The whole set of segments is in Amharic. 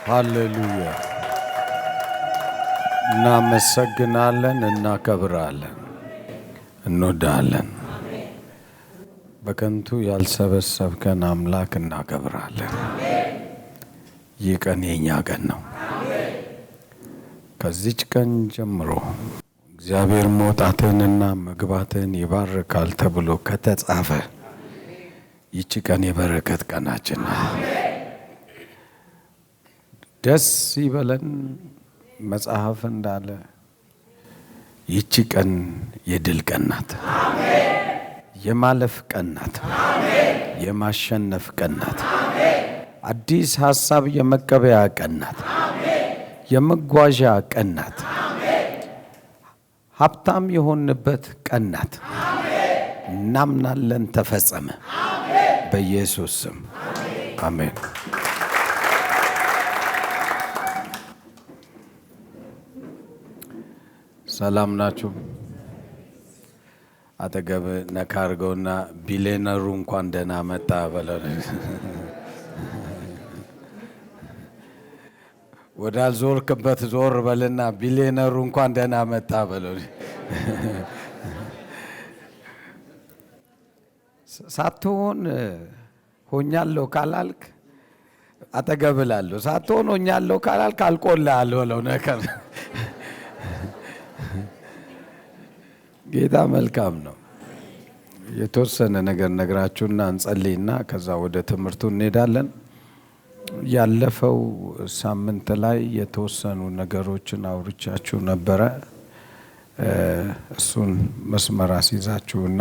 ሃሌሉያ እናመሰግናለን፣ እናከብራለን፣ እንወዳለን። በከንቱ ያልሰበሰብከን አምላክ እናከብራለን። ይህ ቀን የኛ ቀን ነው። ከዚች ቀን ጀምሮ እግዚአብሔር መውጣትንና መግባትን ይባርካል ተብሎ ከተጻፈ ይቺ ቀን የበረከት ቀናችን ነው። ደስ ይበለን። መጽሐፍ እንዳለ ይቺ ቀን የድል ቀን ናት። የማለፍ ቀን ናት። የማሸነፍ ቀን ናት። አዲስ ሐሳብ የመቀበያ ቀን ናት። የመጓዣ ቀን ናት። ሀብታም የሆንበት ቀን ናት። እናምናለን። ተፈጸመ በኢየሱስ ስም አሜን። ሰላም ናችሁ? አጠገብ ነካ አድርገውና ቢሊየነሩ እንኳን ደህና መጣ በለው። ወዳልዞርክበት ዞር በልና ቢሊየነሩ እንኳን ደህና መጣ በለው። ሳትሆን ሆኛለሁ ካላልክ አጠገብ እላለሁ። ሳትሆን ሆኛለሁ ካላልክ አልቆልሃል በለው። ነገር ጌታ መልካም ነው። የተወሰነ ነገር ነግራችሁና እንጸልይና ከዛ ወደ ትምህርቱ እንሄዳለን። ያለፈው ሳምንት ላይ የተወሰኑ ነገሮችን አውርቻችሁ ነበረ። እሱን መስመር አስይዛችሁና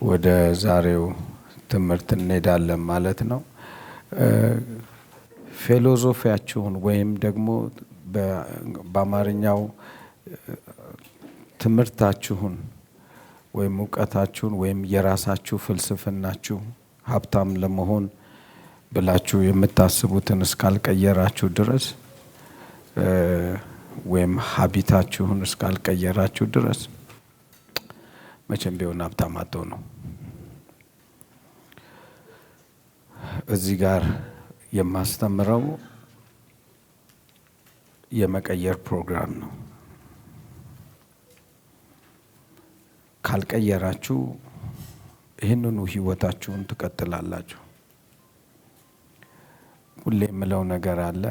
ወደ ዛሬው ትምህርት እንሄዳለን ማለት ነው። ፊሎሶፊያችሁን ወይም ደግሞ በአማርኛው ትምህርታችሁን ወይም እውቀታችሁን ወይም የራሳችሁ ፍልስፍናችሁ ሀብታም ለመሆን ብላችሁ የምታስቡትን እስካልቀየራችሁ ድረስ ወይም ሀቢታችሁን እስካልቀየራችሁ ድረስ መቼም ቢሆን ሀብታም አትሆኑ። እዚህ ጋር የማስተምረው የመቀየር ፕሮግራም ነው። ካልቀየራችሁ ይህንኑ ህይወታችሁን ትቀጥላላችሁ። ሁሌ የምለው ነገር አለ።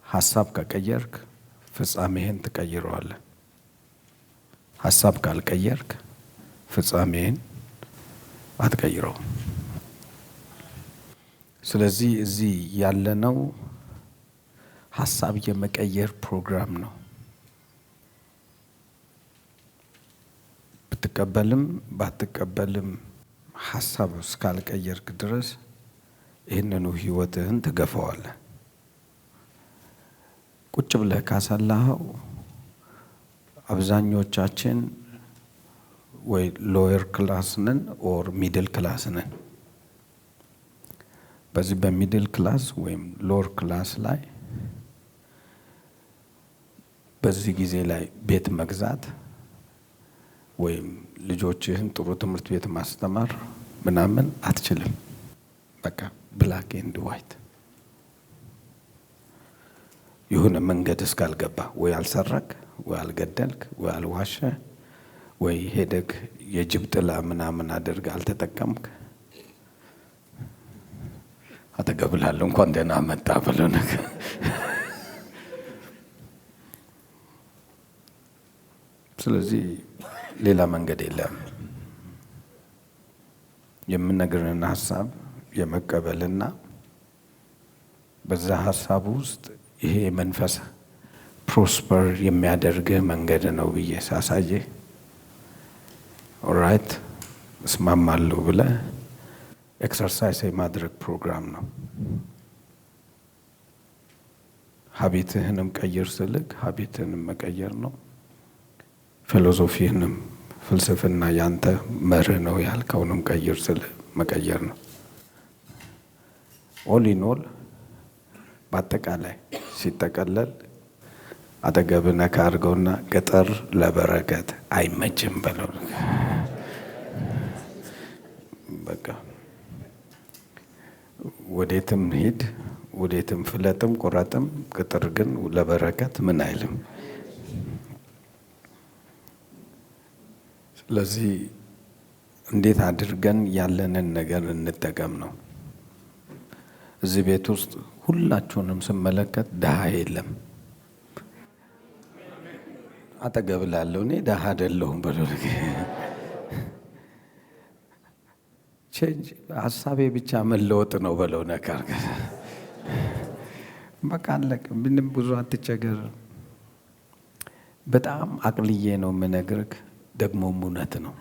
ሀሳብ ከቀየርክ ፍጻሜህን ትቀይረዋለህ። ሀሳብ ካልቀየርክ ፍጻሜህን አትቀይረውም። ስለዚህ እዚህ ያለነው ሀሳብ የመቀየር ፕሮግራም ነው። ብትቀበልም ባትቀበልም ሀሳብ እስካልቀየርክ ድረስ ይህንኑ ህይወትህን ትገፋዋለህ። ቁጭ ብለህ ካሰላኸው አብዛኞቻችን ወይ ሎየር ክላስ ነን ኦር ሚድል ክላስ ነን። በዚህ በሚድል ክላስ ወይም ሎወር ክላስ ላይ በዚህ ጊዜ ላይ ቤት መግዛት ወይም ልጆችህን ጥሩ ትምህርት ቤት ማስተማር ምናምን አትችልም። በቃ ብላክ ኤንድ ዋይት የሆነ መንገድ እስካልገባ ወይ አልሰረክ ወይ አልገደልክ ወይ አልዋሸ ወይ ሄደክ የጅብ ጥላ ምናምን አድርገህ አልተጠቀምክ አተገብላለሁ እንኳን ደህና መጣ ብለው ነገር ስለዚህ ሌላ መንገድ የለም። የምነግርህን ሀሳብ የመቀበልና በዛ ሀሳብ ውስጥ ይሄ መንፈስ ፕሮስፐር የሚያደርግህ መንገድ ነው ብዬ ሳሳየህ ኦልራይት እስማማለሁ ብለህ ኤክሰርሳይዝ የማድረግ ፕሮግራም ነው። ሀቢትህንም ቀይር ስልክ ሀቢትህንም መቀየር ነው። ፊሎሶፊህንም ፍልስፍና ያንተ መርህ ነው ያልከውንም ቀይር ስልህ መቀየር ነው። ኦል ኢን ኦል በአጠቃላይ ሲጠቀለል አጠገብህ ነካ አድርገውና ገጠር ለበረከት አይመችም በለው። በቃ ወዴትም ሂድ ወዴትም ፍለጥም ቁረጥም ቅጥር ግን ለበረከት ምን አይልም። ስለዚህ እንዴት አድርገን ያለንን ነገር እንጠቀም ነው። እዚህ ቤት ውስጥ ሁላችሁንም ስመለከት ድሃ የለም። አጠገብ ላለው እኔ ድሃ አይደለሁም በለው። ሀሳቤ ብቻ መለወጥ ነው በለው። ነካር በቃ አለቅ። ምንም ብዙ አትቸገር። በጣም አቅልዬ ነው የምነግርህ፣ ደግሞም እውነት ነው።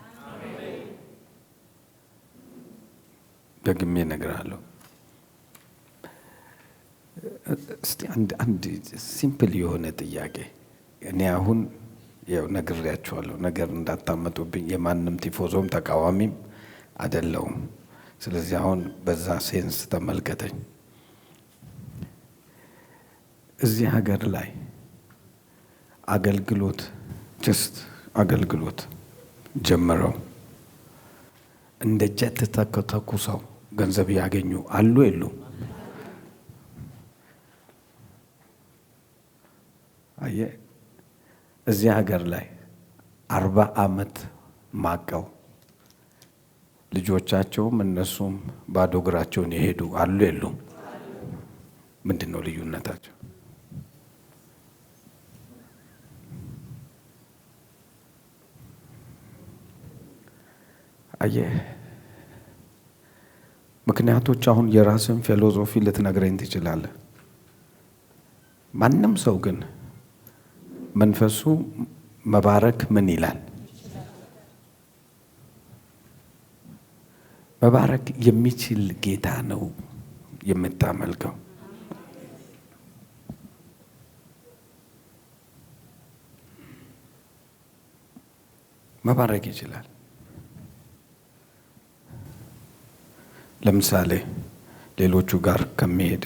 ደግሜ እነግርሃለሁ። እስቲ አንድ ሲምፕል የሆነ ጥያቄ። እኔ አሁን ያው ነግሬያችኋለሁ፣ ነገር እንዳታመጡብኝ። የማንም ቲፎዞም ተቃዋሚም አይደለሁም። ስለዚህ አሁን በዛ ሴንስ ተመልከተኝ። እዚህ ሀገር ላይ አገልግሎት አገልግሎት ጀምረው እንደ ጀት ተኩሰው ገንዘብ ያገኙ አሉ የሉ? አየህ፣ እዚህ ሀገር ላይ 40 ዓመት ማቀው ልጆቻቸውም እነሱም ባዶ እግራቸውን የሄዱ አሉ የሉም? ምንድን ነው ልዩነታቸው? አየህ፣ ምክንያቶች አሁን የራስን ፊሎሶፊ ልትነግረኝ ትችላለህ። ማንም ሰው ግን መንፈሱ መባረክ ምን ይላል? መባረክ የሚችል ጌታ ነው የምታመልከው። መባረክ ይችላል። ለምሳሌ ሌሎቹ ጋር ከመሄድ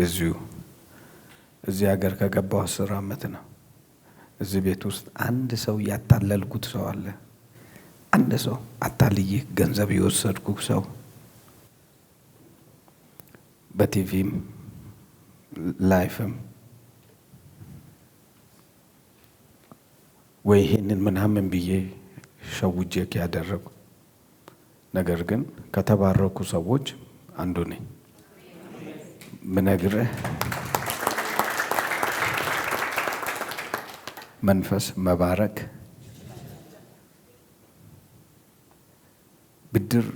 እዚህ ሀገር ከገባው 10 ዓመት ነው። እዚህ ቤት ውስጥ አንድ ሰው ያታለልኩት ሰው አለ? አንድ ሰው አታልዬ ገንዘብ የወሰድኩ ሰው በቲቪም ላይፍም ወይ ይሄንን ምናምን ብዬ ሸውጄክ ያደረጉ፣ ነገር ግን ከተባረኩ ሰዎች አንዱ ነኝ። ምነግርህ መንፈስ መባረክ ብድር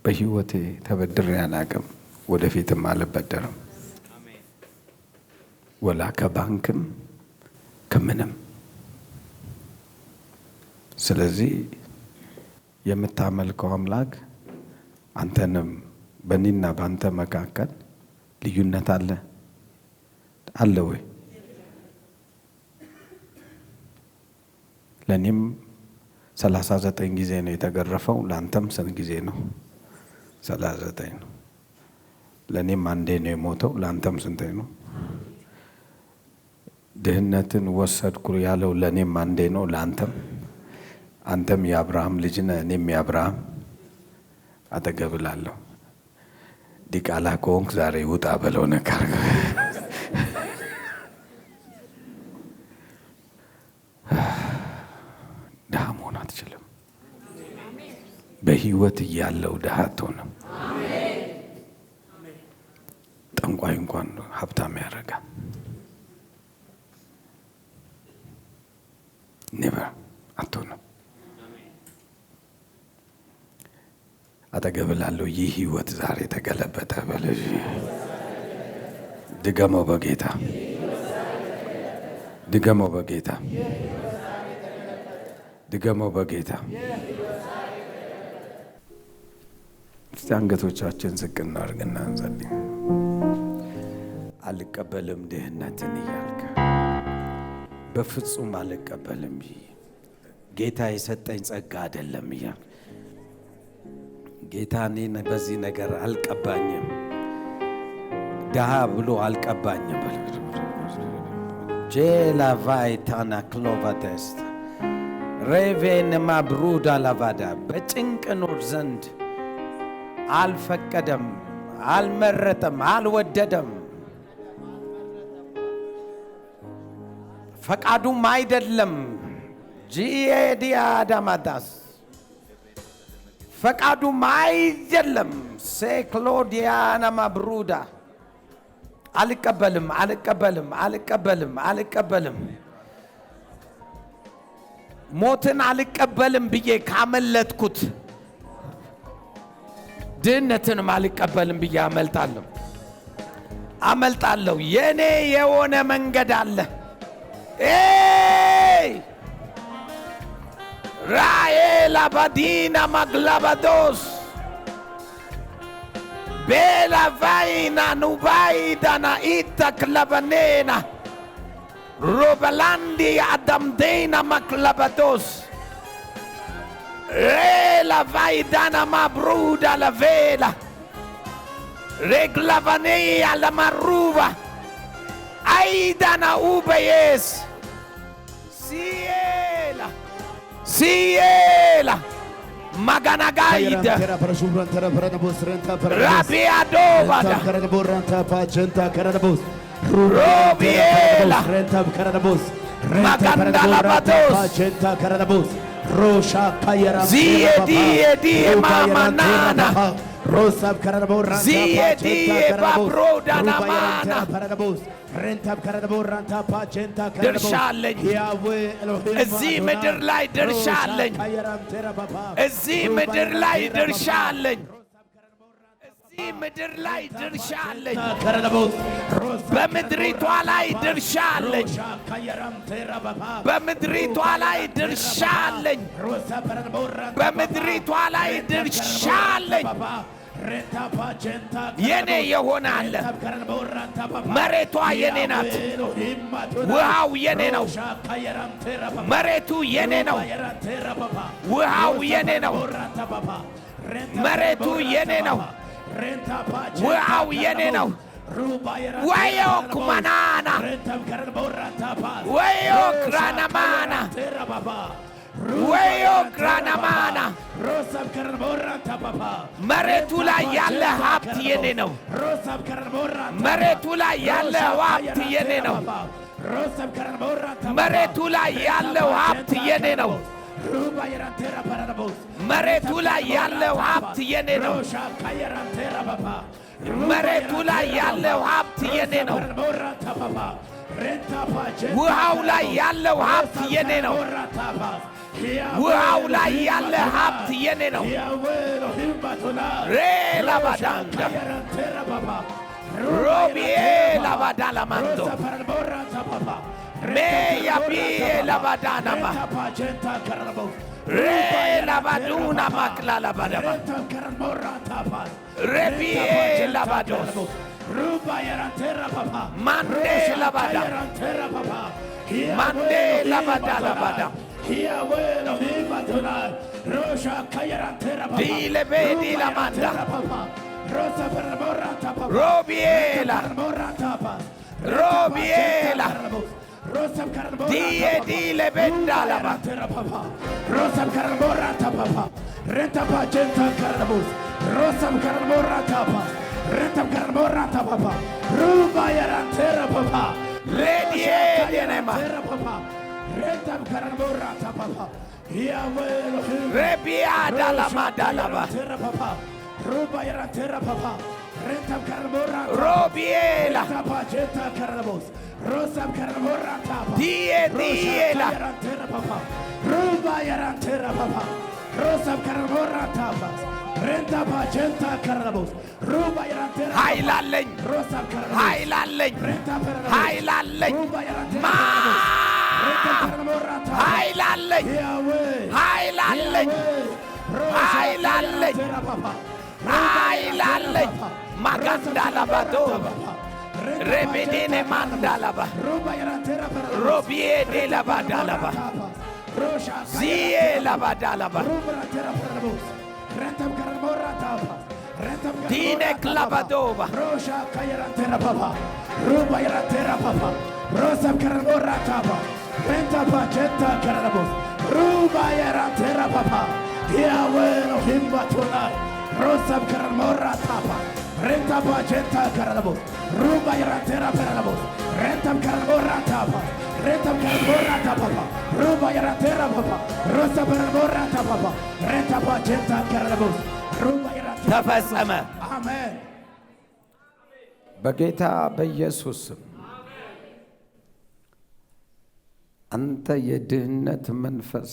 በህይወቴ ተበድሬ አላውቅም፣ ወደፊትም አልበደርም። ወላ ከባንክም ከምንም። ስለዚህ የምታመልከው አምላክ አንተንም በእኔና በአንተ መካከል ልዩነት አለ ወይ? ለእኔም 39 ጊዜ ነው የተገረፈው። ለአንተም ስንት ጊዜ ነው? 39 ነው። ለእኔም አንዴ ነው የሞተው። ለአንተም ስንት ነው? ድህነትን ወሰድኩ ያለው ለእኔም አንዴ ነው። አንተም የአብርሃም ልጅ ነህ፣ እኔም የአብርሃም። አጠገብላለሁ። ዲቃላ ከሆንክ ዛሬ ውጣ በለው። ነካር ድሃ መሆን አትችልም። በህይወት እያለው ድሃ አትሆንም። ጠንቋይ እንኳን ሀብታም ያደርጋል። ኔቨር አትሆንም። አጠገብላለሁ። ይህ ህይወት ዛሬ ተገለበጠ በለሽ። ድገመው በጌታ ድገመው በጌታ ድገመው በጌታ። እስቲ አንገቶቻችን ዝቅ እናድርግና እንጸልይ። አልቀበልም ድህነትን እያልክ በፍጹም አልቀበልም፣ ጌታ የሰጠኝ ጸጋ አይደለም እያልክ ጌታ እኔን በዚህ ነገር አልቀባኝም፣ ድሃ ብሎ አልቀባኝም። ጄላቫይታና ክሎቫቴስት ሬቬን ማብሩዳ ላቫዳ በጭንቅ ኖር ዘንድ አልፈቀደም፣ አልመረጠም፣ አልወደደም። ፈቃዱም አይደለም። ጂዲያዳማዳስ ፈቃዱም አይደለም። ሴክሎዲያና ማብሩዳ አልቀበልም አልቀበልም አልቀበልም አልቀበልም ሞትን አልቀበልም ብዬ ካመለጥኩት ድህነትንም አልቀበልም ብዬ አመልጣለሁ። የኔ የሆነ መንገድ አለ። ራኤላ ባዲና ማግላባዶስ ቤላ ቫይና ኑባይዳና ኢታክላባኔና ሮባላንዲ አዳምዴና ማክላባዶስ ሬላ ቫይዳና ማብሩዳ ላቬላ reglavanea la maruba aidana ubeyes siela maganagaida rabia dobada robiela magandalabados die mamanana Rosab Karadabo Ziedi Babroda Namana Rentab Karadabo Ranta Pachenta Dershalen Ezimedir Lai Dershalen Ezimedir Lai Dershalen Ezimedir Lai Dershalen Bemidritwa Lai Dershalen Bemidritwa Lai Dershalen Bemidritwa Lai Dershalen የኔ ይሆናል። መሬቷ የኔ ናት። ውሃው የኔ ነው። መሬቱ የኔ ነው። ውሃው የኔ ነው። መሬቱ የኔ ነው። ውሃው የኔ ነው። ወዮ ኩማናና ወዮ ክራናማና ወዮ ክራናማና መሬቱ ላይ ያለ ሀብት የኔ ነው። መሬቱ ላይ ያለ ሀብት የኔ ነው። መሬቱ ላይ ያለው ሀብት የኔ ነው። መሬቱ ላይ ያለው ሀብት የኔ ነው። መሬቱ ላይ ያለው ሀብት የኔ ነው። ውሃው ላይ ያለው ሀብት የኔ ነው። ውሃው ላይ ያለ ሀብት የኔ ነው። ሬላባዳንዳ ሮቢዬ ላባዳላማንዶ ሜያቢ ላባዳናማ ሬላባዱና ማክላላባዳባ ረቢዬ ላባዶስ Mandela bada, Mandela bada la bada. Dile bedi la manda. Robiela, Robiela. Dile benda la bada. Rosam Karamora Tapapa, Renta Pagenta Carabus, Rosam Karamora Tapa. Rentam Karamora Papa, Ruba Yarantera Papa, Lady Enema, Rentam Karamora Papa, Rebia Dalamadalaba, Papa, Ruba Yarantera Papa, Rentam Karamora, Robiela, Pagenta Carabos, Rosam Karamora Tapa, Diela, Papa, Ruba Yarantera Papa, Rosam Karamora Tapas. Renta Pagenta Carabos, Ruba Yarantera, Hailaleng, Rosam Carabos, Hailaleng, Renta Perabos, Hailaleng, Ruba Yarantera, Ma, Renta Caramorata, Hailaleng, Yahweh, Hailaleng, Hailaleng, Hailaleng, Magandala Bado, Rebedine Mandalaba, Ruba Yarantera, Robie de la Badalaba, Zie la Badalaba, Ruba Yarantera Perabos. Rentam Karamora Tapa, Rentam Dine Clavadova, Rosha Kayarantera Papa, Ruba Yarantera Papa, Rosam Karamora Tapa, Renta Pagenta Karabos, Ruba Yarantera Papa, Yahweh of him but tonight, Rosam Karamora Tapa, Rentapa Jenta Karabos, Ruba Yaratera Perabos, Rentam Karabora Tapa, Rentam Karabora Tapa, Ruba Yaratera Papa, Rosa Perabora Tapa, Rentapa Jenta Karabos, Ruba Yaratera. ተፈጸመ Amen. በጌታ በኢየሱስ ስም። አንተ የድህነት መንፈስ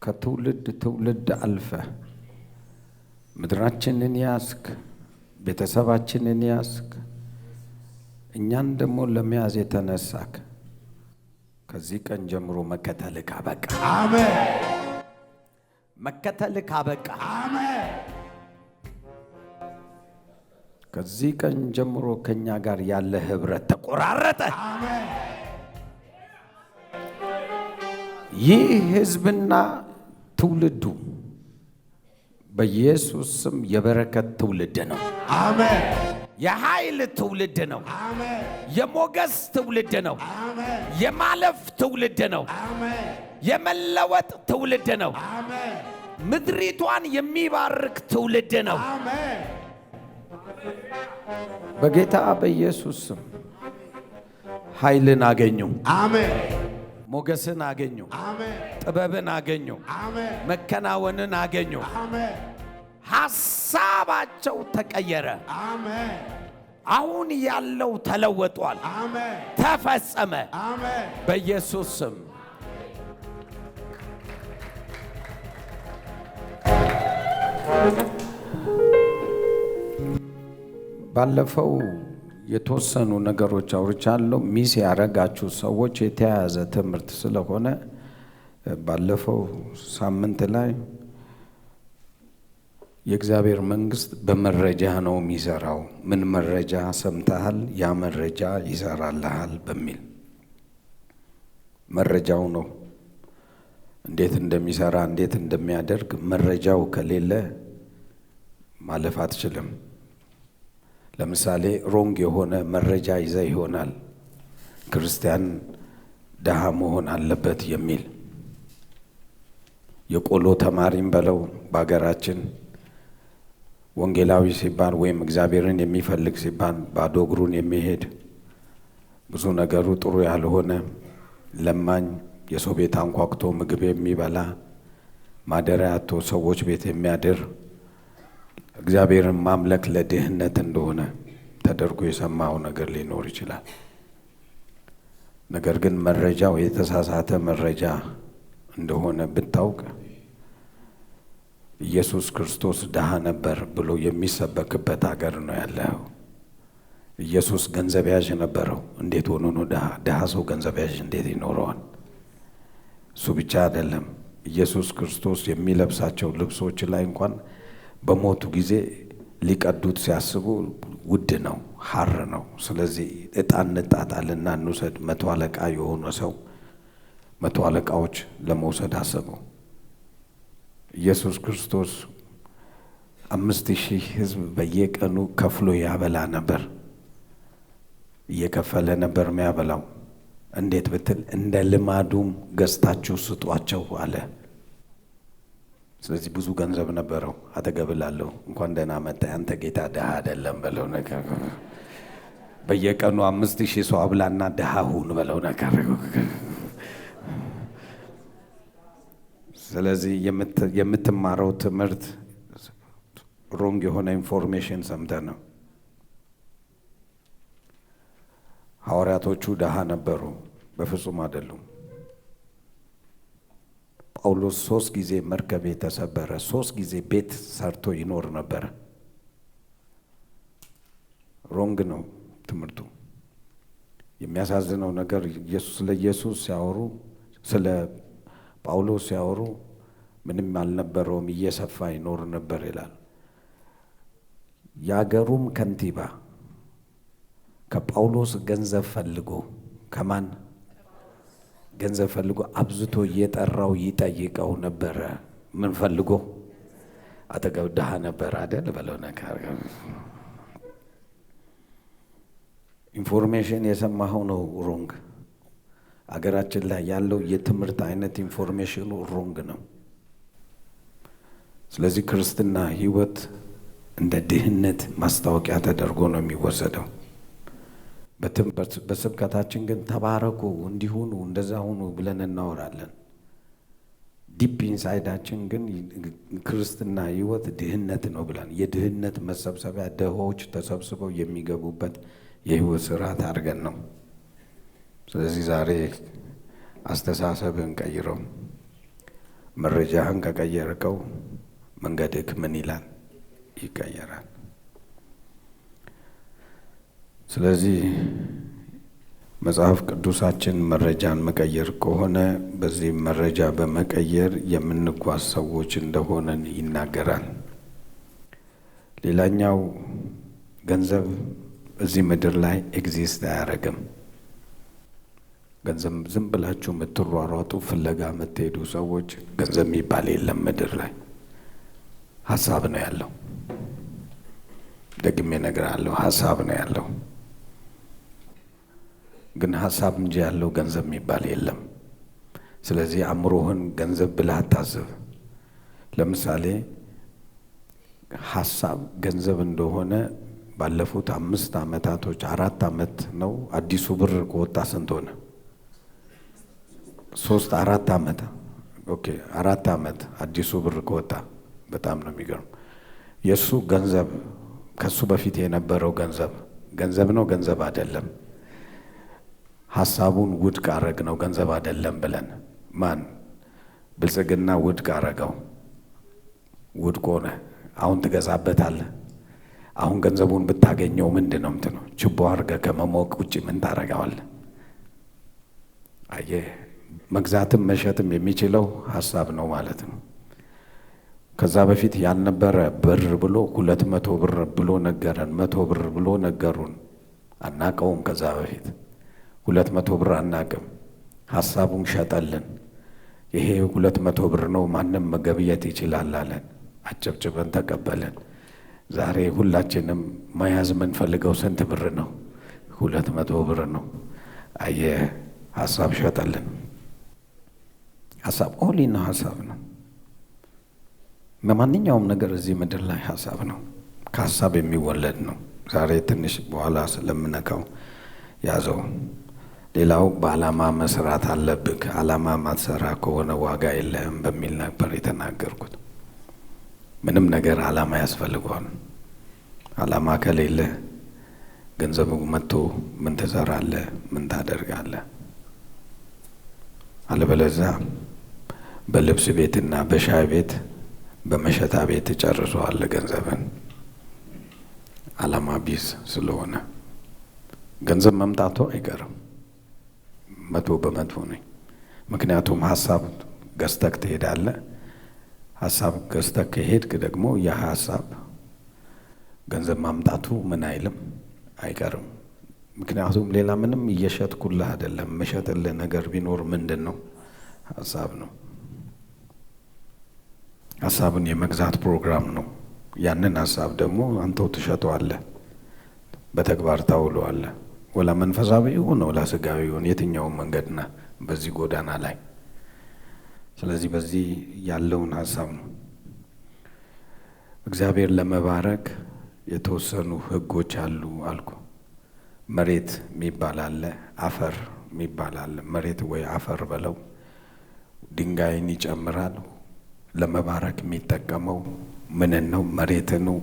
ከትውልድ ትውልድ አልፈ ምድራችንን ያስክ፣ ቤተሰባችንን ያስክ፣ እኛን ደግሞ ለመያዝ የተነሳክ ከዚህ ቀን ጀምሮ መከተልክ አበቃ። አሜን። መከተልክ አበቃ። አሜን። ከዚህ ቀን ጀምሮ ከኛ ጋር ያለ ህብረት ተቆራረጠ። አሜን። ይህ ህዝብና ትውልዱ በኢየሱስ ስም የበረከት ትውልድ ነው። አሜን። የኃይል ትውልድ ነው። አሜን። የሞገስ ትውልድ ነው። አሜን። የማለፍ ትውልድ ነው። አሜን። የመለወጥ ትውልድ ነው። አሜን። ምድሪቷን የሚባርክ ትውልድ ነው። አሜን። በጌታ በኢየሱስ ስም ኃይልን አገኙ። አሜን። ሞገስን አገኙ። አሜን። ጥበብን አገኙ። አሜን። መከናወንን አገኙ። አሜን። ሐሳባቸው ተቀየረ። አሜን። አሁን ያለው ተለወጧል። አሜን። ተፈጸመ አሜን። በኢየሱስ ስም። ባለፈው የተወሰኑ ነገሮች አውርቻለሁ። ሚስ ያረጋችሁ ሰዎች የተያያዘ ትምህርት ስለሆነ ባለፈው ሳምንት ላይ የእግዚአብሔር መንግስት በመረጃ ነው የሚሰራው። ምን መረጃ ሰምተሃል? ያ መረጃ ይሰራልሃል በሚል መረጃው ነው እንዴት እንደሚሰራ እንዴት እንደሚያደርግ። መረጃው ከሌለ ማለፍ አትችልም። ለምሳሌ ሮንግ የሆነ መረጃ ይዘ ይሆናል ክርስቲያን ደሃ መሆን አለበት የሚል የቆሎ ተማሪም በለው በአገራችን ወንጌላዊ ሲባል ወይም እግዚአብሔርን የሚፈልግ ሲባል ባዶ እግሩን የሚሄድ ብዙ ነገሩ ጥሩ ያልሆነ ለማኝ፣ የሰው ቤት አንኳኩቶ ምግብ የሚበላ ማደሪያ አጥቶ ሰዎች ቤት የሚያድር እግዚአብሔርን ማምለክ ለድህነት እንደሆነ ተደርጎ የሰማው ነገር ሊኖር ይችላል። ነገር ግን መረጃው የተሳሳተ መረጃ እንደሆነ ብታውቅ ኢየሱስ ክርስቶስ ድሃ ነበር ብሎ የሚሰበክበት ሀገር ነው ያለው። ኢየሱስ ገንዘብ ያዥ ነበረው። እንዴት ሆኖ ነው ድሃ ሰው ገንዘብ ያዥ እንዴት ይኖረዋል? እሱ ብቻ አይደለም። ኢየሱስ ክርስቶስ የሚለብሳቸው ልብሶች ላይ እንኳን በሞቱ ጊዜ ሊቀዱት ሲያስቡ ውድ ነው፣ ሐር ነው። ስለዚህ ዕጣን እንጣጣልና እንውሰድ። 100 አለቃ የሆነ ሰው 100 አለቃዎች ለመውሰድ አሰቡ። ኢየሱስ ክርስቶስ 5000 ሕዝብ በየቀኑ ከፍሎ ያበላ ነበር። እየከፈለ ነበር የሚያበላው። እንዴት ብትል እንደ ልማዱም ገዝታችሁ ስጧቸው አለ። ስለዚህ ብዙ ገንዘብ ነበረው። አተገብላለሁ እንኳን ደህና መጣ አንተ ጌታ ድሃ አይደለም በለው ነገር። በየቀኑ 5000 ሰው አብላና ድሃ ሁን በለው ነገር። ስለዚህ የምትማረው ትምህርት ሮንግ የሆነ ኢንፎርሜሽን ሰምተህ ነው። ሐዋርያቶቹ ድሃ ነበሩ? በፍጹም አይደሉም። ጳውሎስ 3 ጊዜ መርከብ የተሰበረ 3 ጊዜ ቤት ሰርቶ ይኖር ነበር። ሮንግ ነው ትምህርቱ። የሚያሳዝነው ነገር ስለ ኢየሱስ ሲያወሩ ስለ ጳውሎስ ሲያወሩ ምንም አልነበረውም፣ እየሰፋ ይኖር ነበር ይላል። የአገሩም ከንቲባ ከጳውሎስ ገንዘብ ፈልጎ ከማን ገንዘብ ፈልጎ አብዝቶ እየጠራው ይጠይቀው ነበረ። ምን ፈልጎ? አጠገብ ድሃ ነበር አይደል በለው ነገር። ኢንፎርሜሽን የሰማኸው ነው ሮንግ። አገራችን ላይ ያለው የትምህርት አይነት ኢንፎርሜሽኑ ሮንግ ነው። ስለዚህ ክርስትና ህይወት እንደ ድህነት ማስታወቂያ ተደርጎ ነው የሚወሰደው። በስብከታችን ግን ተባረኩ፣ እንዲሁኑ፣ እንደዛ ሁኑ ብለን እናወራለን። ዲፕ ኢንሳይዳችን ግን ክርስትና ሕይወት ድህነት ነው ብለን የድህነት መሰብሰቢያ ድሆች ተሰብስበው የሚገቡበት የሕይወት ስርዓት አድርገን ነው። ስለዚህ ዛሬ አስተሳሰብህን ቀይረው። መረጃህን ከቀየርከው መንገድህ ምን ይላል? ይቀየራል። ስለዚህ መጽሐፍ ቅዱሳችን መረጃን መቀየር ከሆነ በዚህ መረጃ በመቀየር የምንጓዝ ሰዎች እንደሆነን ይናገራል። ሌላኛው ገንዘብ እዚህ ምድር ላይ ኤግዚስት አያደርግም። ገንዘብ ዝም ብላችሁ የምትሯሯጡ ፍለጋ የምትሄዱ ሰዎች ገንዘብ የሚባል የለም ምድር ላይ። ሀሳብ ነው ያለው። ደግሜ እነግርሃለሁ፣ ሀሳብ ነው ያለው። ግን ሀሳብ እንጂ ያለው ገንዘብ የሚባል የለም። ስለዚህ አእምሮህን ገንዘብ ብለህ አታስብ። ለምሳሌ ሀሳብ ገንዘብ እንደሆነ ባለፉት 5 ዓመታቶች 4 ዓመት ነው አዲሱ ብር ከወጣ ስንት ሆነ? 3-4 ዓመት። ኦኬ 4 ዓመት አዲሱ ብር ከወጣ በጣም ነው የሚገርም። የእሱ ገንዘብ ከሱ በፊት የነበረው ገንዘብ ነው ገንዘብ አይደለም። ሀሳቡን ውድቅ አረግ ነው ገንዘብ አይደለም ብለን ማን ብልጽግና ውድቅ አረገው። ውድቅ ሆነ። አሁን ትገዛበታለህ። አሁን ገንዘቡን ብታገኘው ምንድን ነው የምትለው? ችቦ አድርገህ ከመሞቅ ውጭ ምን ታረጋዋለህ? አየህ፣ መግዛትም መሸጥም የሚችለው ሀሳብ ነው ማለት ነው። ከዛ በፊት ያልነበረ ብር ብሎ 200 ብር ብሎ ነገረን፣ 100 ብር ብሎ ነገሩን። አናቀውም። ከዛ በፊት 200 ብር አናቅም። ሀሳቡን ሸጠልን። ይሄ 200 ብር ነው፣ ማንም መገብየት ይችላል አለን። አጨብጭበን ተቀበለን። ዛሬ ሁላችንም መያዝ የምንፈልገው ስንት ብር ነው? 200 ብር ነው። አየህ፣ ሀሳብ ሸጠልን። ሀሳብ ኦሊና ሀሳብ ነው። በማንኛውም ነገር እዚህ ምድር ላይ ሀሳብ ነው። ከሀሳብ የሚወለድ ነው። ዛሬ ትንሽ በኋላ ስለምነካው ያዘው። ሌላው በዓላማ መስራት አለብህ። ዓላማ ማትሰራ ከሆነ ዋጋ የለህም በሚል ነበር የተናገርኩት። ምንም ነገር ዓላማ ያስፈልገዋል። ዓላማ ከሌለ ገንዘቡ መጥቶ ምን ትሰራለህ? ምን ታደርጋለህ? አለበለዚያ በልብስ ቤትና በሻይ ቤት በመሸታ ቤት ጨርሰዋል ገንዘብን። ዓላማ ቢስ ስለሆነ ገንዘብ መምጣቱ አይቀርም። 100% ነኝ። ምክንያቱም ሀሳብ ገዝተህ ትሄዳለህ። ሀሳብ ገዝተህ ከሄድክ ደግሞ ያ ሀሳብ ገንዘብ ማምጣቱ ምን አይልም አይቀርም። ምክንያቱም ሌላ ምንም እየሸጥኩልህ አይደለም። መሸጥልህ ነገር ቢኖር ምንድን ነው? ሀሳብ ነው። ሀሳብን የመግዛት ፕሮግራም ነው። ያንን ሀሳብ ደግሞ አንተው ትሸጠዋለህ፣ በተግባር ታውለዋለህ። ወላ መንፈሳዊ ይሁን ወላ ስጋዊ ይሁን የትኛውም መንገድና በዚህ ጎዳና ላይ። ስለዚህ በዚህ ያለውን ሀሳብ ነው እግዚአብሔር ለመባረክ የተወሰኑ ህጎች አሉ አልኩ። መሬት የሚባል አለ፣ አፈር የሚባል አለ። መሬት ወይ አፈር በለው ድንጋይን ይጨምራል። ለመባረክ የሚጠቀመው ምንን ነው? መሬትን ነው።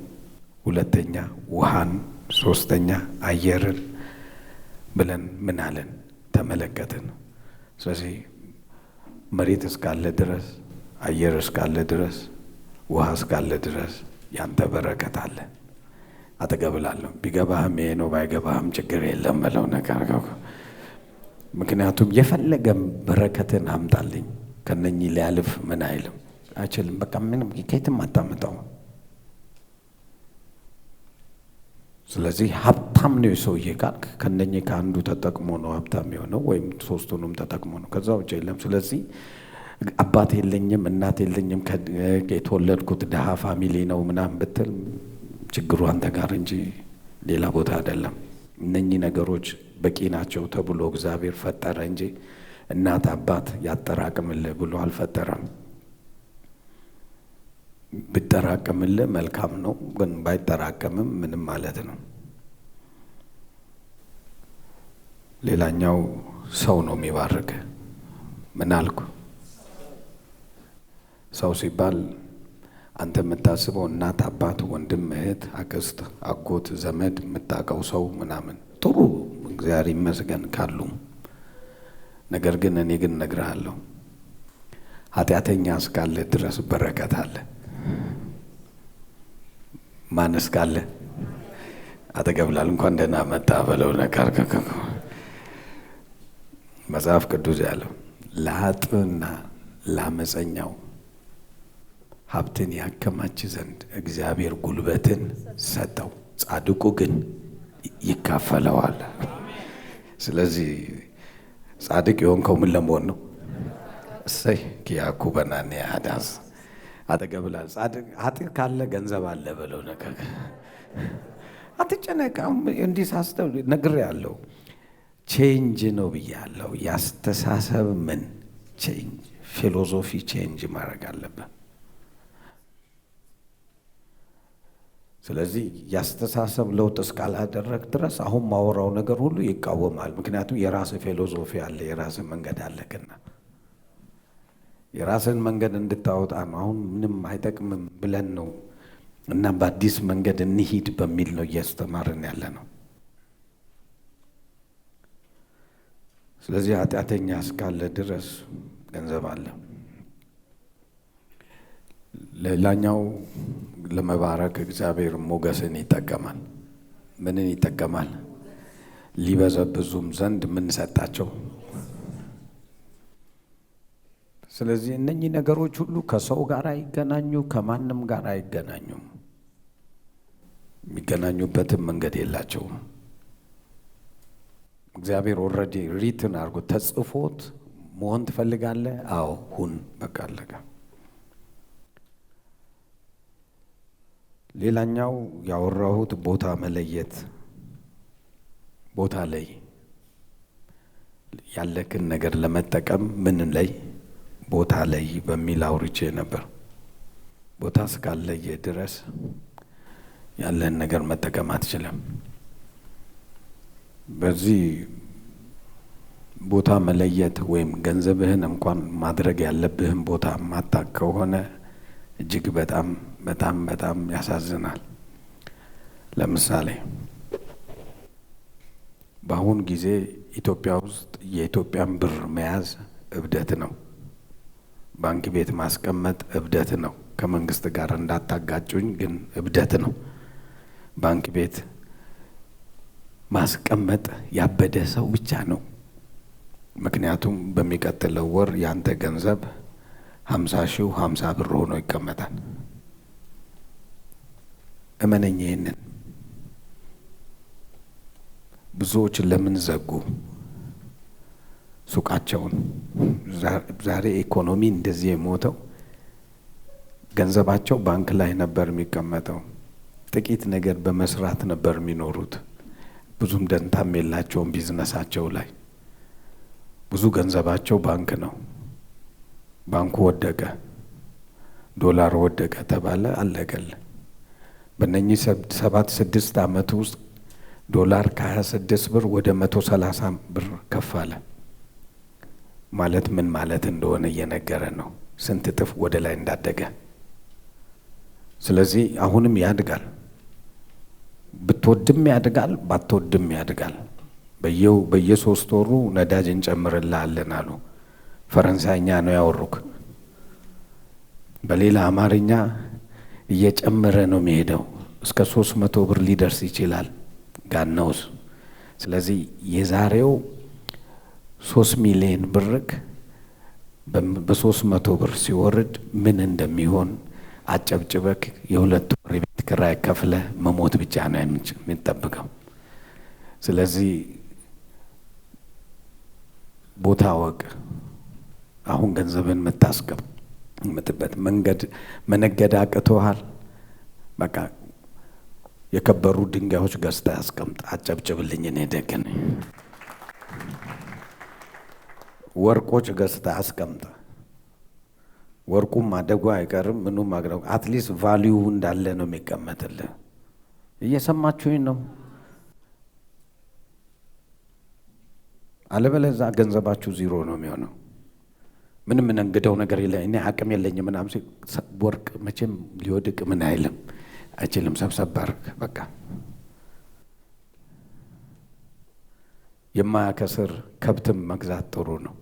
ሁለተኛ ውሃን፣ ሶስተኛ አየርን ብለን ምን አለን? ተመለከትን። ስለዚህ መሬት እስካለ ድረስ፣ አየር እስካለ ድረስ፣ ውሃ እስካለ ድረስ ያንተ በረከት አለ። አጠገብላለሁ። ቢገባህም ይሄ ነው፣ ባይገባህም ችግር የለም በለው ነገር። ምክንያቱም የፈለገም በረከትን አምጣልኝ ከነኚህ ሊያልፍ ምን አይልም አይችልም። በቃ ምንም ከየትም አታመጣው። ስለዚህ ሀብታም ነው የሰውዬ ካልክ ከነኚህ ከአንዱ ተጠቅሞ ነው ሀብታም የሆነው፣ ወይም ሶስቱንም ተጠቅሞ ነው። ከዛ ውጭ የለም። ስለዚህ አባት የለኝም እናት የለኝም የተወለድኩት ድሃ ፋሚሊ ነው ምናምን ብትል ችግሩ አንተ ጋር እንጂ ሌላ ቦታ አይደለም። እነኚህ ነገሮች በቂ ናቸው ተብሎ እግዚአብሔር ፈጠረ እንጂ እናት አባት ያጠራቅምልህ ብሎ አልፈጠረም። ብጠራቀምልህ መልካም ነው፣ ግን ባይጠራቀምም ምንም ማለት ነው። ሌላኛው ሰው ነው የሚባርክ። ምን አልኩ? ሰው ሲባል አንተ የምታስበው እናት፣ አባት፣ ወንድም፣ እህት፣ አክስት፣ አጎት፣ ዘመድ፣ የምታውቀው ሰው ምናምን ጥሩ፣ እግዚአብሔር ይመስገን ካሉ። ነገር ግን እኔ ግን እነግርሃለሁ ኃጢአተኛ እስካለ ድረስ በረከት አለ። ማን እስካለ? አጠገብላል እንኳን ደህና መጣ በለው ነገር መጽሐፍ ቅዱስ ያለው ለኃጥእና ለአመፀኛው ሀብትን ያከማች ዘንድ እግዚአብሔር ጉልበትን ሰጠው፣ ጻድቁ ግን ይካፈለዋል። ስለዚህ ጻድቅ የሆንከው ምን ለመሆን ነው? እሰይ ኪያኩ በናኔ አዳስ አጠገብላል ጻድቅ ኃጥእ ካለ ገንዘብ አለ በለው ነገር አትጨነቃም። እንዲህ ሳስተው ነግሬያለሁ። ቼንጅ ነው ብያለሁ። ያስተሳሰብ ምን ቼንጅ፣ ፊሎሶፊ ቼንጅ ማድረግ አለበት። ስለዚህ ያስተሳሰብ ለውጥ እስካላደረግ ድረስ አሁን ማወራው ነገር ሁሉ ይቃወማል። ምክንያቱም የራስህ ፊሎሶፊ አለ፣ የራስህ መንገድ አለክና የራስህን መንገድ እንድታወጣ ነው። አሁን ምንም አይጠቅምም ብለን ነው እና በአዲስ መንገድ እንሂድ በሚል ነው እያስተማርን ያለ ነው። ስለዚህ ኃጢአተኛ እስካለ ድረስ ገንዘብ አለ። ሌላኛው ለመባረክ እግዚአብሔር ሞገስን ይጠቀማል። ምንን ይጠቀማል? ሊበዘብዙም ዘንድ ምን ሰጣቸው? ስለዚህ እነኚህ ነገሮች ሁሉ ከሰው ጋር አይገናኙ፣ ከማንም ጋር አይገናኙም። የሚገናኙበትም መንገድ የላቸውም። እግዚአብሔር ኦልሬዲ ሪትን አድርጎ ተጽፎት መሆን ትፈልጋለህ? አዎ ሁን፣ በቃ አለቀ። ሌላኛው ያወራሁት ቦታ መለየት። ቦታ ላይ ያለክን ነገር ለመጠቀም ምን ላይ ቦታ ላይ በሚል አውርቼ ነበር። ቦታ እስካለየ ድረስ ያለን ነገር መጠቀም አትችልም። በዚህ ቦታ መለየት ወይም ገንዘብህን እንኳን ማድረግ ያለብህን ቦታ ማታቅ ከሆነ እጅግ በጣም በጣም በጣም ያሳዝናል። ለምሳሌ በአሁን ጊዜ ኢትዮጵያ ውስጥ የኢትዮጵያን ብር መያዝ እብደት ነው። ባንክ ቤት ማስቀመጥ እብደት ነው። ከመንግስት ጋር እንዳታጋጩኝ፣ ግን እብደት ነው። ባንክ ቤት ማስቀመጥ ያበደ ሰው ብቻ ነው። ምክንያቱም በሚቀጥለው ወር ያንተ ገንዘብ 50,000 50 ብር ሆኖ ይቀመጣል። እመነኝ ይሄንን። ብዙዎች ለምን ዘጉ ሱቃቸውን? ዛሬ ኢኮኖሚ እንደዚህ የሞተው ገንዘባቸው ባንክ ላይ ነበር የሚቀመጠው። ጥቂት ነገር በመስራት ነበር የሚኖሩት። ብዙም ደንታም የላቸውም ቢዝነሳቸው ላይ። ብዙ ገንዘባቸው ባንክ ነው። ባንኩ ወደቀ፣ ዶላር ወደቀ ተባለ፣ አለቀል። በእነኚህ 7-6 ዓመት ውስጥ ዶላር ከ26 ብር ወደ 130 ብር ከፍ አለ። ማለት ምን ማለት እንደሆነ እየነገረ ነው፣ ስንት እጥፍ ወደ ላይ እንዳደገ። ስለዚህ አሁንም ያድጋል። ብትወድም ያድጋል፣ ባትወድም ያድጋል። በየ3 ወሩ ነዳጅ እንጨምርልሃለን አሉ። ፈረንሳይኛ ነው ያወሩክ። በሌላ አማርኛ እየጨመረ ነው የሚሄደው። እስከ 300 ብር ሊደርስ ይችላል ጋናውስ። ስለዚህ የዛሬው 3 ሚሊዮን ብርክ በ300 ብር ሲወርድ ምን እንደሚሆን አጨብጭበክ የ2 ወር ቤት ኪራይ ከፍለ መሞት ብቻ ነው የሚጠብቀው። ስለዚህ ቦታ ወቅ። አሁን ገንዘብን የምታስቀምጥበት መንገድ መነገድ አቅቶሃል። በቃ የከበሩ ድንጋዮች ገዝተህ አስቀምጥ። አጨብጭብልኝ፣ እኔ ደግ ነኝ። ወርቆች ገዝተህ አስቀምጥ። ወርቁም ማደጉ አይቀርም፣ ምኑም ማግረው አትሊስት ቫልዩ እንዳለ ነው የሚቀመጥልህ። እየሰማችሁኝ ነው? አለበለዚያ ገንዘባችሁ ዜሮ ነው የሚሆነው። ምንም እንግደው ነገር የለ። እኔ አቅም የለኝም ምናምን ሲል ወርቅ መቼም ሊወድቅ ምን አይልም አይችልም። ሰብሰብ አድርግ በቃ። የማያከስር ከብትም መግዛት ጥሩ ነው።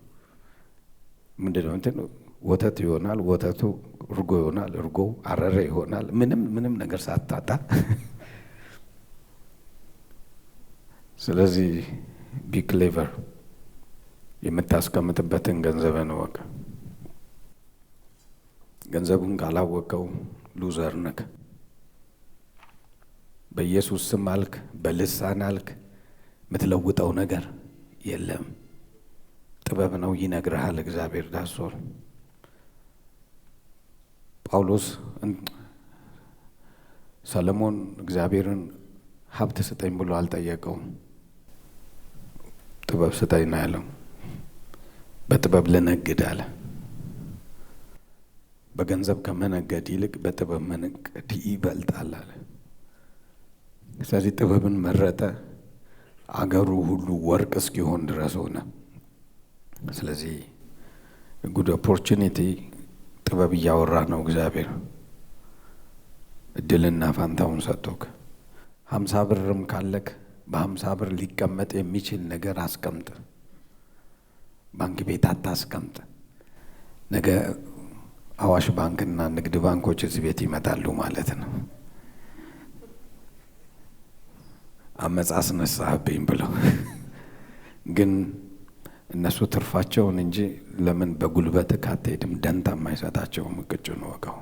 ምንድነው እንትን ወተት ይሆናል፣ ወተቱ እርጎ ይሆናል፣ እርጎ አረረ ይሆናል። ምንም ነገር ሳታጣ ስለዚህ ቢ ክሌቨር። የምታስቀምጥበትን ገንዘብን እወቅ። ገንዘቡን ካላወቀው ሉዘር ነክ። በኢየሱስ ስም አልክ፣ በልሳን አልክ፣ የምትለውጠው ነገር የለም። ጥበብ ነው ይነግርሃል እግዚአብሔር ዳሶል። ጳውሎስ ሰለሞን እግዚአብሔርን ሀብት ስጠኝ ብሎ አልጠየቀውም። ጥበብ ስጠኝ ነው ያለው። በጥበብ ልነግድ አለ። በገንዘብ ከመነገድ ይልቅ በጥበብ መነገድ ይበልጣል አለ። ስለዚህ ጥበብን መረጠ። አገሩ ሁሉ ወርቅ እስኪሆን ድረስ ሆነ። ስለዚህ ጉድ ኦፖርቹኒቲ ጥበብ እያወራ ነው እግዚአብሔር። እድልና ፋንታውን ሰጥቶክ 50 ብርም ካለክ በ50 ብር ሊቀመጥ የሚችል ነገር አስቀምጥ። ባንክ ቤት አታስቀምጥ። ነገ አዋሽ ባንክና ንግድ ባንኮች እዚህ ቤት ይመጣሉ ማለት ነው። አመጽ አስነሳህብኝ ብለው ግን እነሱ ትርፋቸውን እንጂ ለምን በጉልበት ካትሄድም ደንታ የማይሰጣቸውም። እቅጩ ነው ወቀው።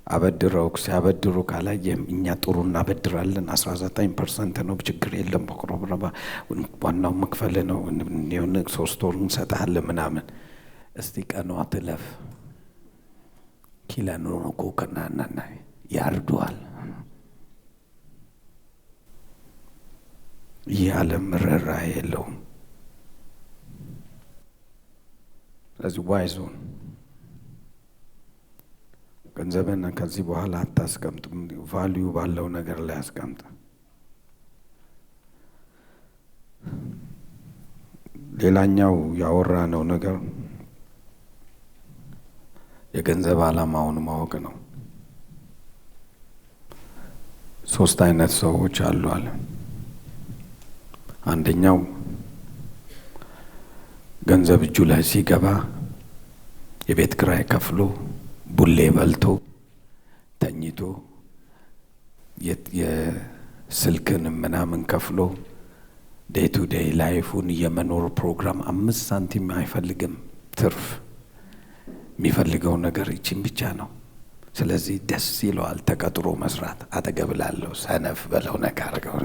አበድረው ሲያበድሩ ካላየም እኛ ጥሩ እናበድራለን 19% ነው፣ ችግር የለም በቆሮብረባ ዋናው መክፈል ነው፣ የሆነ 3 ወር እንሰጥሃለን ምናምን። እስቲ ቀኗ ትለፍ። ኪላኑ ነው ኮከናና ያርዱዋል። ይህ ዓለም ርኅራኄ የለውም። ስለዚህ ዋይዙን ገንዘብን ከዚህ በኋላ አታስቀምጥ። ቫልዩ ባለው ነገር ላይ አስቀምጥ። ሌላኛው ያወራ ነው ነገር የገንዘብ ዓላማውን ማወቅ ነው። 3 አይነት ሰዎች አሉ አለ። አንደኛው ገንዘብ እጁ ላይ ሲገባ የቤት ኪራይ ከፍሎ ቡሌ በልቶ ተኝቶ የስልክን ምናምን ከፍሎ ዴይ ቱ ዴይ ላይፉን የመኖር ፕሮግራም 5 ሳንቲም አይፈልግም ትርፍ። የሚፈልገው ነገር ይችን ብቻ ነው። ስለዚህ ደስ ይለዋል ተቀጥሮ መስራት። አጠገብ ላለው ሰነፍ በለው ነካ አድርገው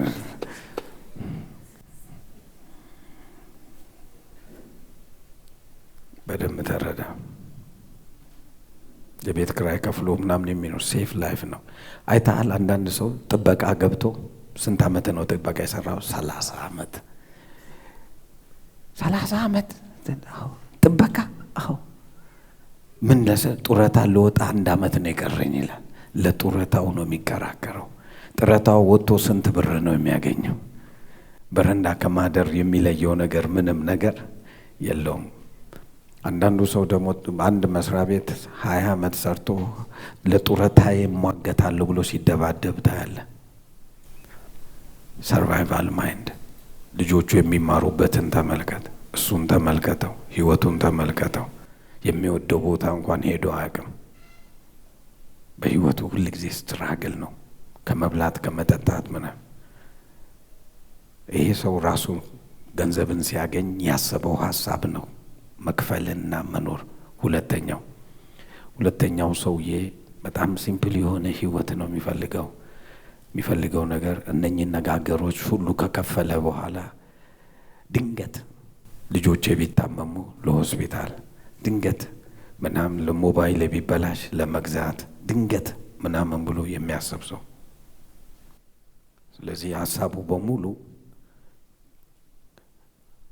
በደንብ ተረዳ። የቤት ኪራይ ከፍሎ ምናምን የሚኖር ሴፍ ላይፍ ነው። አይተሃል? አንዳንድ ሰው ጥበቃ ገብቶ ስንት ዓመት ነው ጥበቃ የሰራው? 30 ዓመት 30 ዓመት ጥበቃ። አዎ ምን ጡረታ ልወጣ 1 ዓመት ነው የቀረኝ ይላል። ለጡረታው ነው የሚከራከረው። ጡረታው ወጥቶ ስንት ብር ነው የሚያገኘው? በረንዳ ከማደር የሚለየው ነገር ምንም ነገር የለውም። አንዳንዱ ሰው ደግሞ አንድ መስሪያ ቤት 20 ዓመት ሰርቶ ለጡረታ ይሟገታል ብሎ ሲደባደብ ታያለ። ሰርቫይቫል ማይንድ። ልጆቹ የሚማሩበትን ተመልከት፣ እሱን ተመልከተው፣ ህይወቱን ተመልከተው። የሚወደው ቦታ እንኳን ሄዶ አያውቅም። በህይወቱ ሁሉ ጊዜ ስትራግል ነው፣ ከመብላት ከመጠጣት ምናምን። ይሄ ሰው ራሱ ገንዘብን ሲያገኝ ያሰበው ሀሳብ ነው መክፈልና መኖር። ሁለተኛው ሰውዬ በጣም ሲምፕል የሆነ ህይወት ነው የሚፈልገው ነገር እነኚህ ነጋገሮች ሁሉ ከከፈለ በኋላ ድንገት ልጆቼ ቢታመሙ ለሆስፒታል፣ ድንገት ምናምን ለሞባይል ቢበላሽ ለመግዛት ድንገት ምናምን ብሎ የሚያስብ ሰው። ስለዚህ ሀሳቡ በሙሉ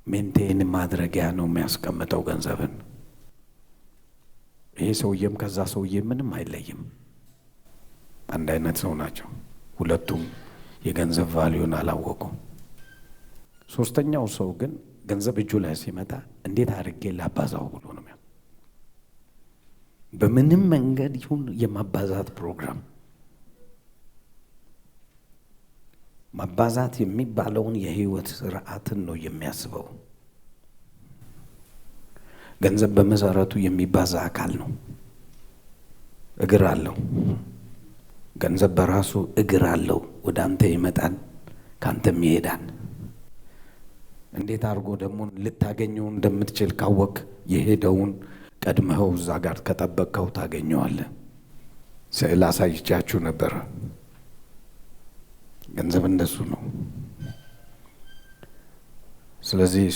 ሜንቴን ማድረጊያ ነው የሚያስቀምጠው ገንዘብን። ይሄ ሰውዬም ከዛ ሰውዬ ምንም አይለይም። አንድ አይነት ሰው ናቸው። ሁለቱም የገንዘብ ቫልዩን አላወቁም። ሶስተኛው ሰው ግን ገንዘብ እጁ ላይ ሲመጣ እንዴት አድርጌ ላባዛው ብሎ ነው። በምንም መንገድ ይሁን የማባዛት ፕሮግራም፣ ማባዛት የሚባለውን የህይወት ስርዓትን ነው የሚያስበው። ገንዘብ በመሰረቱ የሚባዛ አካል ነው። እግር አለው። ገንዘብ በራሱ እግር አለው። ወደ አንተ ይመጣል፣ ካንተም ይሄዳል። እንዴት አድርጎ ደግሞ ልታገኘው እንደምትችል ካወቅ የሄደውን ቀድመኸው እዛ ጋር ከጠበቅከው ታገኘዋለህ። ስዕል አሳይቻችሁ ነበር። ገንዘብ እንደሱ ነው። ስለዚህ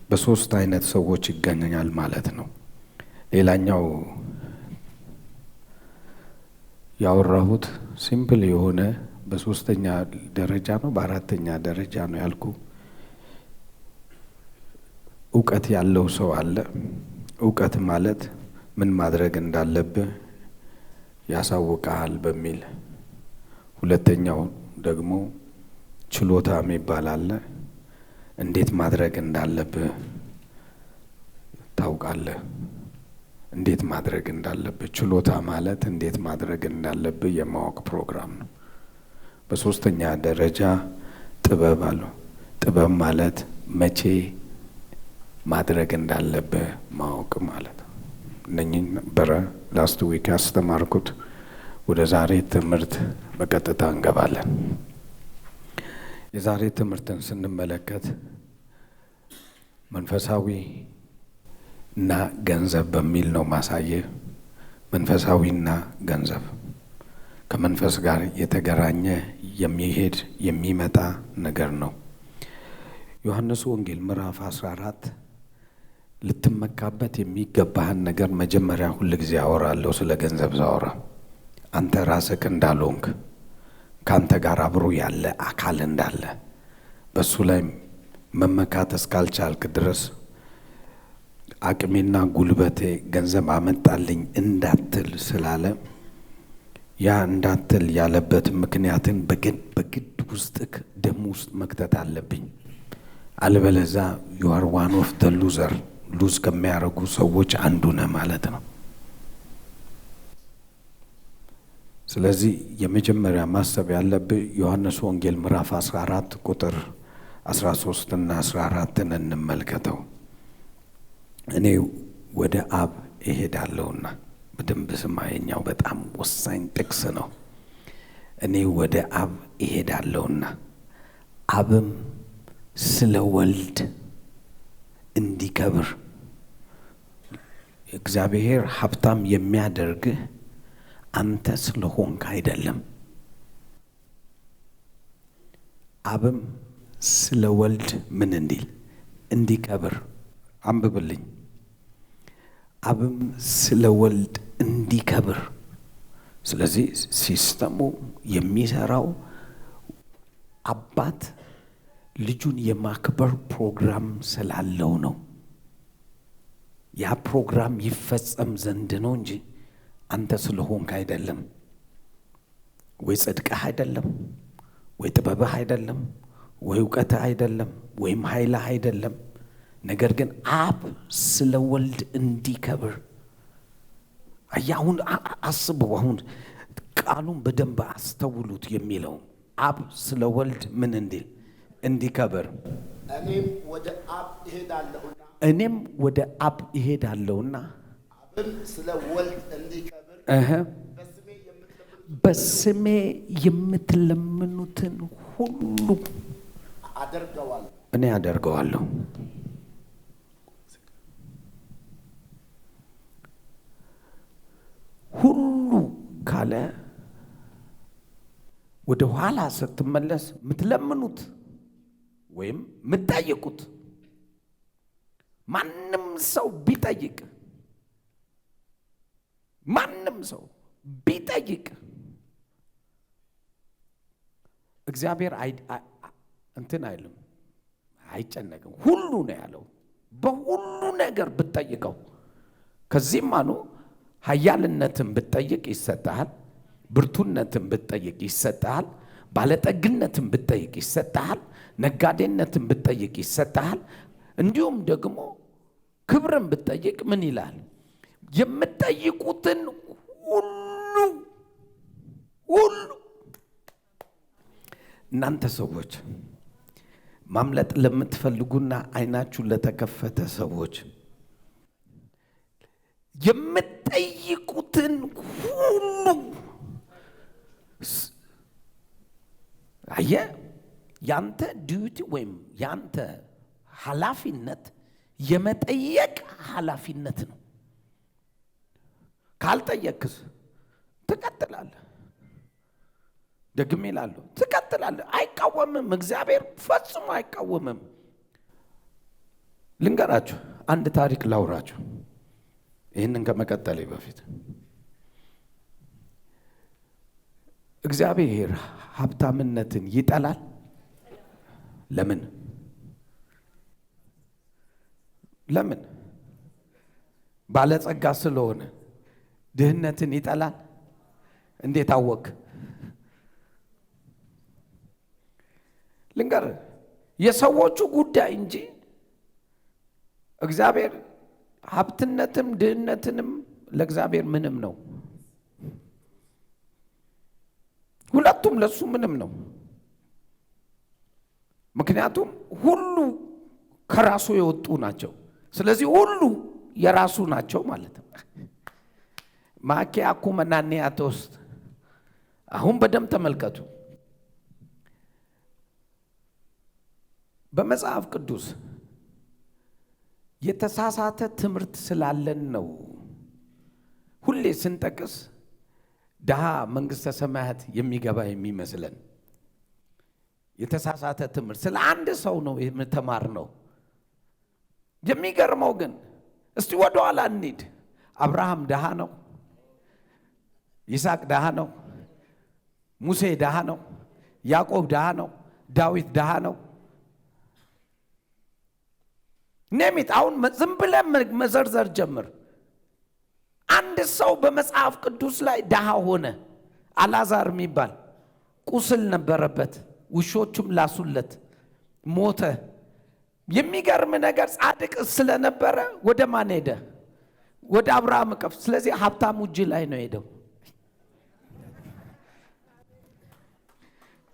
በሶስት አይነት ሰዎች ይገኛል ማለት ነው። ሌላኛው ያወራሁት ሲምፕል የሆነ በሶስተኛ ደረጃ ነው፣ በአራተኛ ደረጃ ነው ያልኩ። እውቀት ያለው ሰው አለ። እውቀት ማለት ምን ማድረግ እንዳለብህ ያሳውቃል በሚል። ሁለተኛው ደግሞ ችሎታ የሚባል አለ። እንዴት ማድረግ እንዳለብህ ታውቃለህ። እንዴት ማድረግ እንዳለብህ። ችሎታ ማለት እንዴት ማድረግ እንዳለብህ የማወቅ ፕሮግራም ነው። በሶስተኛ ደረጃ ጥበብ አለው። ጥበብ ማለት መቼ ማድረግ እንዳለብህ ማወቅ ማለት ነው። እነኚህ ነበረ ላስት ዊክ ያስተማርኩት። ወደ ዛሬ ትምህርት በቀጥታ እንገባለን። የዛሬ ትምህርትን ስንመለከት መንፈሳዊ እና ገንዘብ በሚል ነው ማሳየ። መንፈሳዊና ገንዘብ ከመንፈስ ጋር የተገናኘ የሚሄድ የሚመጣ ነገር ነው። ዮሐንስ ወንጌል ምዕራፍ 14 ልትመካበት የሚገባህን ነገር መጀመሪያ ሁል ጊዜ አወራለሁ። ስለ ገንዘብ ዛወራ አንተ ራስህ እንዳልሆንክ ካንተ ጋር አብሮ ያለ አካል እንዳለ በሱ ላይ መመካት እስካልቻልክ ድረስ አቅሜና ጉልበቴ ገንዘብ አመጣልኝ እንዳትል ስላለ ያ እንዳትል ያለበት ምክንያትን በግድ ውስጥ ደም ውስጥ መክተት አለብኝ። አልበለዛ you are one of the ሉዝ ከሚያደርጉ ሰዎች አንዱ ነህ ማለት ነው። ስለዚህ የመጀመሪያ ማሰብ ያለብህ ዮሐንስ ወንጌል ምዕራፍ 14 ቁጥር 13 እና 14ን እንመልከተው። እኔ ወደ አብ እሄዳለሁና፣ በደንብ ስማየኛው በጣም ወሳኝ ጥቅስ ነው። እኔ ወደ አብ እሄዳለሁና አብም ስለ ወልድ እንዲከብር። እግዚአብሔር ሀብታም የሚያደርግህ አንተ ስለሆንክ አይደለም። አብም ስለ ወልድ ምን እንዲል እንዲከብር። አንብብልኝ። አብም ስለ ወልድ እንዲከብር። ስለዚህ ሲስተሙ የሚሰራው አባት ልጁን የማክበር ፕሮግራም ስላለው ነው። ያ ፕሮግራም ይፈጸም ዘንድ ነው እንጂ አንተ ስለሆንክ አይደለም። ወይ ጽድቅህ አይደለም፣ ወይ ጥበብህ አይደለም፣ ወይ እውቀትህ አይደለም፣ ወይም ኃይልህ አይደለም። ነገር ግን አብ ስለ ወልድ እንዲከብር። አሁን አስቡ። አሁን ቃሉን በደንብ አስተውሉት የሚለው አብ ስለ ወልድ ምን እንዲል እንዲከብር። እኔም ወደ አብ እሄዳለሁና አብም ስለ ወልድ እንዲከብር በስሜ የምትለምኑትን ሁሉ እኔ አደርገዋለሁ። ሁሉ ካለ ወደ ኋላ ስትመለስ የምትለምኑት ወይም የምትጠይቁት ማንም ሰው ቢጠይቅ እግዚአብሔር እንትን አይልም፣ አይጨነቅም። ሁሉ ነው ያለው። በሁሉ ነገር ብትጠይቀው ከዚህም አኑ ኃያልነትን ብትጠይቅ ይሰጣል፣ ብርቱነትን ብትጠይቅ ይሰጣል፣ ባለጠግነትን ብትጠይቅ ይሰጣል፣ ነጋዴነትን ብትጠይቅ ይሰጣል። እንዲሁም ደግሞ ክብርን ብትጠይቅ ምን ይላል? የምትጠይቁትን ሁሉ እናንተ ሰዎች ማምለጥ ለምትፈልጉና አይናችሁ ለተከፈተ ሰዎች የምትጠይቁትን ሁሉ አየህ፣ ያንተ ዲዩቲ ወይም ያንተ ኃላፊነት የመጠየቅ ኃላፊነት ነው። ካልጠየቅስ ትቀጥላለህ። ደግሜ እላለሁ ትቀጥላለህ። አይቃወምም። እግዚአብሔር ፈጽሞ አይቃወምም። ልንገራችሁ አንድ ታሪክ ላውራችሁ ይህንን ከመቀጠሌ በፊት። እግዚአብሔር ሀብታምነትን ይጠላል። ለምን? ባለጸጋ ስለሆነ ድህነትን ይጠላል? እንዴት አወቅ? ልንገር፣ የሰዎቹ ጉዳይ እንጂ እግዚአብሔር ሀብትነትም ድህነትንም ለእግዚአብሔር ምንም ነው። ሁለቱም ለሱ ምንም ነው። ምክንያቱም ሁሉ ከራሱ የወጡ ናቸው። ስለዚህ ሁሉ የራሱ ናቸው ማለት ነው። ማኪያኩ መናንያት ውስጥ አሁን በደም ተመልከቱ። በመጽሐፍ ቅዱስ የተሳሳተ ትምህርት ስላለን ነው ሁሌ ስንጠቅስ ድሃ መንግሥተ ሰማያት የሚገባ የሚመስለን። የተሳሳተ ትምህርት ስለ አንድ ሰው ነው የተማርነው። የሚገርመው ግን እስቲ ወደ ኋላ እንሂድ። አብርሃም ድሃ ነው፣ ይስሐቅ ድሃ ነው፣ ሙሴ ድሃ ነው፣ ያዕቆብ ድሃ ነው፣ ዳዊት ድሃ ነው። ነሚት አሁን ዝም ብለን መዘርዘር ጀምር። አንድ ሰው በመጽሐፍ ቅዱስ ላይ ድሃ ሆነ። አልዓዛር የሚባል ቁስል ነበረበት፣ ውሾቹም ላሱለት፣ ሞተ። የሚገርም ነገር ጻድቅ ስለነበረ ወደ ማን ሄደ? ወደ አብርሃም እቅፍ። ስለዚህ ሀብታሙ እጅ ላይ ነው ሄደው።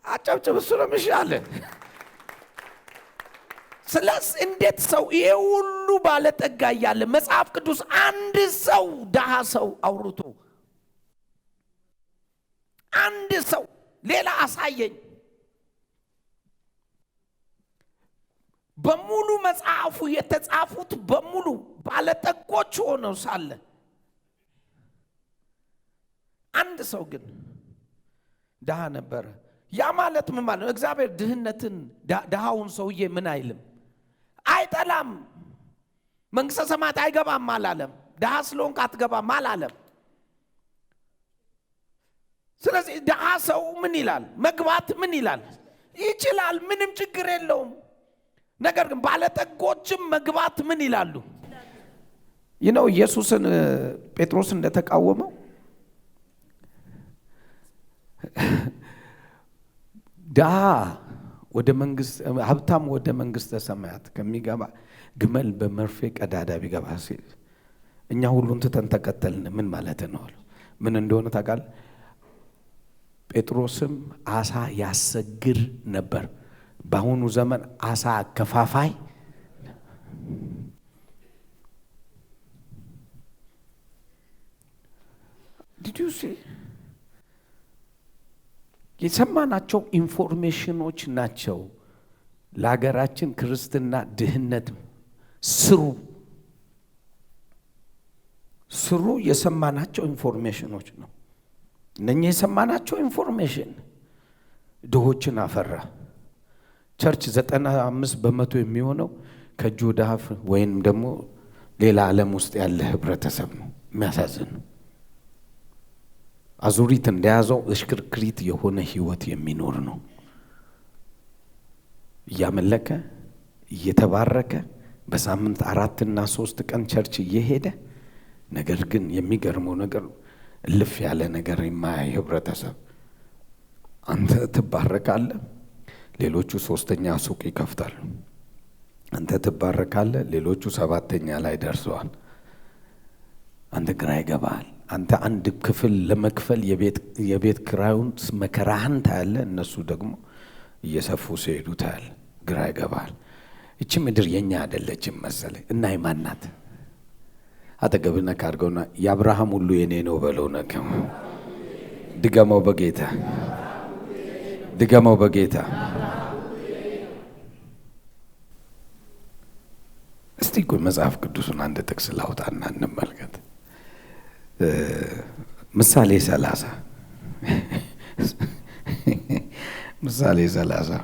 አጨብጭብ። እሱ ነው የሚሻል። ስለዚህ እንዴት ሰው ይሄ ሁሉ ባለጠጋ እያለ መጽሐፍ ቅዱስ አንድ ሰው ድሃ ሰው አውርቶ አንድ ሰው ሌላ አሳየኝ። በሙሉ መጽሐፉ የተጻፉት በሙሉ ባለጠጎች ሆነው ሳለ አንድ ሰው ግን ድሃ ነበረ። ያ ማለት ምን ማለት ነው? እግዚአብሔር ድህነትን ድሃውን ሰውዬ ምን አይልም፣ አይጠላም። መንግሥተ ሰማያት አይገባም አላለም። ድሃ ስለሆንክ አትገባም አላለም። ስለዚህ ድሃ ሰው ምን ይላል? መግባት ምን ይላል? ይችላል፣ ምንም ችግር የለውም። ነገር ግን ባለጠጎችም መግባት ምን ይላሉ? ይነው ኢየሱስን ጴጥሮስ እንደተቃወመው ድሃ ወደ መንግስት ሀብታም ወደ መንግስተ ሰማያት ከሚገባ ግመል በመርፌ ቀዳዳ ቢገባ ሲል እኛ ሁሉን ትተን ተከተልን። ምን ማለት ነው? ምን እንደሆነ ታውቃለህ? ጴጥሮስም አሳ ያሰግር ነበር። በአሁኑ ዘመን አሳ አከፋፋይ ዲዱሲ የሰማናቸው ኢንፎርሜሽኖች ናቸው ለሀገራችን ክርስትና ድህነት ስሩ የሰማናቸው ኢንፎርሜሽኖች ነው። እነኚህ የሰማናቸው ኢንፎርሜሽን ድሆችን አፈራ። ቸርች 95% የሚሆነው ከእጁ ወደ አፍ ወይም ደግሞ ሌላ ዓለም ውስጥ ያለ ህብረተሰብ ነው። የሚያሳዝን ነው። አዙሪት እንደያዘው እሽክርክሪት የሆነ ህይወት የሚኖር ነው። እያመለከ እየተባረከ በሳምንት 4 እና 3 ቀን ቸርች እየሄደ ነገር ግን የሚገርመው ነገር እልፍ ያለ ነገር የማያይ ህብረተሰብ አንተ ትባረካለህ፣ ሌሎቹ 3ኛ ሱቅ ይከፍታሉ። አንተ ትባረካለህ፣ ሌሎቹ 7ኛ ላይ ደርሰዋል። አንተ ግራ ይገባል። አንተ አንድ ክፍል ለመክፈል የቤት ኪራዩን መከራህን ታያለህ፣ እነሱ ደግሞ እየሰፉ ሲሄዱ ታያለህ። ግራ ይገባል። እቺ ምድር የኛ አይደለችም መሰለኝ እና የማናት? አጠገብና ካርገውና የአብርሃም ሁሉ የኔ ነው በለው። ነከም ድገመው በጌታ ድገመው በጌታ። እስቲ ቆይ መጽሐፍ ቅዱስን አንድ ጥቅስ ላውጣና እንመልከት። ምሳሌ 30 ምሳሌ 30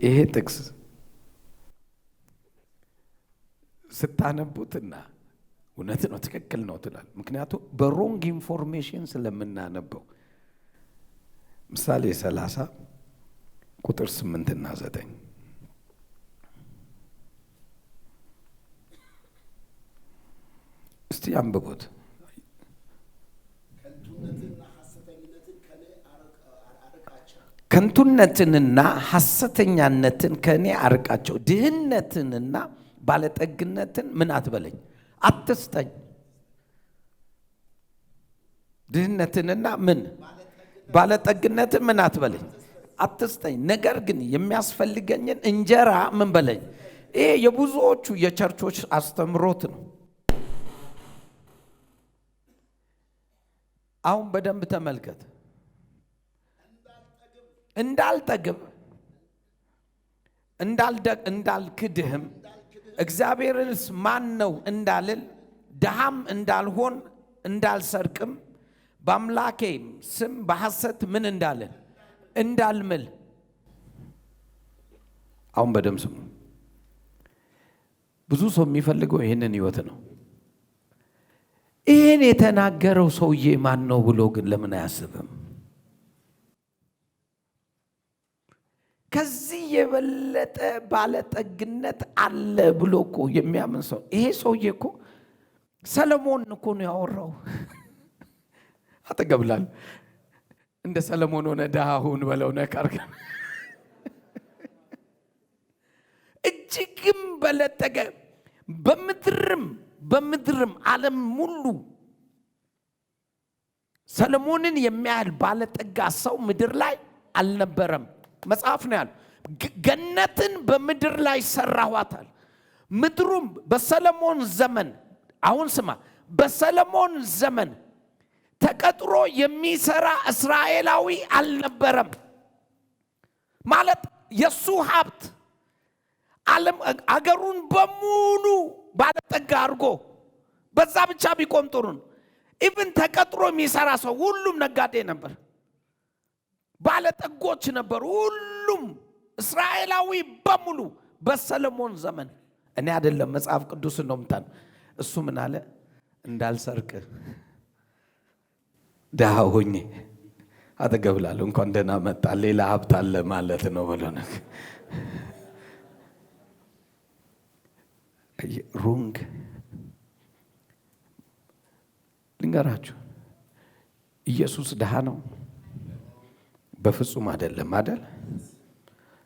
ይሄ ጥቅስ ስታነቡትና እውነት ነው ትክክል ነው ትላል። ምክንያቱም በሮንግ ኢንፎርሜሽን ስለምናነበው። ምሳሌ 30 ቁጥር 8 እና 9 እስቲ አንብቡት። ከንቱነትንና ሐሰተኛነትን ከኔ አርቃቸው፣ ድህነትንና ባለጠግነትን ምን አትበለኝ አትስጠኝ። ድህነትንና ምን ባለጠግነትን ምን አትበለኝ አትስጠኝ። ነገር ግን የሚያስፈልገኝን እንጀራ ምን በለኝ። ይሄ የብዙዎቹ የቸርቾች አስተምሮት ነው። አሁን በደንብ ተመልከት። እንዳልጠግብ እንዳልክድህም እግዚአብሔርንስ ማን ነው እንዳልል፣ ድሃም እንዳልሆን እንዳልሰርቅም፣ በአምላኬ ስም በሐሰት ምን እንዳልን እንዳልምል። አሁን በደምብ ስሙ። ብዙ ሰው የሚፈልገው ይህንን ህይወት ነው። ይህን የተናገረው ሰውዬ ማን ነው ብሎ ግን ለምን አያስብም? ከዚህ የበለጠ ባለጠግነት አለ ብሎ እኮ የሚያምን ሰው ይሄ ሰውዬ እኮ ሰለሞን እኮ ነው ያወራው። አጠገብላል እንደ ሰለሞን ሆነ ድሃ ሁን በለው ነካርገ እጅግም በለጠገ በምድርም ዓለም ሙሉ ሰለሞንን የሚያህል ባለጠጋ ሰው ምድር ላይ አልነበረም። መጽሐፍ ነው ያለው ገነትን በምድር ላይ ሰራኋታል። ምድሩም በሰለሞን ዘመን አሁን ስማ፣ በሰለሞን ዘመን ተቀጥሮ የሚሰራ እስራኤላዊ አልነበረም። ማለት የሱ ሀብት ዓለም አገሩን በሙሉ ባለጠጋ አድርጎ በዛ ብቻ ቢቆም ጥሩ ነው። ኢቭን ተቀጥሮ የሚሰራ ሰው ሁሉም ነጋዴ ነበር፣ ባለጠጎች ነበሩ። ሁሉም እስራኤላዊ በሙሉ በሰለሞን ዘመን። እኔ አይደለም መጽሐፍ ቅዱስ ነው ምታን። እሱ ምን አለ? እንዳልሰርቅ ድሃ ሆኜ አጠገብላለሁ። እንኳን ደህና መጣ ሌላ ሀብት አለ ማለት ነው ብሎነ ሩንግ ልንገራችሁ። ኢየሱስ ድሃ ነው? በፍጹም አይደለም አይደል?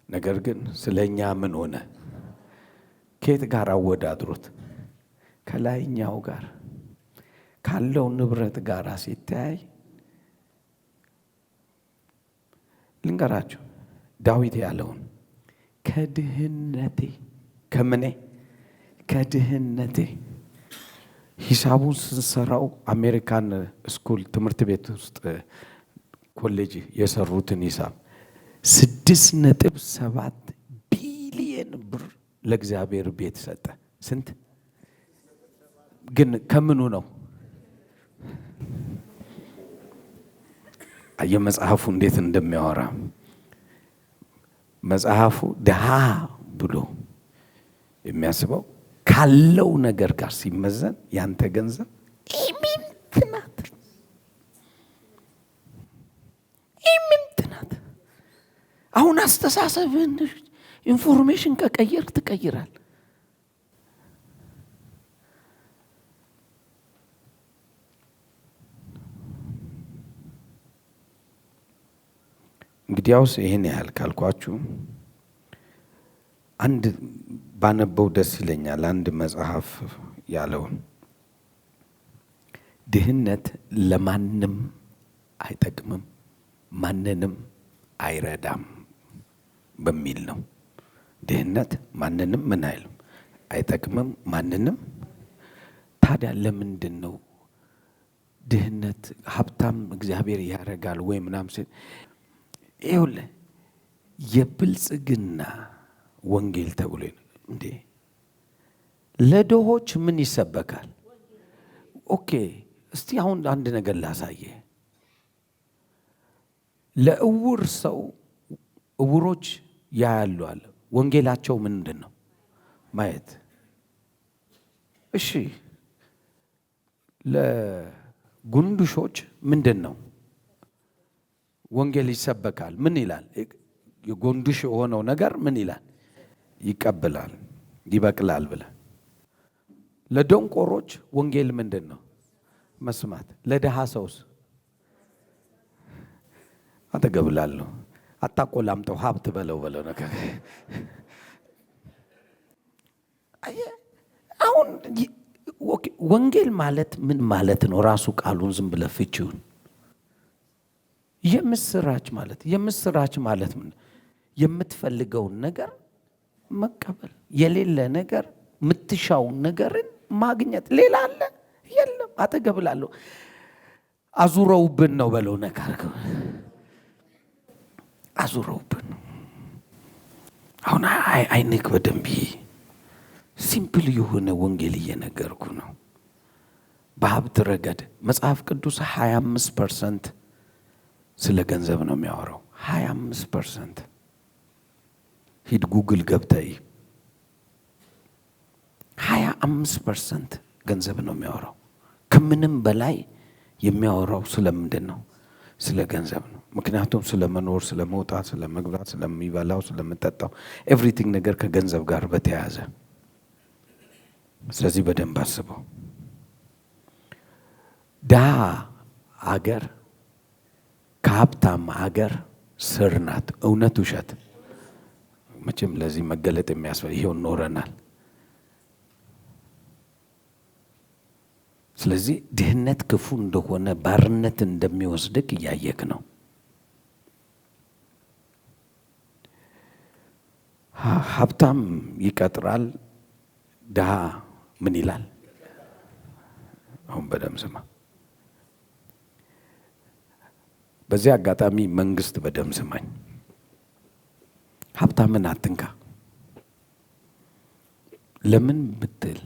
ነገር ግን ስለኛ ምን ሆነ? ከየት ጋር አወዳድሩት? ከላይኛው ጋር ካለው ንብረት ጋር ሲታይ ልንገራችሁ ዳዊት ያለውን ከድህነቴ ከምኔ ከድህነቴ ሂሳቡን ስንሰራው አሜሪካን ስኩል ትምህርት ቤት ውስጥ ኮሌጅ የሰሩትን ሂሳብ 6.7 ቢሊየን ብር ለእግዚአብሔር ቤት ሰጠ። ስንት ግን ከምኑ ነው? የመጽሐፉ እንዴት እንደሚያወራ መጽሐፉ ድሃ ብሎ የሚያስበው ካለው ነገር ጋር ሲመዘን ያንተ ገንዘብ ኢምንት ናት። አሁን አስተሳሰብን ኢንፎርሜሽን ከቀየር ትቀይራል። እንግዲያውስ ይሄን ያህል ካልኳችሁ አንድ ባነበው ደስ ይለኛል። አንድ መጽሐፍ ያለውን ድህነት ለማንም አይጠቅምም ማንንም አይረዳም በሚል ነው። ድህነት ማንንም ምን አይልም አይጠቅምም ማንንም። ታዲያ ለምንድን ነው ድህነት ሀብታም እግዚአብሔር ያረጋል ወይ ምናምን ሲል ይኸውልህ የብልጽግና ወንጌል ተብሎ እንዴ ለድሆች ምን ይሰበካል? ኦኬ እስቲ አሁን አንድ ነገር ላሳየ። ለእውር ሰው እውሮች ያያሉ አለ። ወንጌላቸው ምንድን ነው? ማየት። እሺ ለጉንዱሾች ምንድን ነው ወንጌል ይሰበካል? ምን ይላል? የጎንዱሽ የሆነው ነገር ምን ይላል? ይቀበላል፣ ይበቅላል ብለ። ለደንቆሮች ወንጌል ምንድን ነው? መስማት። ለድሃ ሰውስ አተገብላለሁ አታቆላምጠው ሀብት በለው ነገር። አሁን ወንጌል ማለት ምን ማለት ነው? ራሱ ቃሉን ዝም ብለህ ፍቺውን የምስራች ማለት ምን? የምትፈልገውን ነገር መቀበል፣ የሌለ ነገር የምትሻውን ነገርን ማግኘት። ሌላ አለ የለም። አጠገብላለሁ አዙረውብን ነው በለው ነገር አዙረውብን። አሁን አይንክ በደንብ ሲምፕል የሆነ ወንጌል እየነገርኩ ነው። በሀብት ረገድ መጽሐፍ ቅዱስ 25% ስለ ገንዘብ ነው የሚያወራው። 25% ሂድ ጉግል ገብተይ 25% ገንዘብ ነው የሚያወራው። ከምንም በላይ የሚያወራው ስለምንድን ነው? ስለ ገንዘብ ነው። ምክንያቱም ስለ መኖር፣ ስለ መውጣት፣ ስለ መግባት፣ ስለሚበላው፣ ስለምጠጣው ኤቭሪቲንግ ነገር ከገንዘብ ጋር በተያያዘ። ስለዚህ በደንብ አስበው። ድሃ አገር ከሀብታም አገር ስር ናት። እውነት ውሸት? መቼም ለዚህ መገለጥ የሚያስፈልግ ይሄው ኖረናል። ስለዚህ ድህነት ክፉ እንደሆነ ባርነት እንደሚወስድክ እያየክ ነው። ሀብታም ይቀጥራል፣ ድሃ ምን ይላል? አሁን በደም ስማ። በዚህ አጋጣሚ መንግስት በደም ስማኝ፣ ሀብታምን አትንካ። ለምን ብትል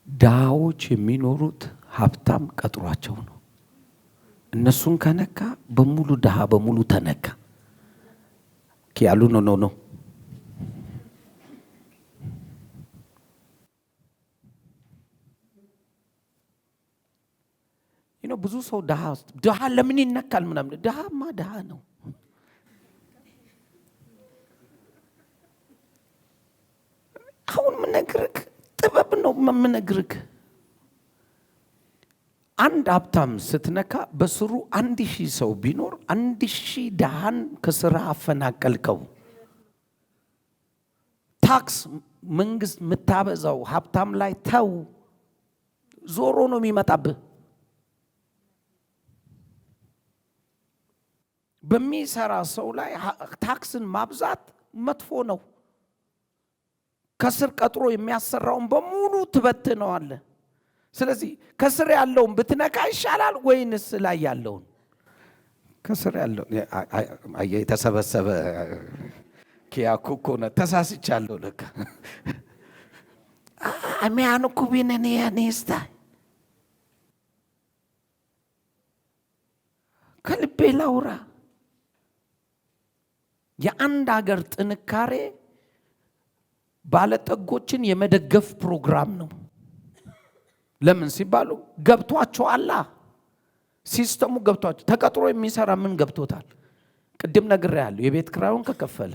ድሃዎች የሚኖሩት ሀብታም ቀጥሯቸው ነው። እነሱን ከነካ በሙሉ ድሃ በሙሉ ተነካ ያሉ ነው። ብዙ ሰው ድሃ ለምን ይነካል ምናምን። ድሃማ ድሃ ነው። አሁን ምነግርክ ጥበብ ነው ምነግርክ። አንድ ሀብታም ስትነካ በስሩ 1000 ሰው ቢኖር 1000 ድሃን ከስራ አፈናቀልከው። ታክስ መንግስት ምታበዛው ሀብታም ላይ ተው፣ ዞሮ ነው የሚመጣብህ። በሚሰራ ሰው ላይ ታክስን ማብዛት መጥፎ ነው። ከስር ቀጥሮ የሚያሰራውን በሙሉ ትበትነዋለህ። ስለዚህ ከስር ያለውን ብትነካ ይሻላል ወይንስ ላይ ያለውን? ከስር ያለው የተሰበሰበ ኪያኩኮ ነው። ተሳስቻለሁ ለካ አሚያንኩ ቢነኔ ያኔስታ ከልቤ ላውራ። የአንድ ሀገር ጥንካሬ ባለጠጎችን የመደገፍ ፕሮግራም ነው። ለምን ሲባሉ ገብቷቸዋል። ሲስተሙ ገብቷቸው። ተቀጥሮ የሚሰራ ምን ገብቶታል? ቅድም ነግሬሃለሁ። የቤት ኪራዩን ከከፈለ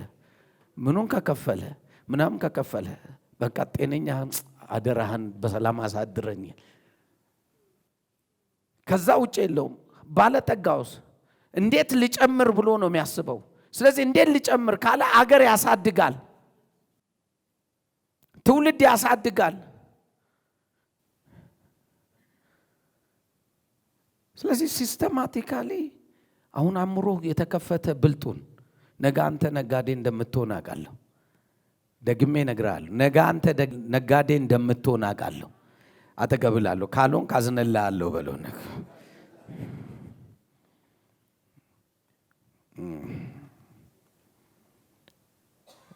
ምኑን ከከፈለ ምናምን ከከፈለ በቃ ጤነኛ አደራህን በሰላም አሳድረኝ። ከዛ ውጭ የለውም። ባለጠጋውስ እንዴት ልጨምር ብሎ ነው የሚያስበው። ስለዚህ እንዴት ልጨምር ካለ አገር ያሳድጋል፣ ትውልድ ያሳድጋል። ስለዚህ ሲስተማቲካሊ አሁን አምሮ የተከፈተ ብልጡን ነገ አንተ ነጋዴ እንደምትሆን አውቃለሁ። ደግሜ እነግርሃለሁ፣ ነገ አንተ ነጋዴ እንደምትሆን አውቃለሁ። አተገብላለሁ ካልሆንክ አዝንልሃለሁ በለው። ነገ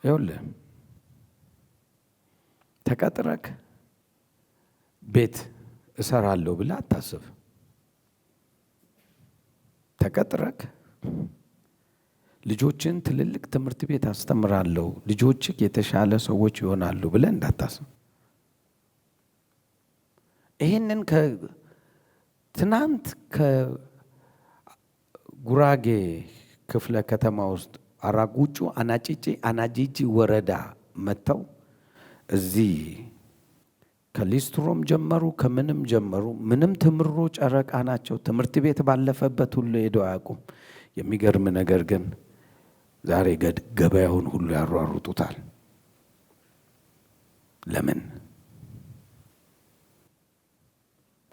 ይኸውልህ ተቀጥረክ ቤት እሰራለሁ ብለህ አታስብ። ተቀጥረክ ልጆችን ትልልቅ ትምህርት ቤት አስተምራለሁ፣ ልጆችህ የተሻለ ሰዎች ይሆናሉ ብለህ እንዳታስብ። ይህንን ትናንት ከጉራጌ ክፍለ ከተማ ውስጥ አራጉጩ አናጂጂ ወረዳ መጥተው እዚህ ከሊስትሮም ጀመሩ፣ ከምንም ጀመሩ። ምንም ትምሮ ጨረቃ ናቸው። ትምህርት ቤት ባለፈበት ሁሉ ሄደው አያውቁም። የሚገርም ነገር ግን ዛሬ ገበያውን ሁሉ ያሯሩጡታል። ለምን?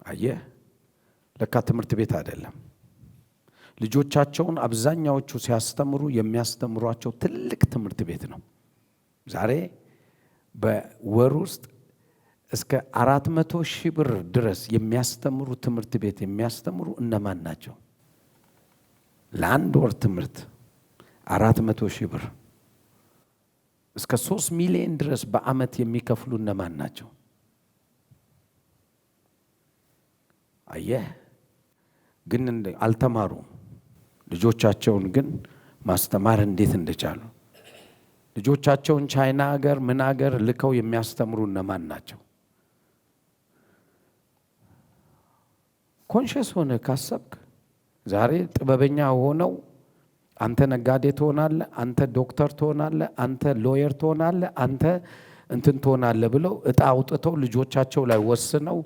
አየህ፣ ለካ ትምህርት ቤት አይደለም። ልጆቻቸውን አብዛኛዎቹ ሲያስተምሩ የሚያስተምሯቸው ትልቅ ትምህርት ቤት ነው። ዛሬ በወር ውስጥ እስከ 400,000 ብር ድረስ የሚያስተምሩ ትምህርት ቤት የሚያስተምሩ እነማን ናቸው? ለአንድ ወር ትምህርት 400,000 ብር እስከ 3 ሚሊዮን ድረስ በአመት የሚከፍሉ እነማን ናቸው? አየህ፣ ግን አልተማሩም። ልጆቻቸውን ግን ማስተማር እንዴት እንደቻሉ ልጆቻቸውን ቻይና ሀገር ምን ሀገር ልከው የሚያስተምሩ እነማን ናቸው? ኮንሽስ ሆነ ካሰብክ ዛሬ ጥበበኛ ሆነው አንተ ነጋዴ ትሆናለህ፣ አንተ ዶክተር ትሆናለህ፣ አንተ ሎየር ትሆናለህ፣ አንተ እንትን ትሆናለህ ብለው እጣ አውጥተው ልጆቻቸው ላይ ወስነው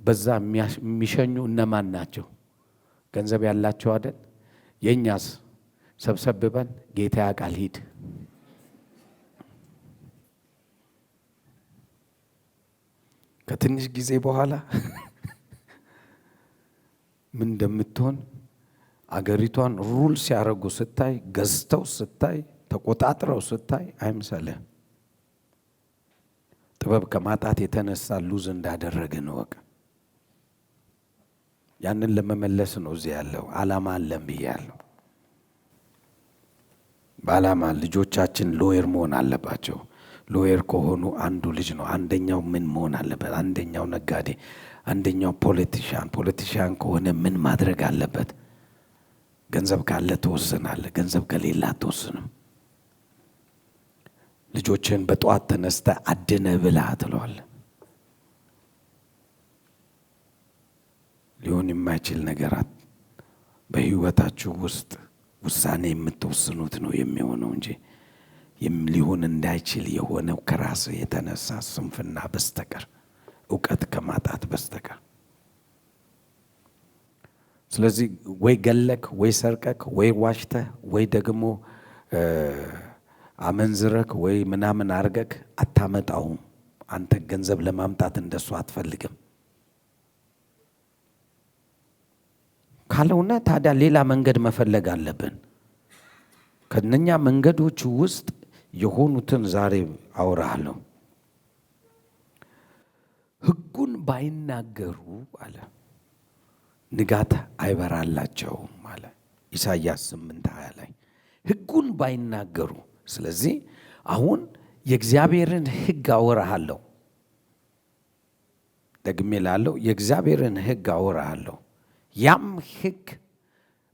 በዛ የሚሸኙ እነማን ናቸው? ገንዘብ ያላቸው አይደል? የኛስ ሰብሰብበን ጌታ ያውቃል ሂድ። ከትንሽ ጊዜ በኋላ ምን እንደምትሆን አገሪቷን ሩል ሲያረጉ ስታይ፣ ገዝተው ስታይ፣ ተቆጣጥረው ስታይ አይምሰልህ። ጥበብ ከማጣት የተነሳ ሉዝ እንዳደረግን ወቅ ያንን ለመመለስ ነው እዚህ ያለው ዓላማ አለን ብያለሁ። በዓላማ ልጆቻችን ሎየር መሆን አለባቸው። ሎየር ከሆኑ አንዱ ልጅ ነው። አንደኛው ምን መሆን አለበት? አንደኛው ነጋዴ፣ አንደኛው ፖለቲሻን ከሆነ ምን ማድረግ አለበት? ገንዘብ ካለ ትወስናለህ፣ ገንዘብ ከሌለ አትወስንም። ልጆችን በጠዋት ተነስተ አድነ ብላ ትለዋለህ። ሊሆን የማይችል ነገራት በህይወታችሁ ውስጥ ውሳኔ የምትወስኑት ነው የሚሆነው እንጂ ሊሆን እንዳይችል የሆነው ከራስ የተነሳ ስንፍና በስተቀር እውቀት ከማጣት በስተቀር። ስለዚህ ወይ ገለክ፣ ወይ ሰርቀክ፣ ወይ ዋሽተህ፣ ወይ ደግሞ አመንዝረክ፣ ወይ ምናምን አርገክ አታመጣውም። አንተ ገንዘብ ለማምጣት እንደሱ አትፈልግም። ካልሆነ ታዲያ ሌላ መንገድ መፈለግ አለብን። ከነኛ መንገዶች ውስጥ የሆኑትን ዛሬ አወራለሁ። ሕጉን ባይናገሩ አለ ንጋት አይበራላቸውም አለ ኢሳይያስ 8:20 ላይ ሕጉን ባይናገሩ። ስለዚህ አሁን የእግዚአብሔርን ሕግ አወራለሁ። ደግሜ ላለው የእግዚአብሔርን ሕግ አወራለሁ። ያም ሕግ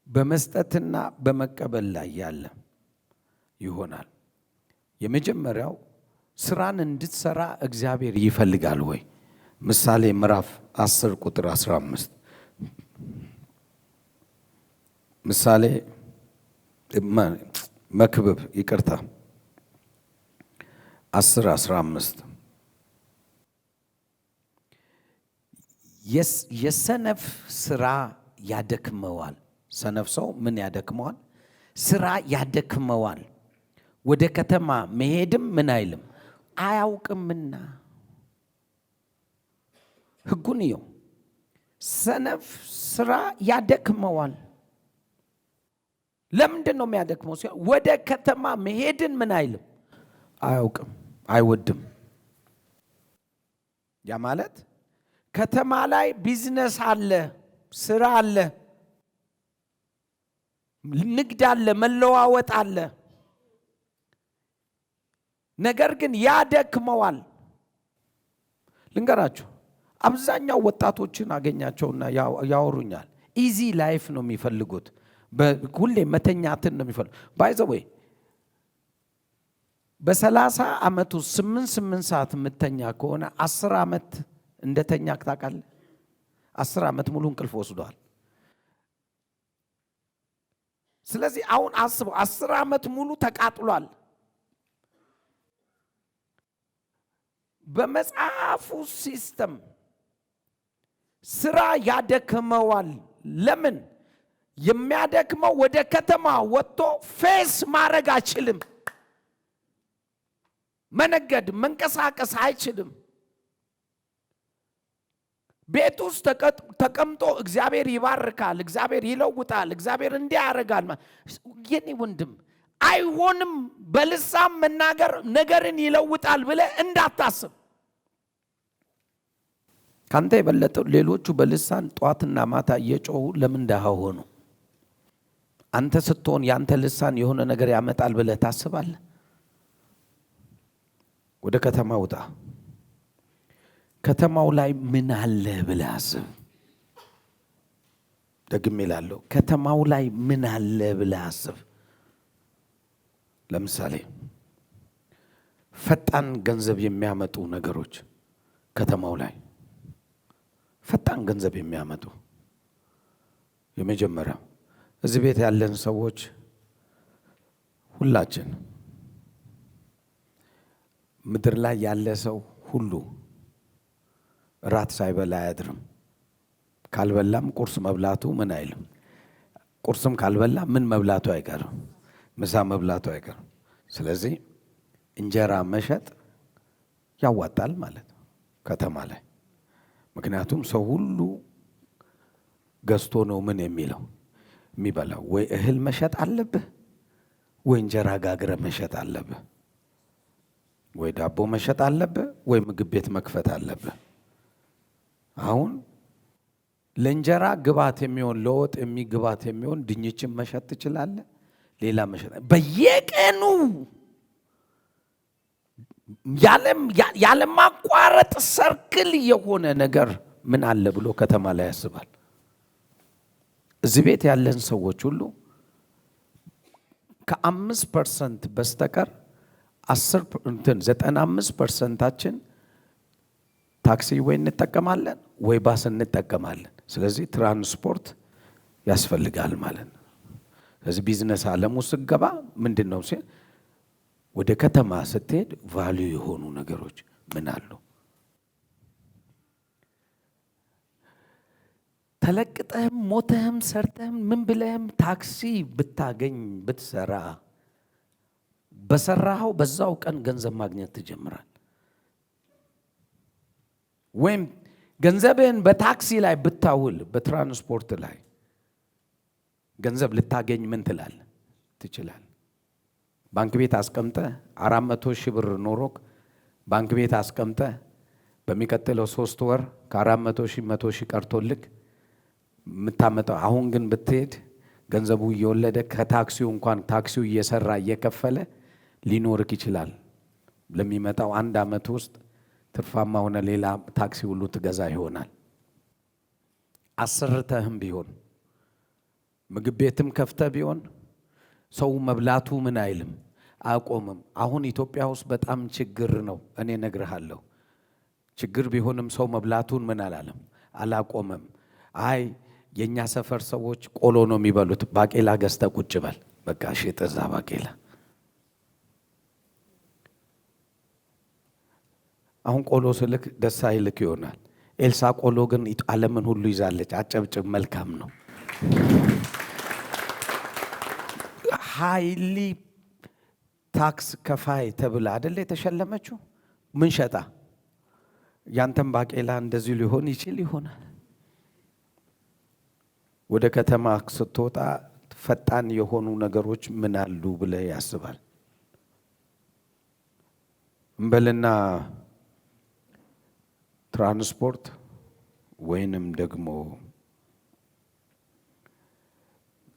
በመስጠትና በመቀበል ላይ ያለ ይሆናል። የመጀመሪያው ስራን እንድትሰራ እግዚአብሔር ይፈልጋል ወይ? ምሳሌ ምዕራፍ 10 ቁጥር 15 ምሳሌ መክብብ ይቅርታ 10:15 የሰነፍ ስራ ያደክመዋል። ሰነፍ ሰው ምን ያደክመዋል? ስራ ያደክመዋል። ወደ ከተማ መሄድም ምን አይልም አያውቅምና። ሕጉን ይኸው ሰነፍ ስራ ያደክመዋል። ለምንድን ነው የሚያደክመው? ወደ ከተማ መሄድን ምን አይልም አያውቅም፣ አይወድም። ያ ማለት ከተማ ላይ ቢዝነስ አለ፣ ስራ አለ፣ ንግድ አለ፣ መለዋወጥ አለ። ነገር ግን ያደክመዋል። ልንገራችሁ፣ አብዛኛው ወጣቶችን አገኛቸውና ያወሩኛል። ኢዚ ላይፍ ነው የሚፈልጉት። ሁሌ መተኛትን ነው የሚፈልጉት። ባይ ዘ ዌይ በ30 ዓመቱ 8 ሰዓት የምተኛ ከሆነ 10 ዓመት እንደተኛ ታውቃለህ? 10 ዓመት ሙሉ እንቅልፍ ወስዷል። ስለዚህ አሁን አስበው 10 ዓመት ሙሉ ተቃጥሏል። በመጽሐፉ ሲስተም ስራ ያደክመዋል። ለምን የሚያደክመው? ወደ ከተማ ወጥቶ ፌስ ማድረግ አይችልም። መነገድ መንቀሳቀስ አይችልም። ቤት ውስጥ ተቀምጦ እግዚአብሔር ይባርካል፣ እግዚአብሔር ይለውጣል፣ እግዚአብሔር እንዲህ ያደርጋል። የኔ ወንድም አይሆንም። በልሳን መናገር ነገርን ይለውጣል ብለህ እንዳታስብ። ካንተ የበለጠ ሌሎቹ በልሳን ጧትና ማታ እየጮሁ ለምን ደሃ ሆኑ? አንተ ስትሆን ያንተ ልሳን የሆነ ነገር ያመጣል ብለህ ታስባለህ? ወደ ከተማ ውጣ። ከተማው ላይ ምን አለ ብለህ አስብ። ደግሜ እላለሁ፣ ከተማው ላይ ምን አለ ብለህ አስብ። ለምሳሌ ፈጣን ገንዘብ የሚያመጡ ነገሮች ከተማው ላይ ፈጣን ገንዘብ የሚያመጡ፣ የመጀመሪያው እዚህ ቤት ያለን ሰዎች ሁላችን፣ ምድር ላይ ያለ ሰው ሁሉ ራት ሳይበላ አያድርም። ካልበላም ቁርስ መብላቱ ምን አይልም። ቁርስም ካልበላ ምን መብላቱ አይቀርም፣ ምሳ መብላቱ አይቀርም። ስለዚህ እንጀራ መሸጥ ያዋጣል ማለት ነው ከተማ ላይ። ምክንያቱም ሰው ሁሉ ገዝቶ ነው ምን የሚለው የሚበላው። ወይ እህል መሸጥ አለብህ፣ ወይ እንጀራ ጋግረ መሸጥ አለብህ፣ ወይ ዳቦ መሸጥ አለብህ፣ ወይ ምግብ ቤት መክፈት አለብህ። አሁን ለእንጀራ ግባት የሚሆን ለወጥ የሚግባት የሚሆን ድንችን መሸጥ ትችላለህ። ሌላ መሸጥ በየቀኑ ያለማቋረጥ ሰርክል የሆነ ነገር ምን አለ ብሎ ከተማ ላይ ያስባል። እዚህ ቤት ያለን ሰዎች ሁሉ ከ5% በስተቀር 95%ችን ታክሲ ወይ እንጠቀማለን ወይ ባስ እንጠቀማለን። ስለዚህ ትራንስፖርት ያስፈልጋል ማለት ነው። ስለዚህ ቢዝነስ ዓለሙ ስትገባ ምንድን ነው ሲል ወደ ከተማ ስትሄድ ቫልዩ የሆኑ ነገሮች ምን አሉ? ተለቅጠህም ሞተህም ሰርተህም ምን ብለህም ታክሲ ብታገኝ ብትሰራ በሰራኸው በዛው ቀን ገንዘብ ማግኘት ትጀምራል። ወይም ገንዘብህን በታክሲ ላይ ብታውል በትራንስፖርት ላይ ገንዘብ ልታገኝ ምን ትላለህ? ትችላለህ። ባንክ ቤት አስቀምጠ 400 ሺህ ብር ኖሮክ ባንክ ቤት አስቀምጠ በሚቀጥለው 3 ወር ከ400 ሺህ 100 ሺህ ቀርቶልክ የምታመጣው አሁን ግን ብትሄድ ገንዘቡ እየወለደ ከታክሲው እንኳን ታክሲው እየሰራ እየከፈለ ሊኖርክ ይችላል። ለሚመጣው 1 ዓመት ውስጥ ትርፋማ ሆነ ሌላ ታክሲ ሁሉ ትገዛ ይሆናል። አሰርተህም ቢሆን ምግብ ቤትም ከፍተ ቢሆን ሰው መብላቱ ምን አይልም አቆምም። አሁን ኢትዮጵያ ውስጥ በጣም ችግር ነው። እኔ ነግርሃለሁ፣ ችግር ቢሆንም ሰው መብላቱን ምን አላለም አላቆምም። አይ የኛ ሰፈር ሰዎች ቆሎ ነው የሚበሉት፣ ባቄላ ገዝተ ቁጭ በል በቃ ሸጠ እዛ ባቄላ። አሁን ቆሎ ስልክ ደስ አይልክ ይሆናል። ኤልሳ ቆሎ ግን ዓለምን ሁሉ ይዛለች። አጨብጭብ፣ መልካም ነው። ሃይሊ ታክስ ከፋይ ተብላ አይደለ የተሸለመችው? ምን ሸጣ? ያንተም ባቄላ እንደዚህ ሊሆን ይችል ይሆናል። ወደ ከተማ ስትወጣ ፈጣን የሆኑ ነገሮች ምን አሉ ብለህ ያስባል። እንበልና ትራንስፖርት ወይንም ደግሞ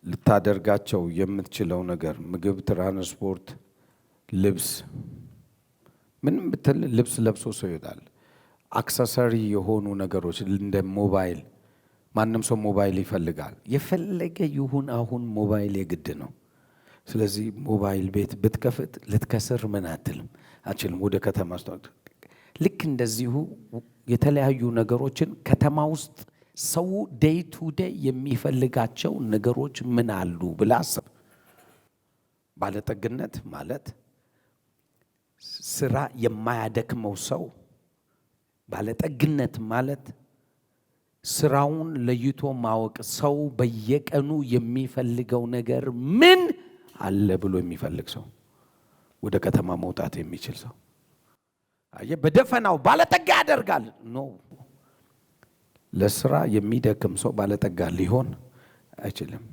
ልታደርጋቸው የምትችለው ነገር ምግብ፣ ትራንስፖርት፣ ልብስ፣ ምንም ብትል ልብስ ለብሶ ሰው ይወጣል። አክሰሰሪ የሆኑ ነገሮች እንደ ሞባይል፣ ማንም ሰው ሞባይል ይፈልጋል። የፈለገ ይሁን አሁን ሞባይል የግድ ነው። ስለዚህ ሞባይል ቤት ብትከፍት ልትከስር ምን አትልም አችልም። ወደ ከተማ ውስጥ ልክ እንደዚሁ የተለያዩ ነገሮችን ከተማ ውስጥ ሰው ዴይ ቱ ዴይ የሚፈልጋቸው ነገሮች ምን አሉ ብለህ አስብ። ባለጠግነት ማለት ስራ የማያደክመው ሰው፣ ባለጠግነት ማለት ስራውን ለይቶ ማወቅ፣ ሰው በየቀኑ የሚፈልገው ነገር ምን አለ ብሎ የሚፈልግ ሰው፣ ወደ ከተማ መውጣት የሚችል ሰው። በደፈናው ባለጠጋ ያደርጋል ኖ። ለስራ የሚደክም ሰው ባለጠጋ ሊሆን አይችልም።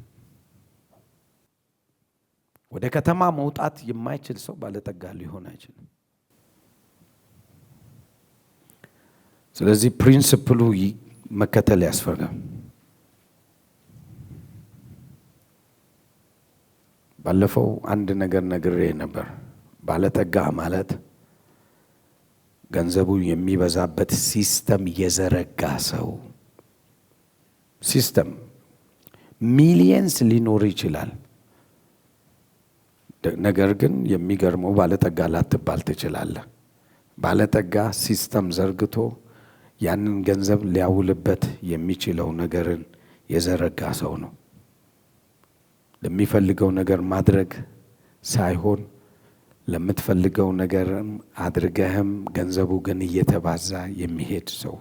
ወደ ከተማ መውጣት የማይችል ሰው ባለጠጋ ሊሆን አይችልም። ስለዚህ ፕሪንሲፕሉ መከተል ያስፈልጋል። ባለፈው አንድ ነገር ነግሬ ነበር። ባለጠጋ ማለት ገንዘቡ የሚበዛበት ሲስተም የዘረጋ ሰው። ሲስተም ሚሊየንስ ሊኖር ይችላል። ነገር ግን የሚገርመው ባለጠጋ ላትባል ትችላለህ። ባለጠጋ ሲስተም ዘርግቶ ያንን ገንዘብ ሊያውልበት የሚችለው ነገርን የዘረጋ ሰው ነው። ለሚፈልገው ነገር ማድረግ ሳይሆን ለምትፈልገው ነገር አድርገህም ገንዘቡ ግን እየተባዛ የሚሄድ ሰው።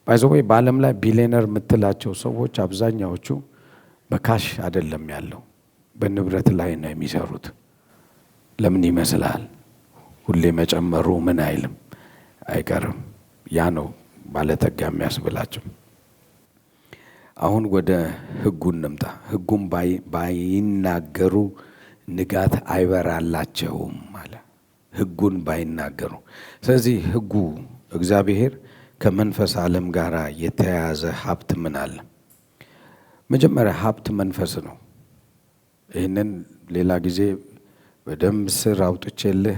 ባይዘዌ በዓለም ላይ ቢሊየነር የምትላቸው ሰዎች አብዛኛዎቹ በካሽ አይደለም ያለው፣ በንብረት ላይ ነው የሚሰሩት። ለምን ይመስላል? ሁሌ መጨመሩ ምን አይልም አይቀርም። ያ ነው ባለጠጋ የሚያስብላቸው። አሁን ወደ ህጉ እንምጣ። ህጉም ባይናገሩ ንጋት አይበራላቸውም አለ። ህጉን ባይናገሩ። ስለዚህ ህጉ እግዚአብሔር ከመንፈስ ዓለም ጋር የተያያዘ ሀብት ምን አለ? መጀመሪያ ሀብት መንፈስ ነው። ይህንን ሌላ ጊዜ በደንብ ስር አውጥቼልህ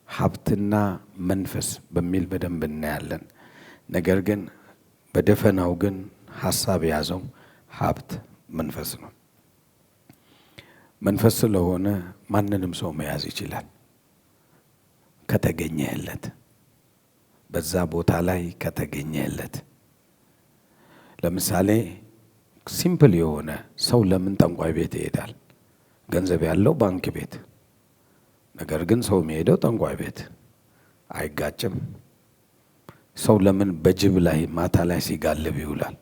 ሀብትና መንፈስ በሚል በደንብ እናያለን። ነገር ግን በደፈናው ግን ሀሳብ የያዘው ሀብት መንፈስ ነው። መንፈስ ስለሆነ ማንንም ሰው መያዝ ይችላል ከተገኘለት፣ በዛ ቦታ ላይ ከተገኘለት። ለምሳሌ ሲምፕል የሆነ ሰው ለምን ጠንቋይ ቤት ይሄዳል? ገንዘብ ያለው ባንክ ቤት። ነገር ግን ሰው የሚሄደው ጠንቋይ ቤት አይጋጭም? ሰው ለምን በጅብ ላይ ማታ ላይ ሲጋልብ ይውላል?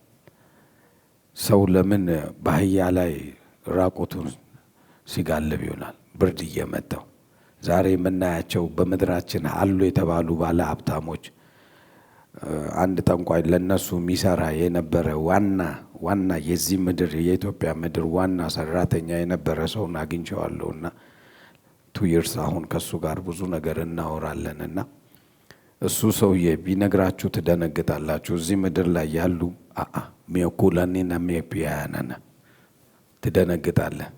ሰው ለምን በአህያ ላይ ራቁቱን ሲጋልብ ይውላል? ብርድ እየመታው። ዛሬ የምናያቸው በምድራችን አሉ የተባሉ ባለ ሀብታሞች አንድ ጠንቋይ ለነሱ የሚሰራ የነበረ ዋና የዚህ ምድር የኢትዮጵያ ምድር ዋና ሰራተኛ የነበረ ሰውን አግኝቼዋለሁና 2 years አሁን ከሱ ጋር ብዙ ነገር እናወራለንና እሱ ሰውዬ ቢነግራችሁ ትደነግጣላችሁ። እዚህ ምድር ላይ ያሉ ሚያኩላኔና ሚያፒያናና ትደነግጣለህ።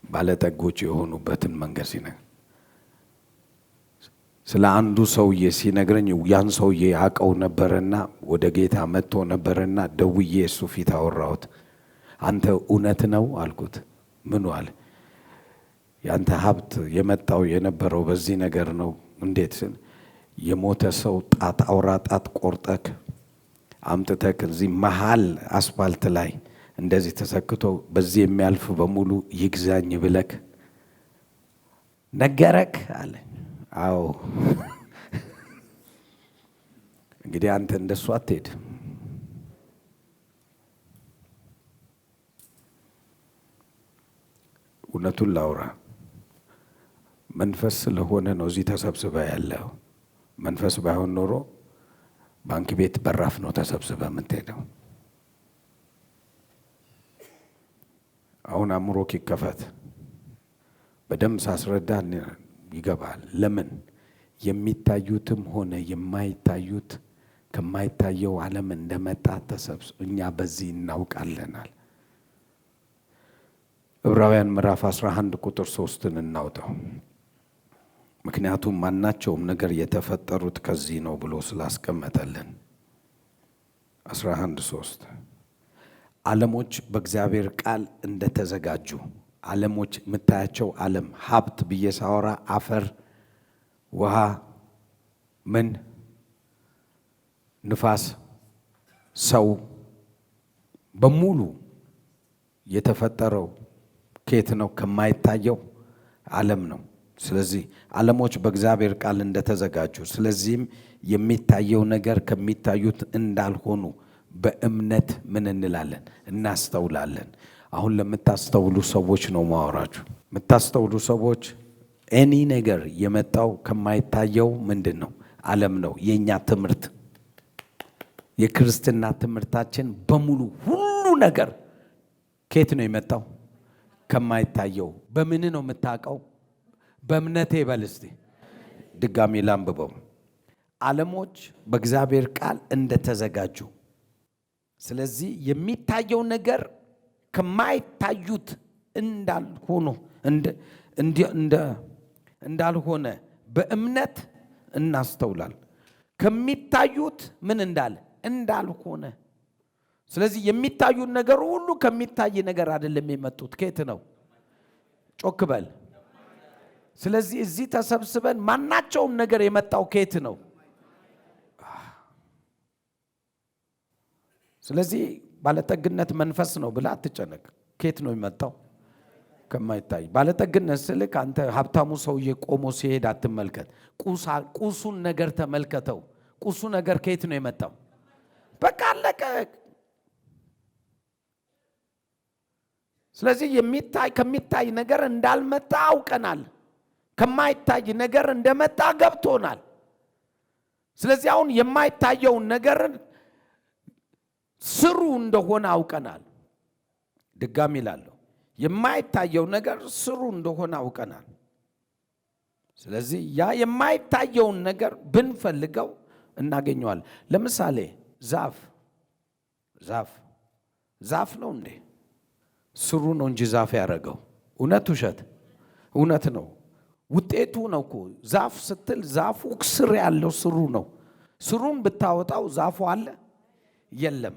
ባለጠጎች የሆኑበትን መንገድ ሲነግር ስለ አንዱ ሰውዬ ሲነግረኝ ያን ሰውዬ ያውቀው ነበርና ወደ ጌታ መጥቶ ነበርና ደውዬ እሱ ፊት አወራሁት። አንተ እውነት ነው አልኩት። ምኑ አለ? ያንተ ሀብት የመጣው የነበረው በዚህ ነገር ነው። እንዴት? የሞተ ሰው አውራ ጣት ቆርጠክ አምጥተክ እዚህ መሃል አስፋልት ላይ እንደዚህ ተሰክቶ በዚህ የሚያልፍ በሙሉ ይግዛኝ ብለክ ነገረክ አለ። አዎ እንግዲህ አንተ እንደሱ አትሄድ። እውነቱን ላውራ፣ መንፈስ ስለሆነ ነው እዚህ ተሰብስበ ያለው። መንፈስ ባይሆን ኖሮ ባንክ ቤት በራፍ ነው ተሰብስበ የምትሄደው። አሁን አእምሮክ ይከፈት። በደንብ ሳስረዳ ይገባል። ለምን የሚታዩትም ሆነ የማይታዩት ከማይታየው ዓለም እንደመጣ እኛ በዚህ እናውቃለናል። ዕብራውያን ምዕራፍ 11 ቁጥር 3ን እናውጣው። ምክንያቱም ማናቸውም ነገር የተፈጠሩት ከዚህ ነው ብሎ ስላስቀመጠልን። 11:3 ዓለሞች በእግዚአብሔር ቃል እንደተዘጋጁ። ዓለሞች የምታያቸው ዓለም ሀብት ብዬ ሳወራ አፈር፣ ውሃ፣ ምን፣ ንፋስ፣ ሰው በሙሉ የተፈጠረው ከየት ነው? ከማይታየው ዓለም ነው። ስለዚህ ዓለሞች በእግዚአብሔር ቃል እንደተዘጋጁ፣ ስለዚህም የሚታየው ነገር ከሚታዩት እንዳልሆኑ በእምነት ምን እንላለን? እናስተውላለን። አሁን ለምታስተውሉ ሰዎች ነው ማወራችሁ። የምታስተውሉ ሰዎች ኤኒ ነገር የመጣው ከማይታየው ምንድን ነው? ዓለም ነው። የኛ ትምህርት፣ የክርስትና ትምህርታችን በሙሉ ሁሉ ነገር ከየት ነው የመጣው? ከማይታየው። በምን ነው የምታውቀው? በእምነቴ በል እስቲ ድጋሚ ላንብበው። ዓለሞች በእግዚአብሔር ቃል እንደተዘጋጁ፣ ስለዚህ የሚታየው ነገር ከማይታዩት እንዳልሆነ በእምነት እናስተውላል። ከሚታዩት ምን እንዳልሆነ። ስለዚህ የሚታዩት ነገር ሁሉ ከሚታይ ነገር አይደለም የመጡት። ከየት ነው? ጮክ በል። ስለዚህ እዚህ ተሰብስበን ማናቸውም ነገር የመጣው ከየት ነው? ስለዚህ ባለጠግነት መንፈስ ነው ብላ አትጨነቅ። ከየት ነው የመጣው? ከማይታይ። ባለጠግነት ስልክ አንተ ሀብታሙ ሰውዬ ቆሞ ሲሄድ አትመልከት። ቁሱን ነገር ተመልከተው። ቁሱ ነገር ከየት ነው የመጣው? በቃ አለቀ። ስለዚህ ከሚታይ ነገር እንዳልመጣ አውቀናል። ከማይታይ ነገር እንደመጣ ገብቶናል። ስለዚህ አሁን የማይታየውን ነገር ስሩ እንደሆነ አውቀናል። ድጋሚ እላለሁ፣ የማይታየው ነገር ስሩ እንደሆነ አውቀናል። ስለዚህ ያ የማይታየውን ነገር ብንፈልገው እናገኘዋለን። ለምሳሌ ዛፍ ነው እንዴ? ስሩ ነው እንጂ ዛፍ ያደረገው። እውነት ውሸት? እውነት ነው። ውጤቱ ነው እኮ። ዛፍ ስትል ዛፉ ስር ያለው ስሩ ነው። ስሩን ብታወጣው ዛፉ አለ የለም።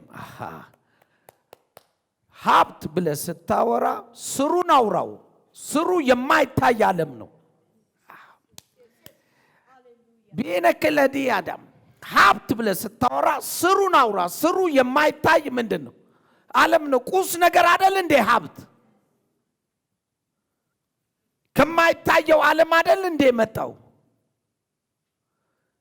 ሀብት ብለህ ስታወራ ስሩን አውራው። ስሩ የማይታይ ዓለም ነው። ቢነከለዲ አዳም ሀብት ብለህ ስታወራ ስሩን አውራ። ስሩ የማይታይ ምንድን ነው? ዓለም ነው። ቁስ ነገር አይደል እንዴ? ሀብት ከማይታየው ዓለም አይደል እንዴ መጣው?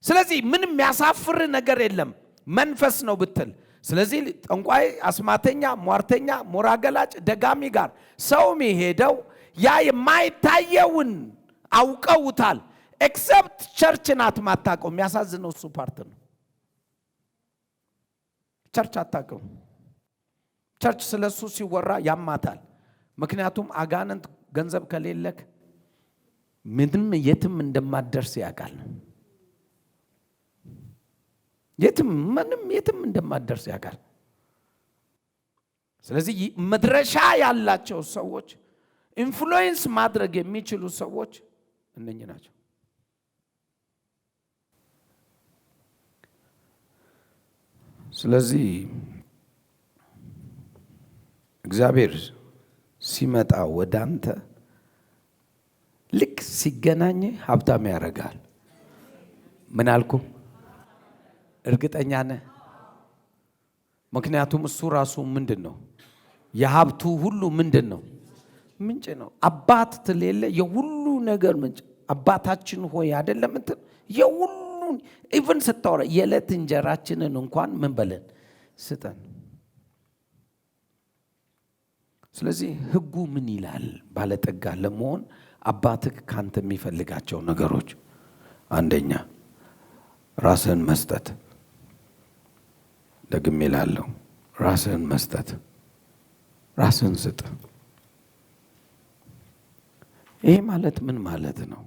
ስለዚህ ምንም ያሳፍር ነገር የለም መንፈስ ነው ብትል። ስለዚህ ጠንቋይ፣ አስማተኛ፣ ሟርተኛ፣ ሞራ ገላጭ፣ ደጋሚ ጋር ሰው የሚሄደው ያ የማይታየውን አውቀውታል። ኤክሰፕት ቸርች ናት ማታውቀው። የሚያሳዝነው እሱ ፓርት ነው። ቸርች አታውቀው። ቸርች ስለሱ ሲወራ ያማታል። ምክንያቱም አጋንንት ገንዘብ ከሌለክ ምንም የትም እንደማደርስ ያውቃል። የትም እንደማደርስ ያውቃል። ስለዚህ መድረሻ ያላቸው ሰዎች፣ ኢንፍሉዌንስ ማድረግ የሚችሉ ሰዎች እነኚህ ናቸው። ስለዚህ እግዚአብሔር ሲመጣ ወደ አንተ ልክ ሲገናኝ ሀብታም ያደርጋል። ምን አልኩ? እርግጠኛ ነህ? ምክንያቱም እሱ ራሱ ምንድን ነው? የሀብቱ ሁሉ ምንድን ነው? ምንጭ ነው። አባት ትሌለ የሁሉ ነገር ምንጭ አባታችን ሆይ አይደለም እንትን የሁሉን ኢቭን ስታወራ የዕለት እንጀራችንን እንኳን ምን በለን ስጠን። ስለዚህ ሕጉ ምን ይላል? ባለጠጋ ለመሆን አባትህ ካንተ የሚፈልጋቸው ነገሮች አንደኛ ራስህን መስጠት። ደግሜ እላለሁ ራስህን መስጠት። ራስህን ስጥ። ይሄ ማለት ምን ማለት ነው?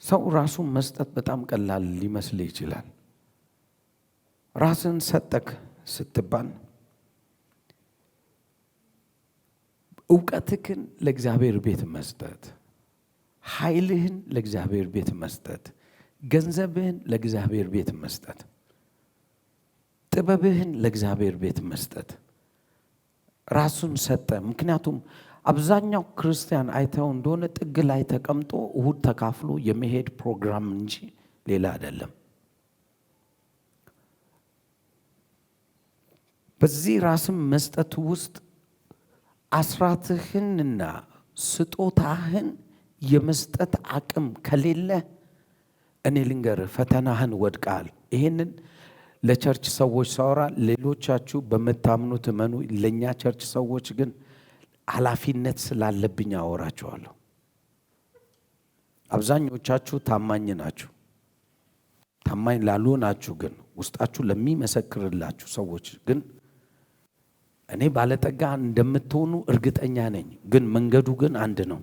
ሰው ራሱን መስጠት በጣም ቀላል ሊመስል ይችላል። ራስህን ሰጠክ ስትባል እውቀትህን ለእግዚአብሔር ቤት መስጠት፣ ኃይልህን ለእግዚአብሔር ቤት መስጠት፣ ገንዘብህን ለእግዚአብሔር ቤት መስጠት፣ ጥበብህን ለእግዚአብሔር ቤት መስጠት። ራሱን ሰጠ። ምክንያቱም አብዛኛው ክርስቲያን አይተው እንደሆነ ጥግ ላይ ተቀምጦ እሁድ ተካፍሎ የመሄድ ፕሮግራም እንጂ ሌላ አይደለም። በዚህ ራስን መስጠት ውስጥ አስራትህንና ስጦታህን የመስጠት አቅም ከሌለ እኔ ልንገርህ ፈተናህን ወድቃል። ይሄንን ለቸርች ሰዎች ሳወራ ሌሎቻችሁ በምታምኑት እመኑ። ለኛ ቸርች ሰዎች ግን ኃላፊነት ስላለብኝ አወራችኋለሁ። አብዛኞቻችሁ ታማኝ ናችሁ። ታማኝ ላልሆናችሁ ግን ውስጣችሁ ለሚመሰክርላችሁ ሰዎች ግን እኔ ባለጠጋ እንደምትሆኑ እርግጠኛ ነኝ። ግን መንገዱ ግን አንድ ነው።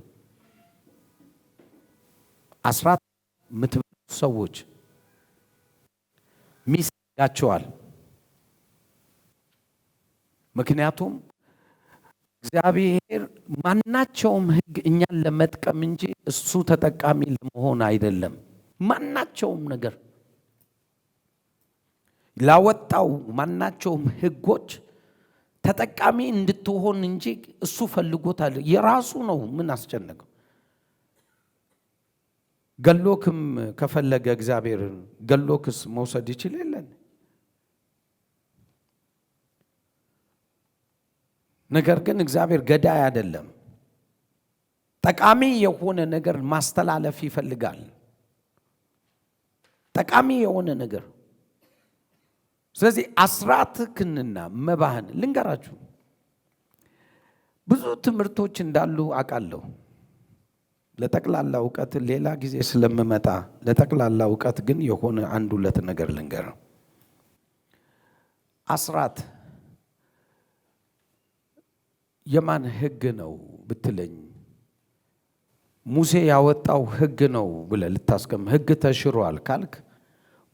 አስራት የምትበሉ ሰዎች ሚስ ያቸዋል። ምክንያቱም እግዚአብሔር ማናቸውም ሕግ እኛን ለመጥቀም እንጂ እሱ ተጠቃሚ ለመሆን አይደለም። ማናቸውም ነገር ላወጣው ማናቸውም ሕጎች ተጠቃሚ እንድትሆን እንጂ እሱ ፈልጎታል። የራሱ ነው። ምን አስጨነቀው? ገሎክም ከፈለገ እግዚአብሔር ገሎክስ መውሰድ ይችል የለን? ነገር ግን እግዚአብሔር ገዳይ አይደለም። ጠቃሚ የሆነ ነገር ማስተላለፍ ይፈልጋል። ጠቃሚ የሆነ ነገር። ስለዚህ አስራትህንና መባህን ልንገራችሁ። ብዙ ትምህርቶች እንዳሉ አውቃለሁ። ለጠቅላላ እውቀት ሌላ ጊዜ ስለምመጣ ለጠቅላላ እውቀት ግን የሆነ አንድ ሁለት ነገር ልንገር። አስራት የማን ሕግ ነው ብትለኝ ሙሴ ያወጣው ሕግ ነው ብለህ ልታስቀም ሕግ ተሽሯል ካልክ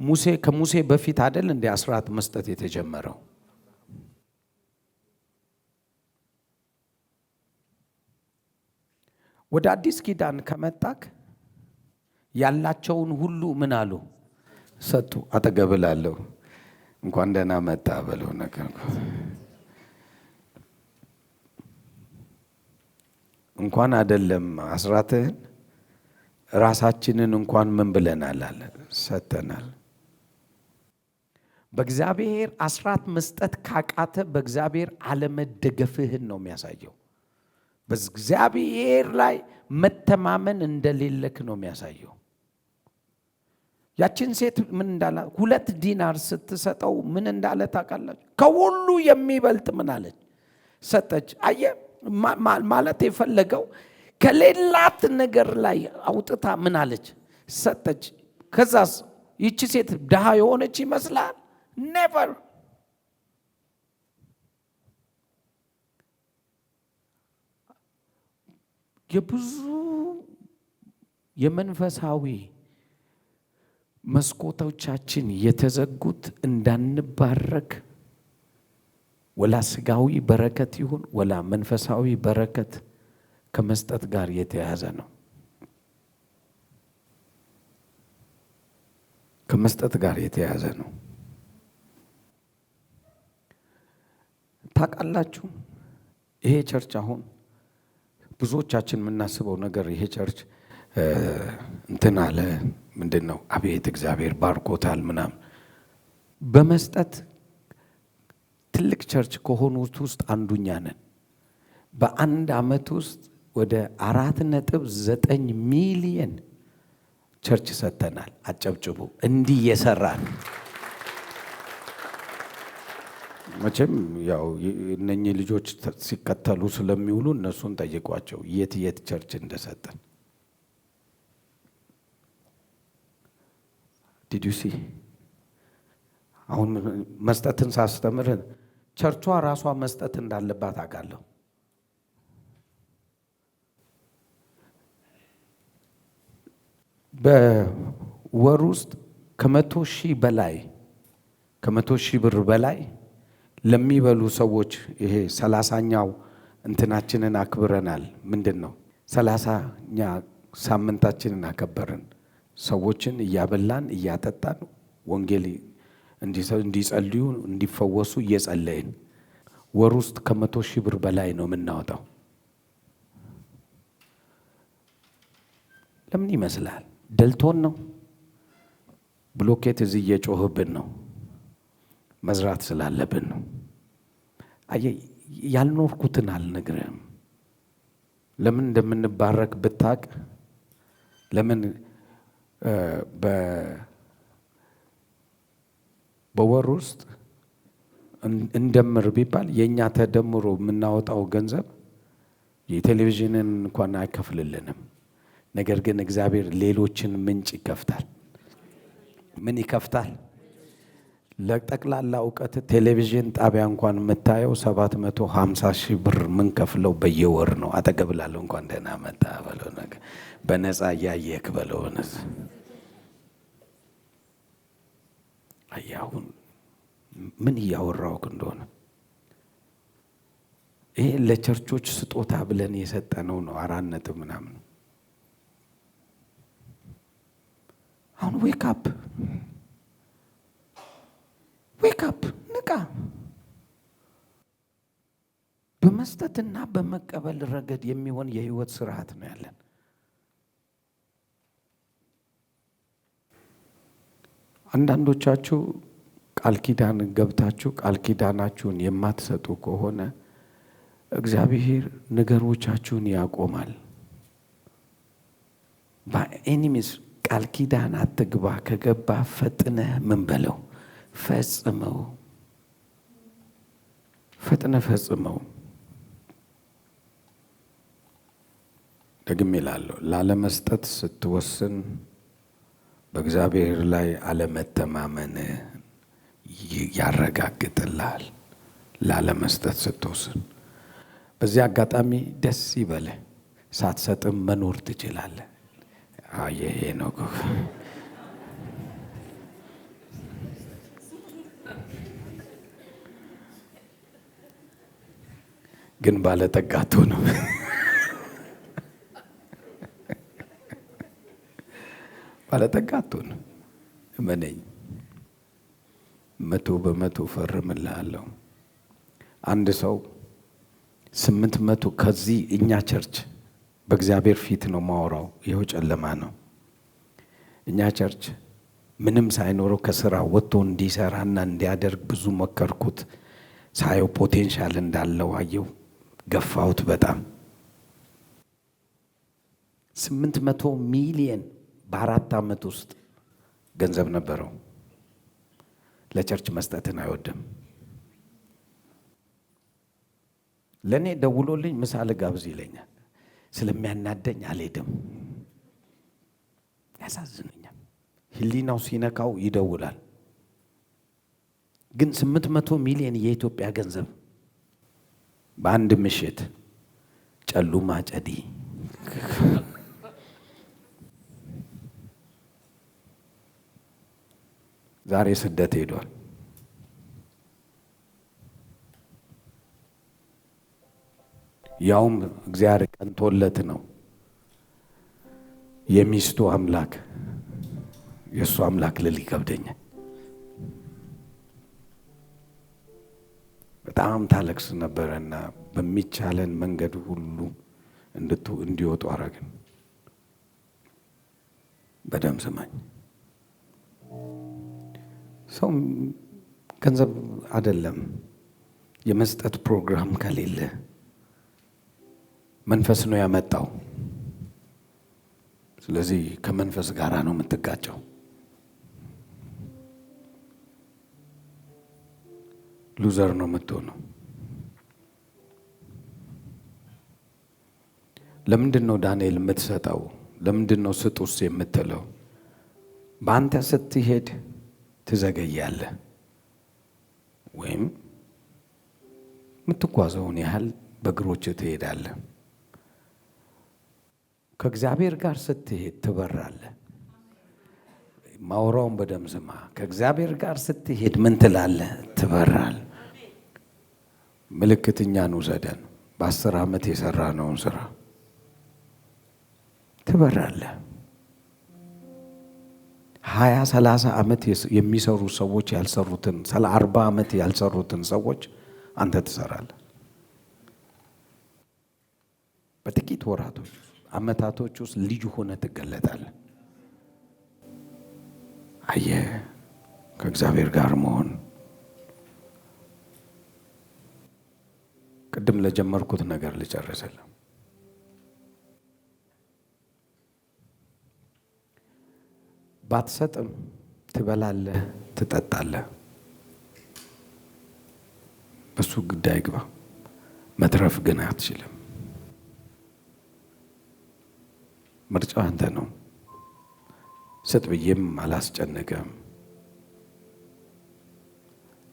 ሙሴ ከሙሴ በፊት አይደል እንደ አስራት መስጠት የተጀመረው? ወደ አዲስ ኪዳን ከመጣክ ያላቸውን ሁሉ ምን አሉ? ሰጡ። አጠገብላለሁ እንኳን ደህና መጣ በለው ነገር እንኳን አይደለም አስራትህን ራሳችንን እንኳን ምን ብለናል አለ ሰጥተናል። በእግዚአብሔር አስራት መስጠት ካቃተ በእግዚአብሔር አለመደገፍህን ነው የሚያሳየው። በእግዚአብሔር ላይ መተማመን እንደሌለክ ነው የሚያሳየው። ያችን ሴት ምን እንዳለ 2 ዲናር ስትሰጠው ምን እንዳለ ታውቃላችሁ? ከሁሉ የሚበልጥ ምን አለች? ሰጠች። አየህ ማለት የፈለገው ከሌላት ነገር ላይ አውጥታ ምን አለች? ሰጠች። ከዛስ ይቺ ሴት ድሃ የሆነች ይመስላል? ኔቨር። የብዙ የመንፈሳዊ መስኮቶቻችን የተዘጉት እንዳንባረክ ወላ ስጋዊ በረከት ይሁን ወላ መንፈሳዊ በረከት ከመስጠት ጋር የተያያዘ ነው። ከመስጠት ጋር የተያያዘ ነው። ታውቃላችሁ ይሄ ቸርች አሁን ብዙዎቻችን የምናስበው ነገር ይሄ ቸርች እንትን አለ ምንድን ነው? አቤት እግዚአብሔር ባርኮታል ምናምን። በመስጠት ትልቅ ቸርች ከሆኑት ውስጥ አንዱኛ ነን። በአንድ ዓመት ውስጥ ወደ 4.9 ሚሊየን ቸርች ሰጥተናል። አጨብጭቡ። እንዲህ የሰራን መቼም ያው እነኚህ ልጆች ሲከተሉ ስለሚውሉ እነሱን ጠይቋቸው የት ቸርች እንደሰጠን። ዲዱሲ አሁን መስጠትን ሳስተምር ቸርቿ ራሷ መስጠት እንዳለባት አውቃለሁ። በወር ውስጥ ከ100,000 ብር በላይ ለሚበሉ ሰዎች ይሄ 30ኛው እንትናችንን አክብረናል። ምንድን ነው 30ኛ ሳምንታችንን አከበርን። ሰዎችን እያበላን እያጠጣን ወንጌል እንዲጸልዩ እንዲፈወሱ እየጸለይን ወር ውስጥ ከ100,000 ብር በላይ ነው የምናወጣው። ለምን ይመስላል? ደልቶን ነው? ብሎኬት እዚህ እየጮህብን ነው? መዝራት ስላለብን ነው? ያልኖርኩትን አልነግርህም። ለምን እንደምንባረክ ብታቅ፣ ለምን በወር ውስጥ እንደምር ቢባል የእኛ ተደምሮ የምናወጣው ገንዘብ የቴሌቪዥንን እንኳን አይከፍልልንም። ነገር ግን እግዚአብሔር ሌሎችን ምንጭ ይከፍታል። ምን ይከፍታል? ለጠቅላላ እውቀት ቴሌቪዥን ጣቢያ እንኳን የምታየው 750,000 ብር ምን ከፍለው በየወር ነው። አጠገብላለሁ እንኳን ደህና መጣ በለው፣ ነገር በነፃ እያየክ በለው። አሁን ምን እያወራውክ እንደሆነ ይሄ ለቸርቾች ስጦታ ብለን የሰጠነው ነው። 4 ምናምን። አሁን ዌክ አፕ ንቃ። በመስጠትና በመቀበል ረገድ የሚሆን የህይወት ስርዓት ነው ያለን። አንዳንዶቻችሁ ቃል ኪዳን ገብታችሁ ቃል ኪዳናችሁን የማትሰጡ ከሆነ እግዚአብሔር ነገሮቻችሁን ያቆማል። በኤኒሚስ ቃል ኪዳን አትግባ። ከገባ ፈጥነህ ምን በለው? ፈጽመው። ፈጽመው። ደግሜ እላለሁ፣ ላለመስጠት ስትወስን በእግዚአብሔር ላይ አለመተማመን ያረጋግጥልሃል። ላለመስጠት ስትወስን በዚህ አጋጣሚ ደስ ይበልህ። ሳትሰጥም መኖር ትችላለህ። ይሄ ነው ግን ባለጠጋ አትሆንም። ባለጠጋ አትሆንም። እመነኝ፣ 100% ፈርምልሃለሁ። አንድ ሰው 800 ከዚህ እኛ ቸርች በእግዚአብሔር ፊት ነው ማወራው። ይኸው ጨለማ ነው። እኛ ቸርች ምንም ሳይኖረው ከስራ ወጥቶ እንዲሰራና እንዲያደርግ ብዙ መከርኩት። ሳየው ፖቴንሻል እንዳለው አየው። ገፋሁት በጣም 800 ሚሊየን በ4 ዓመት ውስጥ ገንዘብ ነበረው። ለቸርች መስጠትን አይወድም። ለእኔ ደውሎልኝ ምሳ ልጋብዝ ይለኛል። ስለሚያናደኝ አልሄድም። ያሳዝነኛል። ህሊናው ሲነካው ይደውላል። ግን 800 ሚሊዮን የኢትዮጵያ ገንዘብ በአንድ ምሽት ጨሉማ ጨዲ ዛሬ ስደት ሄዷል። ያውም እግዚአብሔር ቀንቶለት ነው። የሚስቱ አምላክ የእሱ አምላክ ልል ይከብደኛል። በጣም ታለቅስ ነበረና በሚቻለን መንገድ ሁሉ እንዲወጡ አረግን። በደም ስማኝ፣ ሰው ገንዘብ አይደለም የመስጠት ፕሮግራም ከሌለ መንፈስ ነው ያመጣው። ስለዚህ ከመንፈስ ጋር ነው የምትጋጨው። ሉዘር ነው የምትሆነው። ለምንድን ነው ዳንኤል የምትሰጠው? ለምንድን ነው ስጡስ የምትለው? በአንተ ስትሄድ ትዘገያለህ፣ ወይም የምትጓዘውን ያህል በእግሮች ትሄዳለህ። ከእግዚአብሔር ጋር ስትሄድ ትበራለህ። ማውራውን በደም ስማ። ከእግዚአብሔር ጋር ስትሄድ ምን ትላለህ? ትበራል። ምልክት እኛን ውሰደን። በ10 ዓመት የሰራነውን ስራ ትበራለህ። 20-30 ዓመት የሚሰሩ ሰዎች ያልሰሩትን 40 ዓመት ያልሰሩትን ሰዎች አንተ ትሰራለህ። በጥቂት ወራቶች ዓመታቶች ውስጥ ልዩ ሆነ ትገለጣለህ። አየህ፣ ከእግዚአብሔር ጋር መሆን ቅድም ለጀመርኩት ነገር ልጨርስልህ። ባትሰጥም ትበላለህ፣ ትጠጣለህ። በሱ ጉዳይ ግባ። መትረፍ ግን አትችልም። ምርጫው አንተ ነው። ስጥ ብዬም አላስጨነቀም።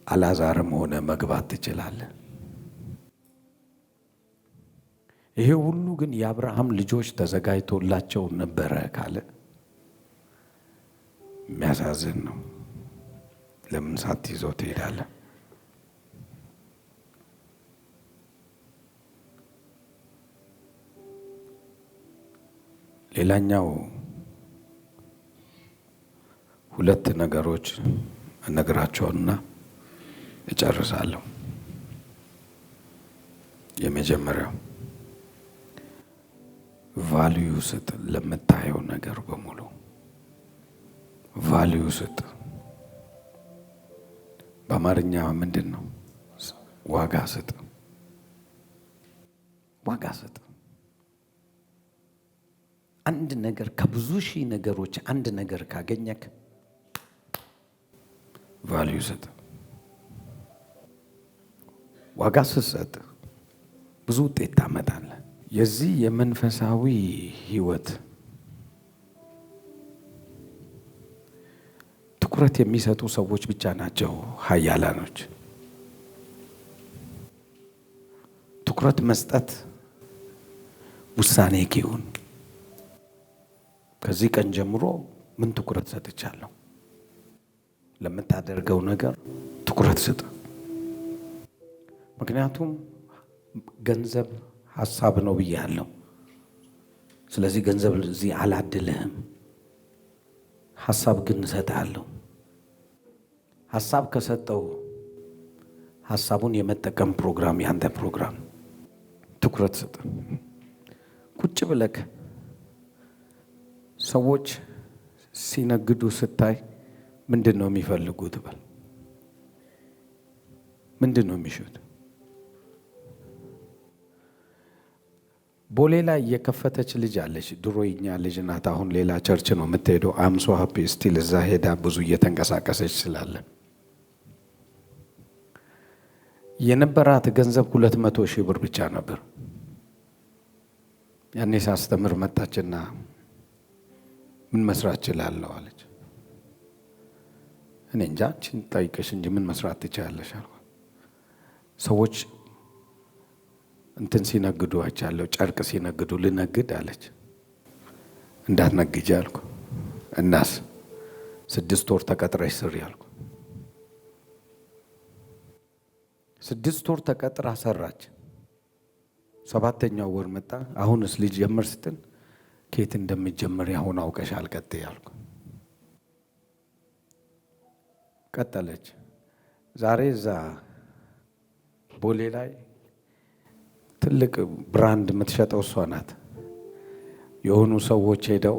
አልዓዛርም ሆነ መግባት ትችላለህ። ይሄ ሁሉ ግን የአብርሃም ልጆች ተዘጋጅቶላቸው ነበረ ካለ የሚያሳዝን ነው። ለምን ሳትይዘው ትሄዳለህ? ሌላኛው 2 ነገሮች እነግራቸውና እጨርሳለሁ። የመጀመሪያው ቫልዩ ስጥ። ለምታየው ነገር በሙሉ ቫልዩ ስጥ። በአማርኛ ምንድን ነው? ዋጋ ስጥ። ዋጋ ስጥ። አንድ ነገር ከብዙ ሺህ ነገሮች አንድ ነገር ካገኘክ ቫልዩ ስጥ። ዋጋ ስትሰጥ ብዙ ውጤት ታመጣለህ። የዚህ የመንፈሳዊ ህይወት ትኩረት የሚሰጡ ሰዎች ብቻ ናቸው ኃያላኖች። ትኩረት መስጠት ውሳኔ ይሁን። ከዚህ ቀን ጀምሮ ምን ትኩረት ሰጥቻለሁ? ለምታደርገው ነገር ትኩረት ስጥ። ምክንያቱም ገንዘብ ሐሳብ ነው ብያለሁ። ስለዚህ ገንዘብ እዚህ አላድልህም። ሐሳብ ግን እሰጥሃለሁ። ሐሳብ ከሰጠው ሐሳቡን የመጠቀም ፕሮግራም ያንተ ፕሮግራም። ትኩረት ስጥ። ቁጭ ብለክ ሰዎች ሲነግዱ ስታይ ምንድን ነው የሚፈልጉት? በል ምንድን ነው የሚሹት? ቦሌ ላይ የከፈተች ልጅ አለች። ድሮ የኛ ልጅ ናት። አሁን ሌላ ቸርች ነው የምትሄደው። አምሶ ሀፒ ስቲል እዛ ሄዳ ብዙ እየተንቀሳቀሰች ስላለ የነበራት ገንዘብ 200,000 ብር ብቻ ነበር። ያኔ ሳስተምር መጣችና ምን መስራት እችላለሁ አለች። እኔ እንጃ አንቺን ጠይቀሽ እንጂ ምን መስራት ትችያለሽ አልኳት። ሰዎች እንትን ሲነግዱ አይቻለሁ፣ ጨርቅ ሲነግዱ ልነግድ አለች። እንዳትነግጂ አልኩ። እናስ 6 ወር ተቀጥረሽ ስሪ አልኩ። 6 ወር ተቀጥራ ሰራች። 7ኛው ወር መጣ። አሁንስ ልጅ ጀመር ስትል ከየት እንደምትጀምር አሁን አውቀሻል፣ ቀጥይ አልኩ። ቀጠለች። ዛሬ እዛ ቦሌ ላይ ትልቅ ብራንድ የምትሸጠው እሷ ናት። የሆኑ ሰዎች ሄደው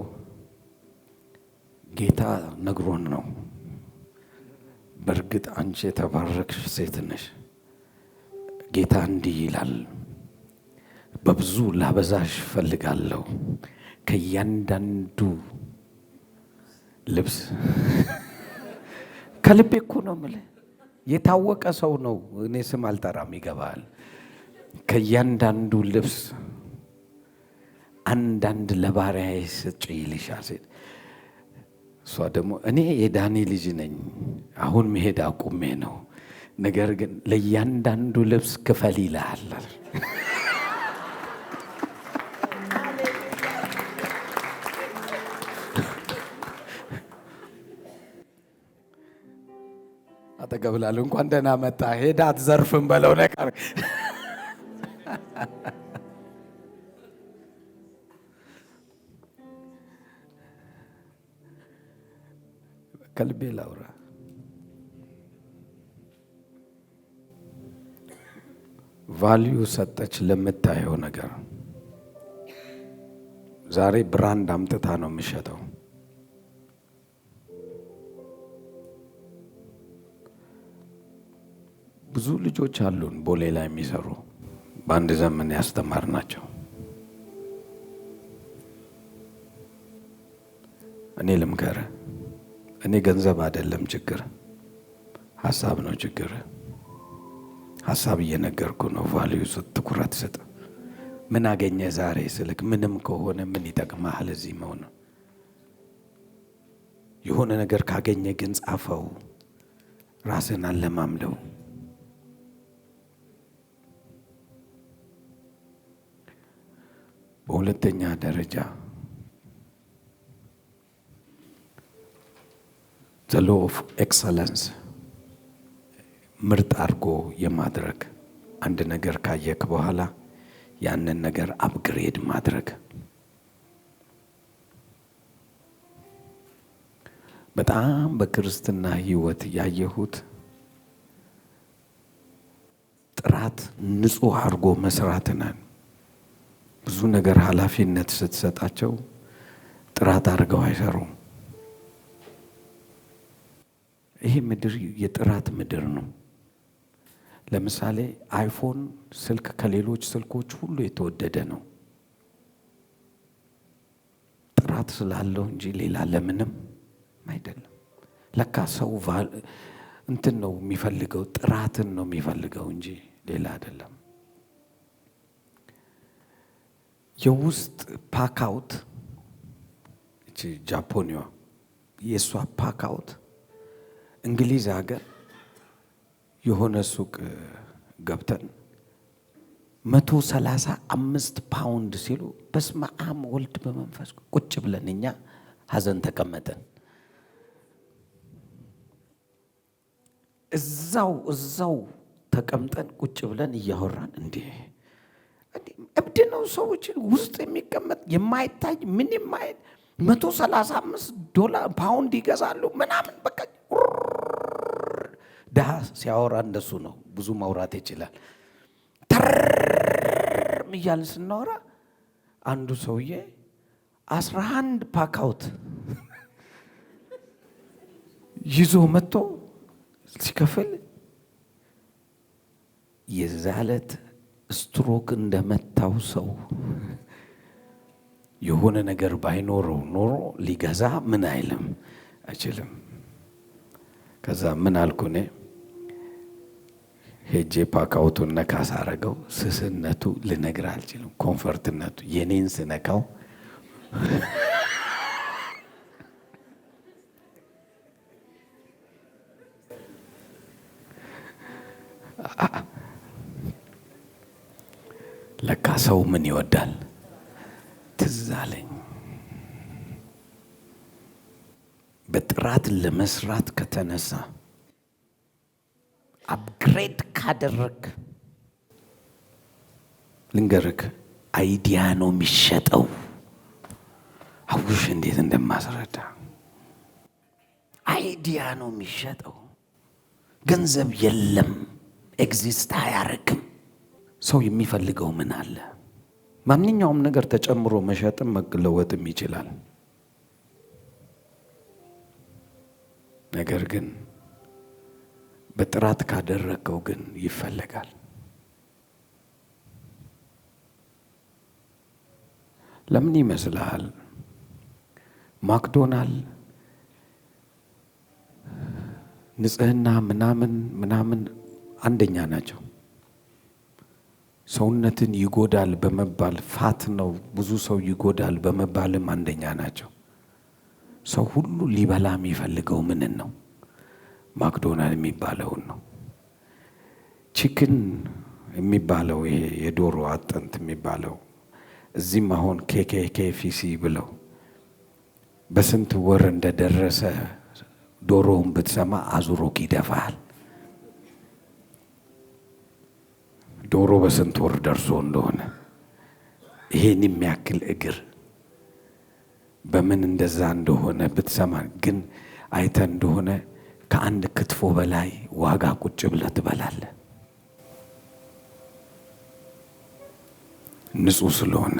ጌታ ነግሮን ነው፣ በእርግጥ አንቺ የተባረክሽ ሴት ነሽ፣ ጌታ እንዲህ ይላል፣ በብዙ ላበዛሽ ፈልጋለሁ ከእያንዳንዱ ልብስ። ከልቤ እኮ ነው የምልህ፣ የታወቀ ሰው ነው። እኔ ስም አልጠራም፣ ይገባል። ከእያንዳንዱ ልብስ አንዳንድ ለባሪያዬ ስጪ ይልሻል ሴት። እሷ ደግሞ እኔ የዳኒ ልጅ ነኝ፣ አሁን መሄድ አቁሜ ነው፣ ነገር ግን ለእያንዳንዱ ልብስ ክፈል ይልሃል። አጠገብላሉ እንኳን ደህና መጣ፣ ሄዳ አትዘርፍም በለው ነገር ከልቤ ላውራ። ቫልዩ ሰጠች ለምታየው ነገር። ዛሬ ብራንድ አምጥታ ነው የምሸጠው። ብዙ ልጆች አሉን ቦሌ ላይ የሚሰሩ በአንድ ዘመን ያስተማር ናቸው። እኔ ልምከርህ፣ እኔ ገንዘብ አይደለም ችግር፣ ሀሳብ ነው ችግር። ሀሳብ እየነገርኩ ነው። ቫልዩ ትኩረት ስጥ። ምን አገኘ ዛሬ ስልክ ምንም ከሆነ ምን ይጠቅማል? እዚህ መሆን የሆነ ነገር ካገኘ ግን ጻፈው፣ ራስን አለማምደው። በሁለተኛ ደረጃ the law of excellence ምርጥ አድርጎ የማድረግ አንድ ነገር ካየክ በኋላ ያንን ነገር አፕግሬድ ማድረግ። በጣም በክርስትና ሕይወት ያየሁት ጥራት ንጹህ አድርጎ መስራትና ብዙ ነገር ኃላፊነት ስትሰጣቸው ጥራት አድርገው አይሰሩም። ይሄ ምድር የጥራት ምድር ነው። ለምሳሌ አይፎን ስልክ ከሌሎች ስልኮች ሁሉ የተወደደ ነው፣ ጥራት ስላለው እንጂ ሌላ ለምንም አይደለም። ለካ ሰው እንትን ነው የሚፈልገው፣ ጥራትን ነው የሚፈልገው እንጂ ሌላ አይደለም። የውስጥ ፓካውት እቺ ጃፖኒዋ የሷ ፓካውት እንግሊዝ ሀገር የሆነ ሱቅ ገብተን 135 ፓውንድ ሲሉ በስመ አብ ወልድ በመንፈስ ቁጭ ብለን እኛ ሀዘን ተቀመጠን። እዛው ተቀምጠን ቁጭ ብለን እያወራን እንዴ እብድ ነው ሰዎች ውስጥ የሚቀመጥ የማይታይ ምን የማይል 135 ፓውንድ ይገዛሉ ምናምን። በቃ ድሃ ሲያወራ እንደሱ ነው። ብዙ ማውራት ይችላል። ተርም እያልን ስናወራ አንዱ ሰውዬ 11 ፓካውት ይዞ መጥቶ ሲከፍል የዛለት ስትሮክ እንደመታው ሰው የሆነ ነገር ባይኖረው ኖሮ ሊገዛ ምን አይልም አይችልም። ከዛ ምን አልኩኔ ሄጄ ፓካውቱን ነካስ አረገው። ስስነቱ ልነግር አልችልም። ኮንፈርትነቱ የኔን ስነካው ለካ ሰው ምን ይወዳል ትዝ አለኝ። በጥራት ለመስራት ከተነሳ አፕግሬድ ካደረግ ልንገርክ፣ አይዲያ ነው የሚሸጠው። አውሽ እንዴት እንደማስረዳ አይዲያ ነው የሚሸጠው። ገንዘብ የለም፣ ኤግዚስት አያረግም። ሰው የሚፈልገው ምን አለ? ማንኛውም ነገር ተጨምሮ መሸጥም መለወጥም ይችላል። ነገር ግን በጥራት ካደረገው ግን ይፈለጋል። ለምን ይመስልሃል? ማክዶናልድ ንጽህና ምናምን አንደኛ ናቸው። ሰውነትን ይጎዳል በመባል ፋት ነው ብዙ ሰው ይጎዳል በመባልም አንደኛ ናቸው። ሰው ሁሉ ሊበላ የሚፈልገው ምንን ነው? ማክዶናልድ የሚባለውን ነው። ቺክን የሚባለው ይሄ የዶሮ አጥንት የሚባለው እዚህም አሁን KFC ብለው በስንት ወር እንደደረሰ ዶሮውን ብትሰማ አዙሮክ ይደፋል። ዶሮ በስንት ወር ደርሶ እንደሆነ ይሄን የሚያክል እግር በምን እንደዛ እንደሆነ ብትሰማ ግን አይተ እንደሆነ ከአንድ ክትፎ በላይ ዋጋ ቁጭ ብለህ ትበላለህ። ንጹህ ስለሆነ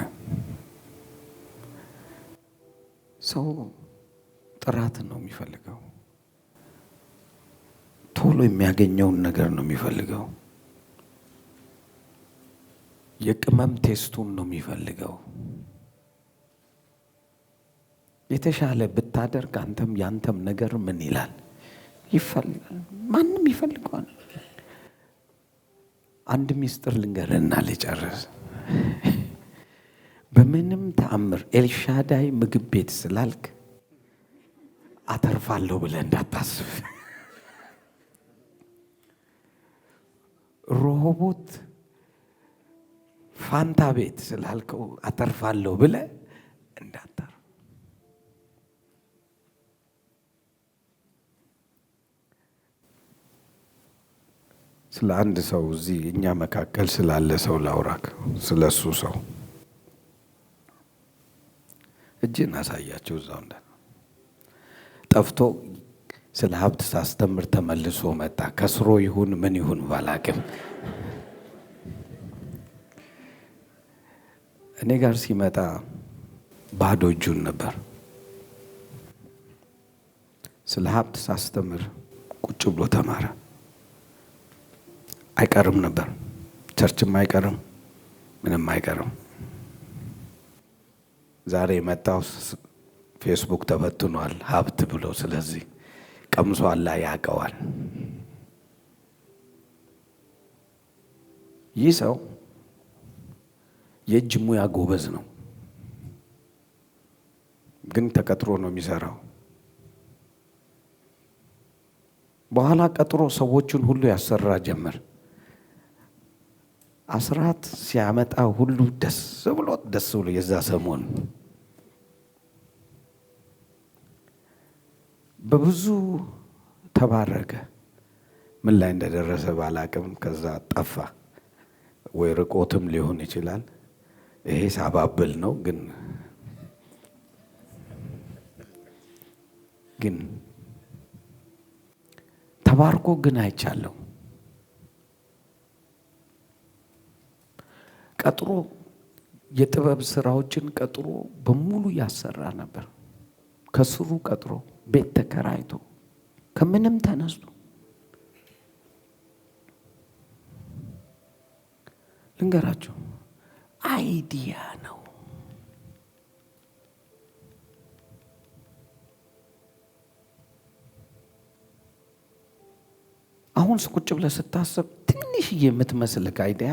ሰው ጥራት ነው የሚፈልገው። ቶሎ የሚያገኘውን ነገር ነው የሚፈልገው። የቅመም ቴስቱን ነው የሚፈልገው። የተሻለ ብታደርግ አንተም ያንተም ነገር ምን ይላል? ይፈልጋል። ማንም ይፈልገዋል። አንድ ሚስጥር ልንገርና ልጨርስ። በምንም ተአምር ኤልሻዳይ ምግብ ቤት ስላልክ አተርፋለሁ ብለህ እንዳታስብ። ሮሆቦት ፋንታ ቤት ስላልከው አተርፋለሁ ብለህ እንዳታር። ስለ አንድ ሰው እዚህ እኛ መካከል ስላለ ሰው ላውራክ። ስለሱ ሰው እጅን አሳያቸው። እዛው እንደ ጠፍቶ ስለ ሀብት ሳስተምር ተመልሶ መጣ። ከስሮ ይሁን ምን ይሁን ባላቅም እኔ ጋር ሲመጣ ባዶ እጁን ነበር። ስለ ሀብት ሳስተምር ቁጭ ብሎ ተማረ። አይቀርም ነበር፣ ቸርችም አይቀርም፣ ምንም አይቀርም። ዛሬ መጣው ፌስቡክ ተበትኗል ሀብት ብሎ። ስለዚህ ቀምሷል ላይ ያቀዋል። ይህ ሰው የእጅ ሙያ ጎበዝ ነው፣ ግን ተቀጥሮ ነው የሚሰራው። በኋላ ቀጥሮ ሰዎችን ሁሉ ያሰራ ጀመር። አስራት ሲያመጣ ሁሉ ደስ ብሎ የዛ ሰሞን በብዙ ተባረከ። ምን ላይ እንደደረሰ ባላቅም ከዛ ጠፋ። ወይ ርቆትም ሊሆን ይችላል። ይሄ ሳባብል ነው። ግን ተባርኮ ግን አይቻለሁ። ቀጥሮ የጥበብ ስራዎችን ቀጥሮ በሙሉ ያሰራ ነበር። ከስሩ ቀጥሮ ቤት ተከራይቶ ከምንም ተነስቶ ልንገራቸው፣ አይዲያ ነው። አሁን ቁጭ ብለህ ስታስብ ትንሽዬ የምትመስልህ አይዲያ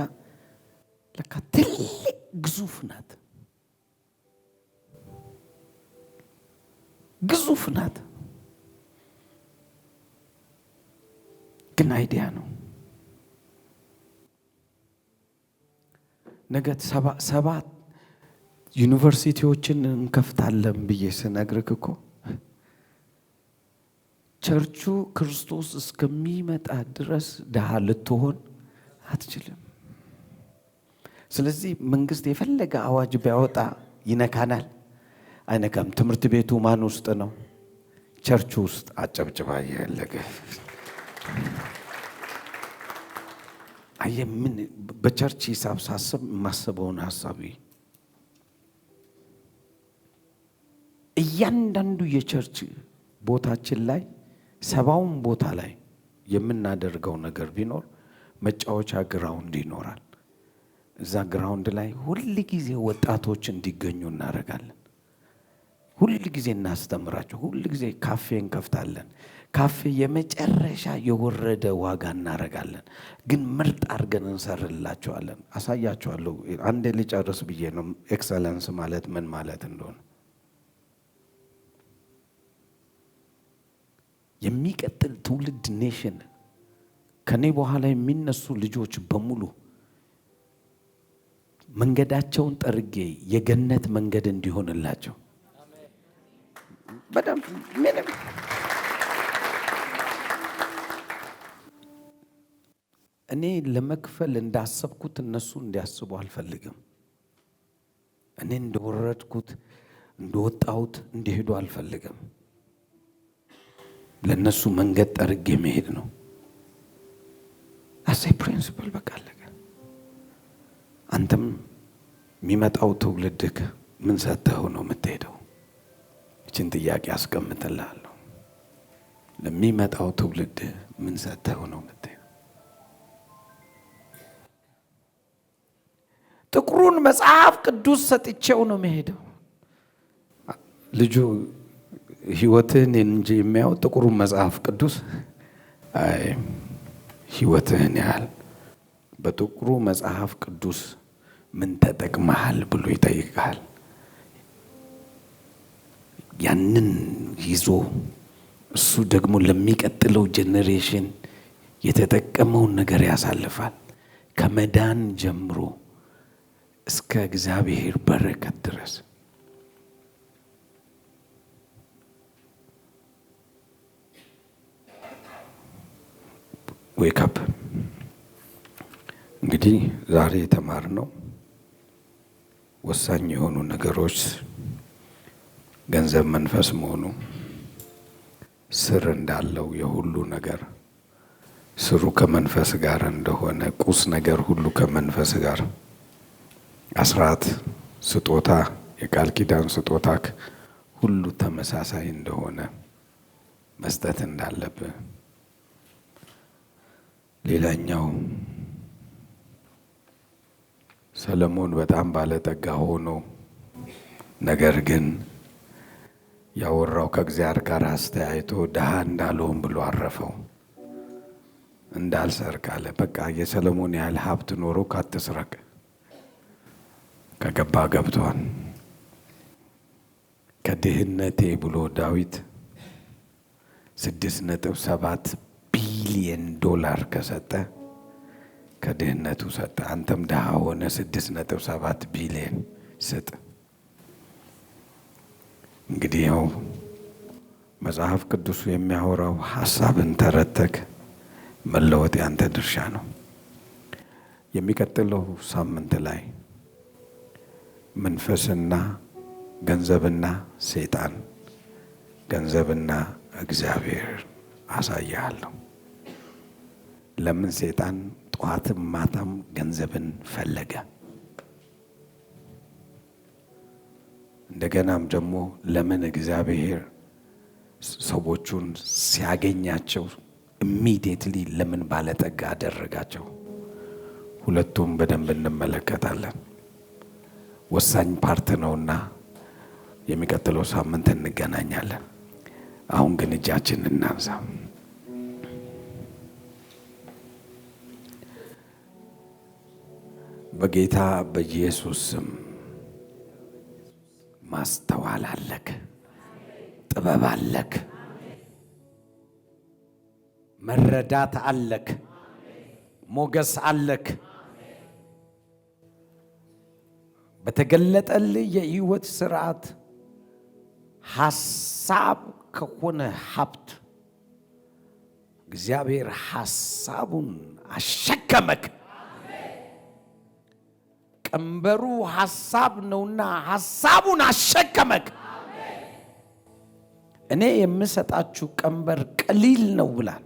ለካ ትልቅ ግዙፍ ናት። ግዙፍ ናት፣ ግን አይዲያ ነው። ነገ 7 ዩኒቨርሲቲዎችን እንከፍታለን ብዬ ስነግርህ እኮ ቸርቹ ክርስቶስ እስከሚመጣ ድረስ ድሃ ልትሆን አትችልም። ስለዚህ መንግስት የፈለገ አዋጅ ቢያወጣ ይነካናል? አይነካም። ትምህርት ቤቱ ማን ውስጥ ነው? ቸርቹ ውስጥ። አጨብጭባ ያለገ ምን በቸርች ሂሳብ ሳስብ የማስበውን ሀሳቢ እያንዳንዱ የቸርች ቦታችን ላይ 70ውን ቦታ ላይ የምናደርገው ነገር ቢኖር መጫወቻ ግራውንድ ይኖራል። እዛ ግራውንድ ላይ ሁል ጊዜ ወጣቶች እንዲገኙ እናደርጋለን። ሁል ጊዜ እናስተምራቸው። ሁል ጊዜ ካፌ እንከፍታለን። ካፌ የመጨረሻ የወረደ ዋጋ እናደርጋለን፣ ግን ምርጥ አድርገን እንሰርላቸዋለን። አሳያቸዋለሁ። አንዴ ልጨርስ ብዬ ነው ኤክሰለንስ ማለት ምን ማለት እንደሆነ። የሚቀጥል ትውልድ ኔሽን ከኔ በኋላ የሚነሱ ልጆች በሙሉ መንገዳቸውን ጠርጌ የገነት መንገድ እንዲሆንላቸው በደንብ ምንም እኔ ለመክፈል እንዳሰብኩት እነሱ እንዲያስቡ አልፈልግም። እኔ እንደወረድኩት እንደወጣሁት እንዲሄዱ አልፈልግም። ለነሱ መንገድ ጠርጌ መሄድ ነው። አሳይ ፕሪንሲፕል በቃ አለቀ። አንተም የሚመጣው ትውልድክ ምን ሰጥተው ነው የምትሄደው? እችን ጥያቄ አስቀምጥልሃለሁ። ለሚመጣው ትውልድ ምን ሰጥተው ነው የምትሄደው? ጥቁሩን መጽሐፍ ቅዱስ ሰጥቼው ነው የምሄደው። ልጁ ህይወትህን እንጂ የሚያው ጥቁሩን መጽሐፍ ቅዱስ አይ ህይወትህን ያህል በጥቁሩ መጽሐፍ ቅዱስ ምን ተጠቅመሃል ብሎ ይጠይቃል። ያንን ይዞ እሱ ደግሞ ለሚቀጥለው ጄኔሬሽን የተጠቀመውን ነገር ያሳልፋል። ከመዳን ጀምሮ እስከ እግዚአብሔር በረከት ድረስ ዌክ አፕ። እንግዲህ ዛሬ የተማርነው ወሳኝ የሆኑ ነገሮች ገንዘብ መንፈስ መሆኑ፣ ስር እንዳለው የሁሉ ነገር ስሩ ከመንፈስ ጋር እንደሆነ፣ ቁስ ነገር ሁሉ ከመንፈስ ጋር፣ አስራት ስጦታ፣ የቃል ኪዳን ስጦታክ ሁሉ ተመሳሳይ እንደሆነ መስጠት እንዳለብህ። ሌላኛው ሰለሞን በጣም ባለጠጋ ሆኖ ነገር ግን ያወራው ከእግዚአብሔር ጋር አስተያይቶ ድሃ እንዳልሆን ብሎ አረፈው። እንዳልሰርቅ አለ። በቃ የሰለሞን ያህል ሀብት ኖሮ ካትስረቅ፣ ከገባ ገብቷል። ከድህነቴ ብሎ ዳዊት 6.7 ቢሊየን ዶላር ከሰጠ ከድህነቱ ሰጠ። አንተም ድሃ ሆነ 6.7 ቢሊየን ስጥ። እንግዲህ ያው መጽሐፍ ቅዱሱ የሚያወራው ሐሳብን ተረተክ መለወጥ ያንተ ድርሻ ነው። የሚቀጥለው ሳምንት ላይ መንፈስና ገንዘብና ሰይጣን፣ ገንዘብና እግዚአብሔር አሳያለሁ። ለምን ሰይጣን ጠዋትም ማታም ገንዘብን ፈለገ? እንደገናም ደግሞ ለምን እግዚአብሔር ሰዎቹን ሲያገኛቸው ኢሚዲየትሊ ለምን ባለጠጋ አደረጋቸው? ሁለቱም በደንብ እንመለከታለን። ወሳኝ ፓርት ነውና የሚቀጥለው ሳምንት እንገናኛለን። አሁን ግን እጃችን እናንሳ። በጌታ በኢየሱስ ስም ማስተዋል አለክ፣ ጥበብ አለክ፣ መረዳት አለክ፣ ሞገስ አለክ። በተገለጠልህ የህይወት ስርዓት ሐሳብ ከሆነ ሀብት እግዚአብሔር ሐሳቡን አሸከመክ። ቀንበሩ ሐሳብ ነውና ሐሳቡን አሸከመክ። እኔ የምሰጣችሁ ቀንበር ቀሊል ነው ብላል።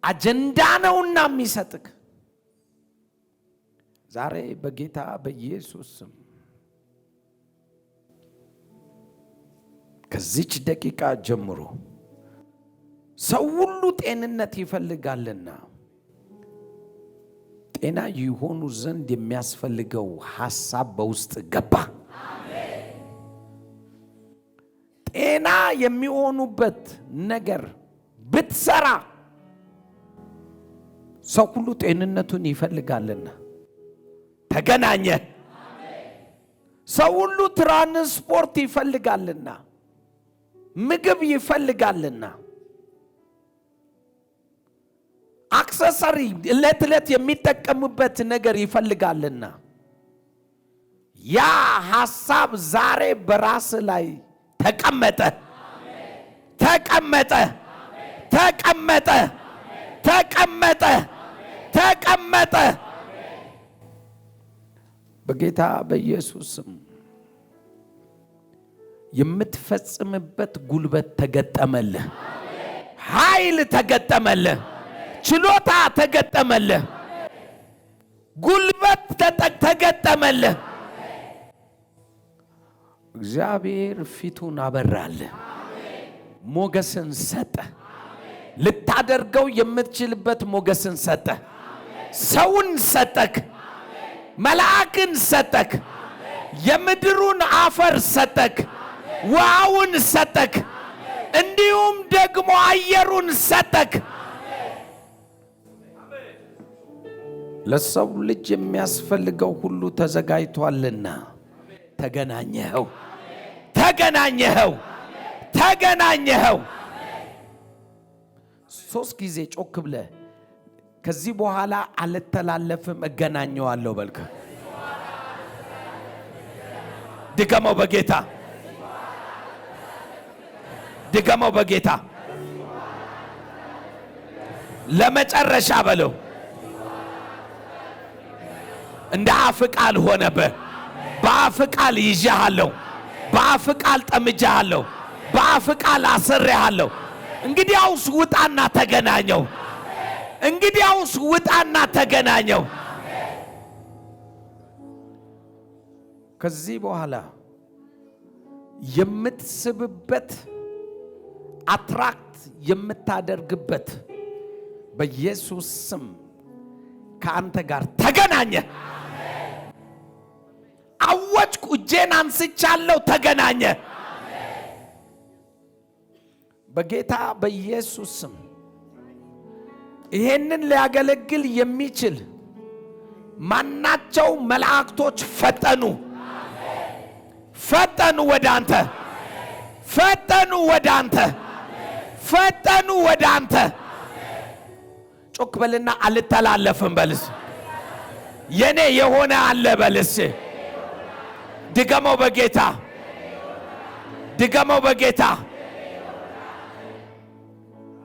አጀንዳ ነውና የሚሰጥክ ዛሬ በጌታ በኢየሱስ ስም ከዚች ደቂቃ ጀምሮ ሰው ሁሉ ጤንነት ይፈልጋልና ጤና ይሆኑ ዘንድ የሚያስፈልገው ሐሳብ በውስጥ ገባ። ጤና የሚሆኑበት ነገር ብትሰራ ሰው ሁሉ ጤንነቱን ይፈልጋልና ተገናኘ። ሰው ሁሉ ትራንስፖርት ይፈልጋልና ምግብ ይፈልጋልና አክሰሰሪ ለትለት የሚጠቀሙበት ነገር ይፈልጋልና ያ ሐሳብ ዛሬ በራስ ላይ ተቀመጠ ተቀመጠ ተቀመጠ ተቀመጠ ተቀመጠ። በጌታ በኢየሱስ ስም የምትፈጽምበት ጉልበት ተገጠመልህ። ኃይል ተገጠመልህ። ችሎታ ተገጠመልህ። ጉልበት ተገጠመልህ። እግዚአብሔር ፊቱን አበራልህ። ሞገስን ሰጠ። ልታደርገው የምትችልበት ሞገስን ሰጠ። ሰውን ሰጠክ። መልአክን ሰጠክ። የምድሩን አፈር ሰጠክ። ውሃውን ሰጠክ። እንዲሁም ደግሞ አየሩን ሰጠክ። ለሰው ልጅ የሚያስፈልገው ሁሉ ተዘጋጅቷልና ተገናኘኸው ተገናኘኸው ተገናኘኸው። 3 ጊዜ ጮክ ብለህ ከዚህ በኋላ አልተላለፍም እገናኘዋለሁ በልከ ድገመው በጌታ ድገመው በጌታ ለመጨረሻ በለው። እንደ አፍ ቃል ሆነብህ። በአፍ ቃል ይዤሃለሁ። በአፍ ቃል ጠምጄሃለሁ። በአፍ ቃል አስሬሃለሁ። እንግዲያውስ ውጣና ተገናኘው። እንግዲያውስ ውጣና ተገናኘው። ከዚህ በኋላ የምትስብበት አትራክት የምታደርግበት በኢየሱስ ስም ከአንተ ጋር ተገናኘ። አወጅኩ፣ እጄን አንስቻለሁ፣ ተገናኘ። በጌታ በኢየሱስ ስም ይሄንን ሊያገለግል የሚችል ማናቸው መላእክቶች ፈጠኑ ፈጠኑ ወደ አንተ ፈጠኑ ወደ አንተ ፈጠኑ ወደ አንተ። ጮክ በልና አልተላለፍም በልስ። የኔ የሆነ አለ በልስ። ድገመው በጌታ ድገመው በጌታ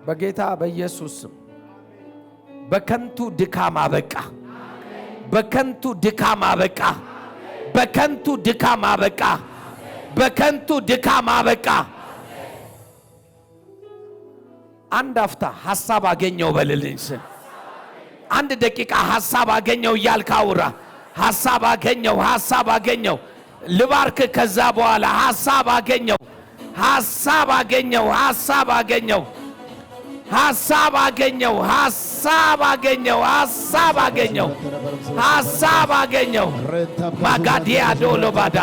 በጌታ በኢየሱስ ስም። በከንቱ ድካም አበቃ። በከንቱ ድካም አበቃ። በከንቱ ድካም አበቃ። በከንቱ ድካም አበቃ። አንድ አፍታ ሐሳብ አገኘው በልልኝ። አንድ ደቂቃ ሐሳብ አገኘው እያልክ አውራ። ሐሳብ አገኘው ሐሳብ አገኘው ልባርክ። ከዛ በኋላ ሐሳብ አገኘው ሐሳብ አገኘው ሐሳብ አገኘው ሐሳብ አገኘው ሐሳብ አገኘው ሐሳብ አገኘው ሐሳብ አገኘው ማጋዲያ ዶሎባዳ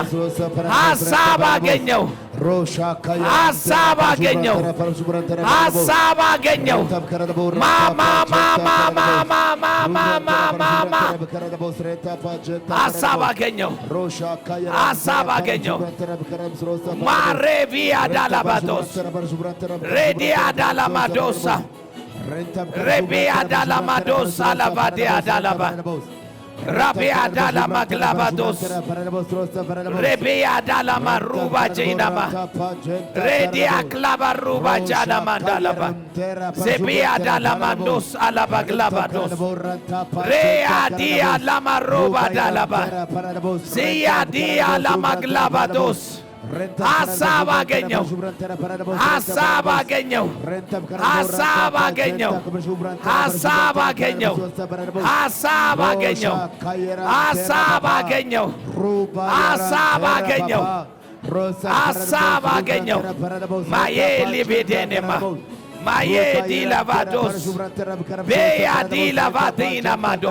ሐሳብ አገኘው ሐሳብ አገኘው ሐሳብ አገኘው ማማ ማማ ማማ ማማ ማማ ሐሳብ አገኘው ሐሳብ አገኘው ማሬቪያ ዳላባዶስ ሬዲያ ዳላማዶሳ ሬቢያ ዳላማዶስ አላባዲያ ዳላባ ራቢያ ዳላማ ግላባዶስ ሬቢያ ዳላማ ሩባ ጄናማ ሬዲያ ክላባ ሩባ ጃናማ ዳላባ ዜቢያ ዳላማዶስ አላባ ግላባዶስ ሬያ ዲያ ላማ ሩባ ዳላባ ዚያ ዲያ ላማ ግላባዶስ ሐሳብ አገኘው ሐሳብ አገኘው ሐሳብ አገኘው ሐሳብ አገኘው ሐሳብ አገኘው ሐሳብ አገኘው ሐሳብ አገኘው ሐሳብ አገኘው ማየሊ ቤዴኔማ ማየዲ ላቫዶስ ቤያዲ ላቫዲና ማዶ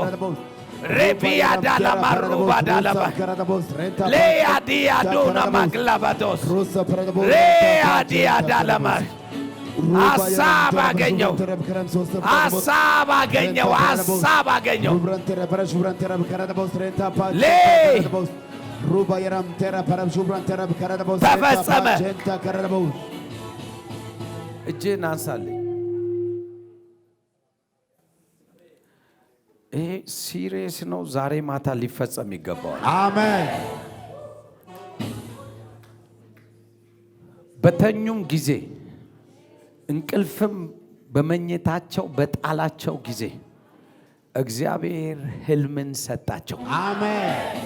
Revia dalla maruba dalla ba. Lea dia dona maglavados. Lea dia dalla mar. Asaba genyo. Asaba genyo. Asaba genyo. Le. ተፈጸመ። እጅህን አንሳልኝ። ይሄ ሲሪየስ ነው። ዛሬ ማታ ሊፈጸም ይገባዋል። አሜን። በተኙም ጊዜ እንቅልፍም በመኝታቸው በጣላቸው ጊዜ እግዚአብሔር ሕልምን ሰጣቸው። አሜን።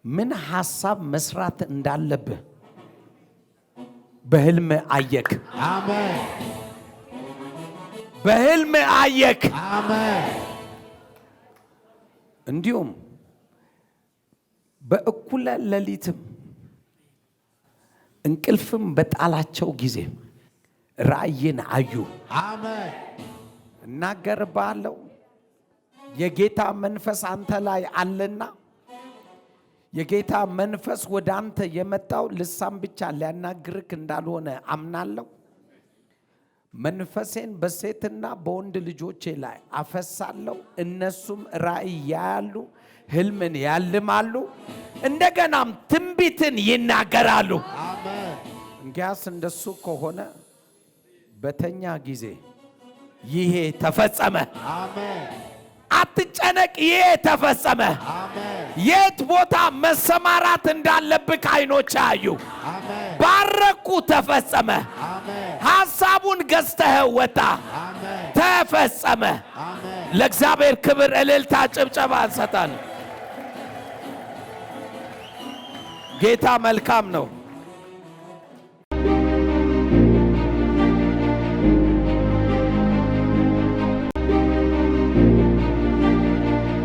ምን ሐሳብ መስራት እንዳለብህ በሕልም አየክ። አሜን። በሕልም አየክ። አሜን። እንዲሁም በእኩለ ሌሊትም እንቅልፍም በጣላቸው ጊዜ ራእይን አዩ። አሜን። እናገርብሃለሁ የጌታ መንፈስ አንተ ላይ አለና የጌታ መንፈስ ወደ አንተ የመጣው ልሳን ብቻ ሊያናግርክ እንዳልሆነ አምናለሁ። መንፈሴን በሴትና በወንድ ልጆቼ ላይ አፈሳለሁ። እነሱም ራእይ ያያሉ፣ ሕልምን ያልማሉ፣ እንደገናም ትንቢትን ይናገራሉ። አሜን። እንግዲያስ እንደሱ ከሆነ በተኛ ጊዜ ይሄ ተፈጸመ። አሜን። አትጨነቅ፣ ይሄ ተፈጸመ። አሜን። የት ቦታ መሰማራት እንዳለብህ አይኖች አዩ። አሜን። ባረኩ፣ ተፈጸመ። አሜን። ሐሳቡን ገዝተህ ወጣ፣ አሜን። ተፈጸመ። አሜን። ለእግዚአብሔር ክብር እልልታ ጭብጨባ እንሰጣለን። ጌታ መልካም ነው።